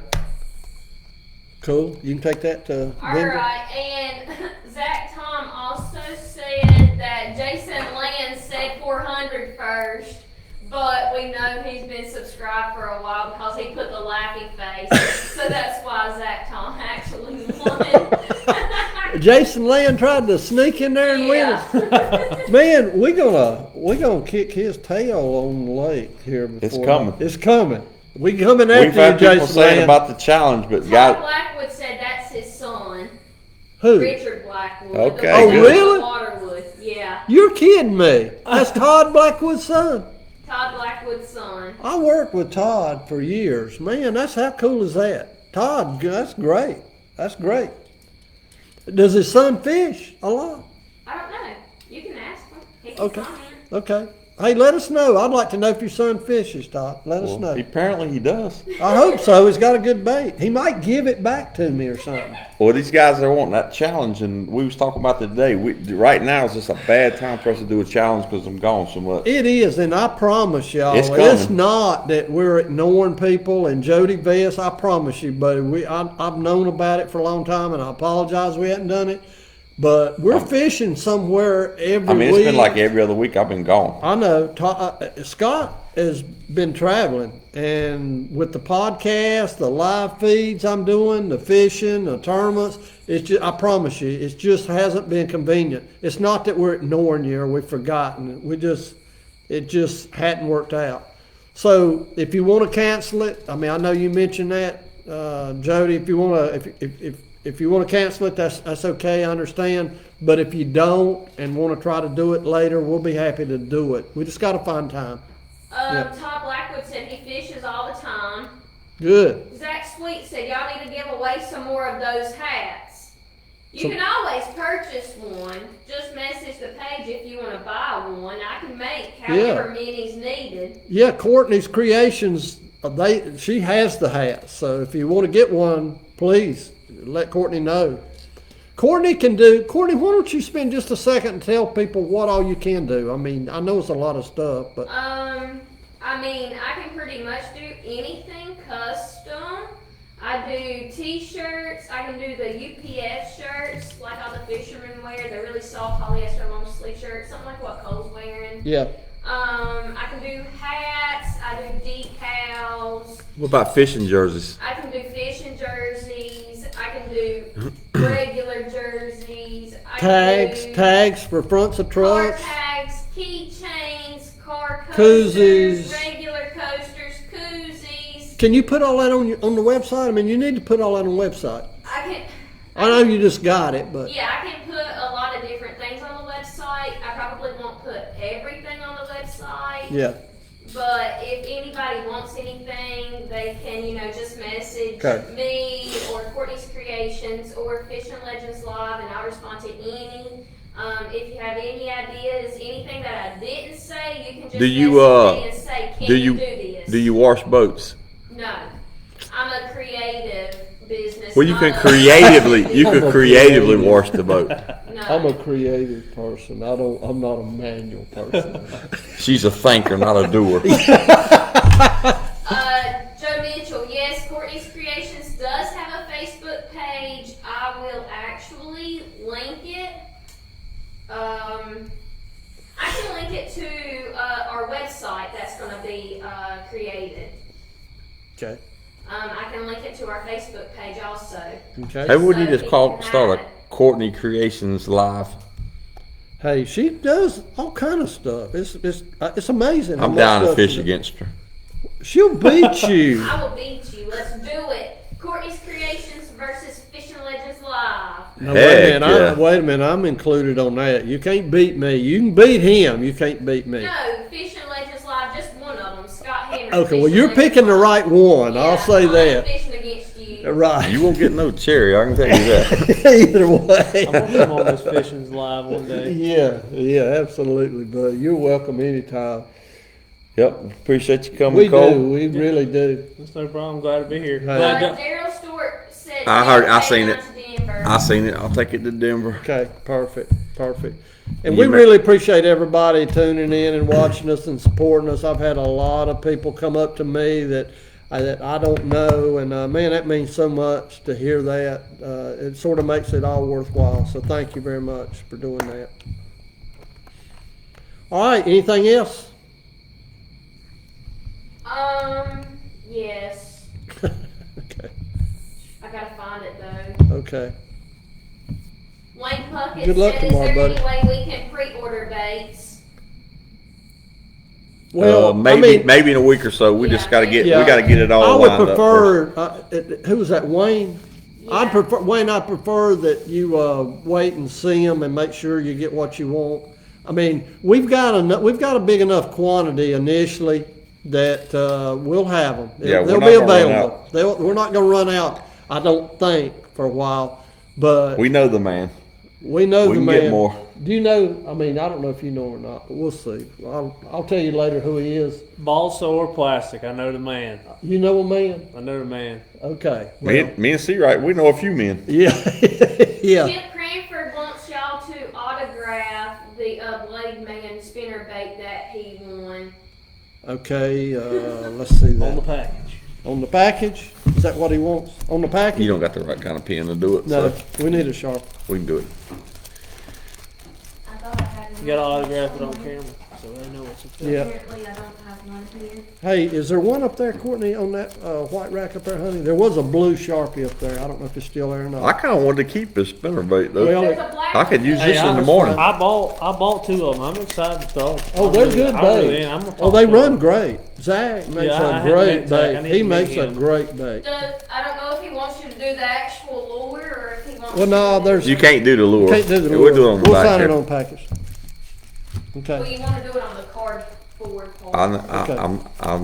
S3: Cool. You can take that to
S4: All
S3: Denver.
S4: right, and Zach Tom also said that Jason Land said 400 first, but we know he's been subscribed for a while because he put the laughy face. So that's why Zach Tom actually won.
S3: Jason Land tried to sneak in there and win
S4: Yeah.
S3: it. Man, we gonna kick his tail on the lake here before.
S1: It's coming.
S3: It's coming. We coming after
S1: We've had
S3: you,
S1: people
S3: Jason
S1: saying
S3: Land.
S1: about the challenge, but
S4: Todd
S1: guys,
S4: Blackwood said that's his son,
S3: Who?
S4: Richard Blackwood.
S1: Okay,
S4: the
S3: Oh,
S4: one
S3: really?
S4: from Waterwood. Yeah,
S3: You're kidding me. That's Todd Blackwood's son.
S4: Todd Blackwood's son.
S3: I worked with Todd for years. Man, that's how cool is that? Todd, that's great. That's great. Does his son fish a lot?
S4: I don't know. You can ask him. He can
S3: Okay.
S4: comment.
S3: Okay. Hey, let us know. I'd like to know if your son fishes, Todd. Let us
S1: well,
S3: know.
S1: apparently he does.
S3: I hope so. He's got a good bait. He might give it back to me or something.
S1: Well, these guys are wanting that challenge, and we was talking about today. Right now is just a bad time for us to do a challenge because I'm gone so much.
S3: It is, and I promise y'all,
S1: It's
S3: it's
S1: coming.
S3: not that we're ignoring people. And Jody Vest, I promise you, buddy, I've known about it for a long time, and I apologize we hadn't done it. But we're fishing somewhere every
S1: I mean, it's
S3: week.
S1: been like every other week I've been gone.
S3: I know. Scott has been traveling, and with the podcast, the live feeds I'm doing, the fishing, the tournaments, it's just, I promise you, it just hasn't been convenient. It's not that we're ignoring you or we've forgotten. It just hadn't worked out. So if you want to cancel it, I mean, I know you mentioned that, Jody. If you want to, if you want to cancel it, that's okay. I understand. But if you don't and want to try to do it later, we'll be happy to do it. We just got to find time. Yeah.
S4: Todd Blackwood said he fishes all the time.
S3: Good.
S4: Zach Sweet said y'all need to give away some more of those hats. You
S3: So-
S4: can always purchase one. Just message the page if you want to buy one. I can make however many's needed.
S3: Yeah, Courtney's Creations. She has the hats. So if you want to get one, please let Courtney know. Courtney, why don't you spend just a second and tell people what all you can do? I mean, I know it's a lot of stuff, but
S4: I mean, I can pretty much do anything custom. I do t-shirts. I can do the UPS shirts, like all the fishermen wear. They're really soft polyester long sleeve shirts, something like what Cole's wearing.
S3: yeah.
S4: I can do hats. I do decals.
S1: What about fishing jerseys?
S4: I can do fishing jerseys. I can do regular jerseys. I can do
S3: Tags for fronts of
S4: car
S3: trucks.
S4: tags, keychains, car
S3: Koozies.
S4: coasters, regular coasters, koozies.
S3: Can you put all that on the website? I mean, you need to put all that on the website. I know you just got it, but
S4: Yeah, I can put a lot of different things on the website. I probably won't put everything on the website.
S3: yeah.
S4: But if anybody wants anything, they can, just message
S3: Okay.
S4: me or Courtney's Creations or Fishing Legends Live, and I'll respond to any. If you have any ideas, anything that I didn't say, you can just
S1: Do you,
S4: message me and say, can
S1: do
S4: you
S1: you-
S4: do this?
S1: Do you wash boats?
S4: No. I'm a creative business.
S1: Well, you
S4: not
S1: can
S4: a-
S1: creatively wash the boat.
S4: No.
S3: I'm a creative person. I'm not a manual person.
S1: She's a thinker, not a doer.
S4: Joe Mitchell, yes, Courtney's Creations does have a Facebook page. I will actually link it. I can link it to our website that's going to be created.
S3: Okay.
S4: I can link it to our Facebook page also.
S3: Okay.
S1: Maybe we need
S4: So
S1: to
S4: people can
S1: start
S4: have
S1: a Courtney Creations live.
S3: Hey, she does all kind of stuff. It's amazing. how
S1: I'm
S3: much
S1: down to
S3: stuff
S1: fish
S3: she does.
S1: against her.
S3: She'll beat you.
S4: I will beat you. Let's do it. Courtney's Creations versus Fishing Legends Live.
S3: No,
S1: Heck yeah.
S3: wait a minute. I'm included on that. You can't beat me. You can beat him. You can't beat me.
S4: No, Fishing Legends Live, just one of them. Scott Hammer.
S3: Okay, well,
S4: Fishing
S3: you're
S4: Legends
S3: picking the
S4: Live.
S3: right one. I'll say
S4: I'm
S3: that.
S4: fishing against you.
S3: Right.
S1: You won't get no cherry, I can tell you that.
S3: Either
S2: I'm gonna
S3: way.
S2: come on this fishing's live one day.
S3: Yeah, absolutely, buddy. You're welcome anytime.
S1: Yep, appreciate you coming,
S3: We
S1: Cole.
S3: do. We really do.
S2: That's no problem. Glad to be here.
S3: Hey.
S2: Glad to-
S4: Daryl Stewart said.
S1: I
S4: he'll
S1: seen
S4: take
S1: it.
S4: down to Denver.
S1: I seen it. I'll take it to Denver.
S3: Okay, perfect. And
S1: You
S3: we
S1: may-
S3: really appreciate everybody tuning in and watching us and supporting us. I've had a lot of people come up to me that I don't know, and man, that means so much to hear that. It sort of makes it all worthwhile. So thank you very much for doing that. All right, anything else?
S4: I gotta find it though.
S3: Okay.
S4: Wayne Puckett
S3: Good luck
S4: said,
S3: tomorrow,
S4: is there
S3: buddy.
S4: any way we can pre-order dates?
S3: Well,
S1: maybe in a week or so. We just gotta get, we gotta get it all
S3: I would
S1: lined up first.
S3: prefer, who was that, Wayne? I'd
S4: Yeah.
S3: prefer, Wayne, I prefer that you, wait and see them and make sure you get what you want. I mean, we've got a big enough quantity initially that, we'll have them.
S1: Yeah, we're
S3: They'll
S1: not
S3: be
S1: gonna run
S3: available. We're not gonna run out, I don't think, for a while, but
S1: We know the man.
S3: we know
S1: we
S3: the
S1: can
S3: man.
S1: get more.
S3: Do you know, I mean, I don't know if you know or not, but we'll see. I'll tell you later who he is.
S2: Balsa or plastic, I know the man.
S3: You know a man?
S2: I know the man.
S3: Okay.
S1: Me and C-Right, we know a few men.
S3: Yeah, yeah.
S4: Chip Cranford wants y'all to autograph the Blade Man spinner bait that he won.
S3: Okay, let's see
S2: On the
S3: that.
S2: package.
S3: On the package? Is that what he wants? On the package?
S1: You don't got the right kind of pen to do it,
S3: No,
S1: so
S3: we need a sharp.
S1: we can do it.
S4: I thought I had one.
S2: You gotta autograph it on camera, so they know it's a
S3: Yeah.
S4: Apparently I don't have one here.
S3: Hey, is there one up there, Courtney, on that, white rack up there, honey? There was a blue Sharpie up there. I don't know if it's still there or
S1: I
S3: not.
S1: kinda wanted to keep this spinner bait though.
S3: Well,
S4: There's a black
S1: I could use
S4: one.
S1: this in the morning.
S2: I bought two of them. I'm excited to throw.
S3: Oh, they're good baits. Oh, they run great. Zach makes
S2: Yeah, I
S3: a
S2: haven't
S3: great
S2: met Zach. I
S3: bait.
S2: need
S3: He
S2: to meet
S3: makes a
S2: him.
S3: great bait.
S4: I don't know if he wants you to do the actual lure or if he wants.
S3: Well, no, there's,
S1: You can't do the lure.
S3: can't do the
S1: Yeah,
S3: lure.
S1: We'll do it on the
S3: We'll
S1: back
S3: sign it
S1: here.
S3: on package.
S4: Well,
S3: Okay.
S4: you want to do it on the cardboard part.
S3: Okay.
S1: I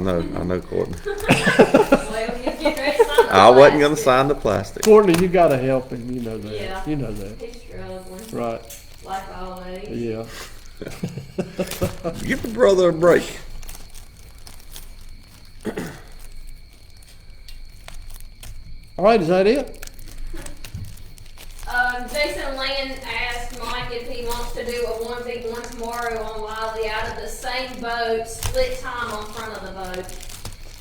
S1: know Courtney.
S4: Well, you get ready to sign the
S1: I wasn't gonna
S4: plastic.
S1: sign the plastic.
S3: Courtney, you gotta help him. You know that.
S4: Yeah.
S3: You know that.
S4: He's struggling,
S3: Right.
S4: like always.
S3: Yeah.
S1: Give the brother a break.
S3: All right, is that it?
S4: Jason Land asked Mike if he wants to do a 1v1 tomorrow on Wiley out of the same boat, split time on front of the boat.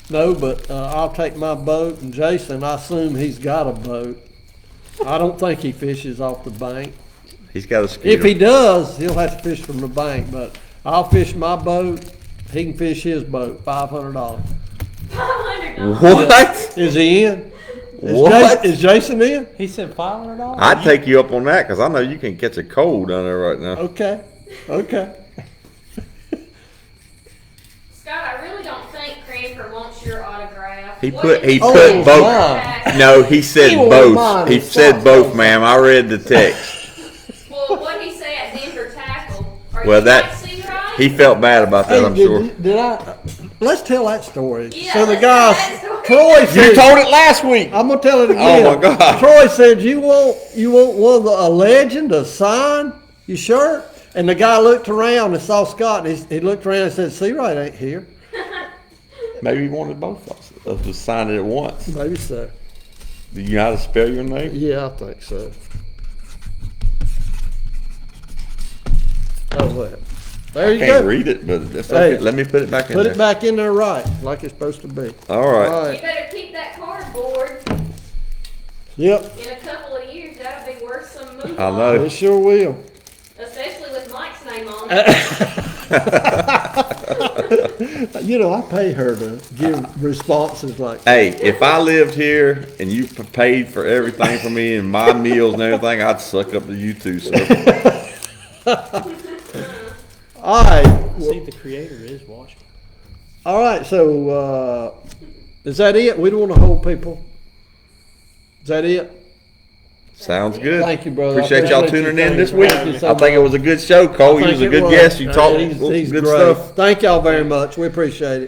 S3: No, but I'll take my boat, and Jason, I assume he's got a boat. I don't think he fishes off the bank.
S1: He's got a
S3: If
S1: skeeter.
S3: he does, he'll have to fish from the bank, but I'll fish my boat, he can fish his boat, $500.
S4: $500.
S1: What?
S3: Is he in?
S1: What?
S3: Is Jason in?
S2: He said $500.
S1: I'd take you up on that because I know you can catch a cold down there right now.
S3: Okay, okay.
S4: Scott, I really don't think Cranford wants your autograph.
S1: He
S4: What
S1: put
S4: did
S3: Oh,
S1: both.
S3: mine.
S1: No, he said
S3: He won't
S1: both.
S3: mind.
S1: He said both, ma'am. I read the text.
S4: Well, what did he say at Denver Tackle? Are
S1: Well,
S4: you
S1: that-
S4: like C-Right?
S1: He felt bad about that,
S3: Hey,
S1: I'm sure.
S3: did I? Let's tell that story.
S4: Yeah,
S3: So the
S4: let's
S3: guy,
S4: tell that story.
S3: Troy
S1: You
S3: said,
S1: told it last week.
S3: I'm gonna tell it again.
S1: Oh, my God.
S3: Troy said, you want one of a legend to sign your shirt? And the guy looked around and saw Scott, and he looked around and said, C-Right ain't here.
S1: Maybe he wanted both of us to sign it at once.
S3: Maybe so.
S1: Do you know how to spell your name?
S3: Yeah, I think so. Oh, well. There you
S1: Can't
S3: go.
S1: read it, but that's
S3: Hey,
S1: okay. Let me put it back in
S3: Put
S1: there.
S3: it back in there right, like it's supposed to be.
S1: All right.
S3: All
S4: You
S3: right.
S4: better keep that cardboard.
S3: Yep,
S4: In a couple of years, that'll be worth some money.
S1: I know.
S3: it sure will.
S4: Especially with Mike's name on it.
S3: You know, I pay her to give responses like that.
S1: Hey, if I lived here and you paid for everything for me and my meals and everything, I'd suck up to you too, sir.
S3: All right,
S2: See, the creator is watching.
S3: all right. So is that it? We don't want to hold people. Is that it?
S1: Sounds good.
S3: Thank you, brother. I
S1: Appreciate y'all
S3: appreciate
S1: tuning
S3: you.
S1: in this
S3: Thank
S1: week.
S3: you so
S1: I think it was a good show, Cole. You
S3: I
S1: was a
S3: think it
S1: good
S3: was.
S1: guest. You talked
S3: He's
S1: good
S3: great.
S1: stuff.
S3: Thank y'all very much. We appreciate it.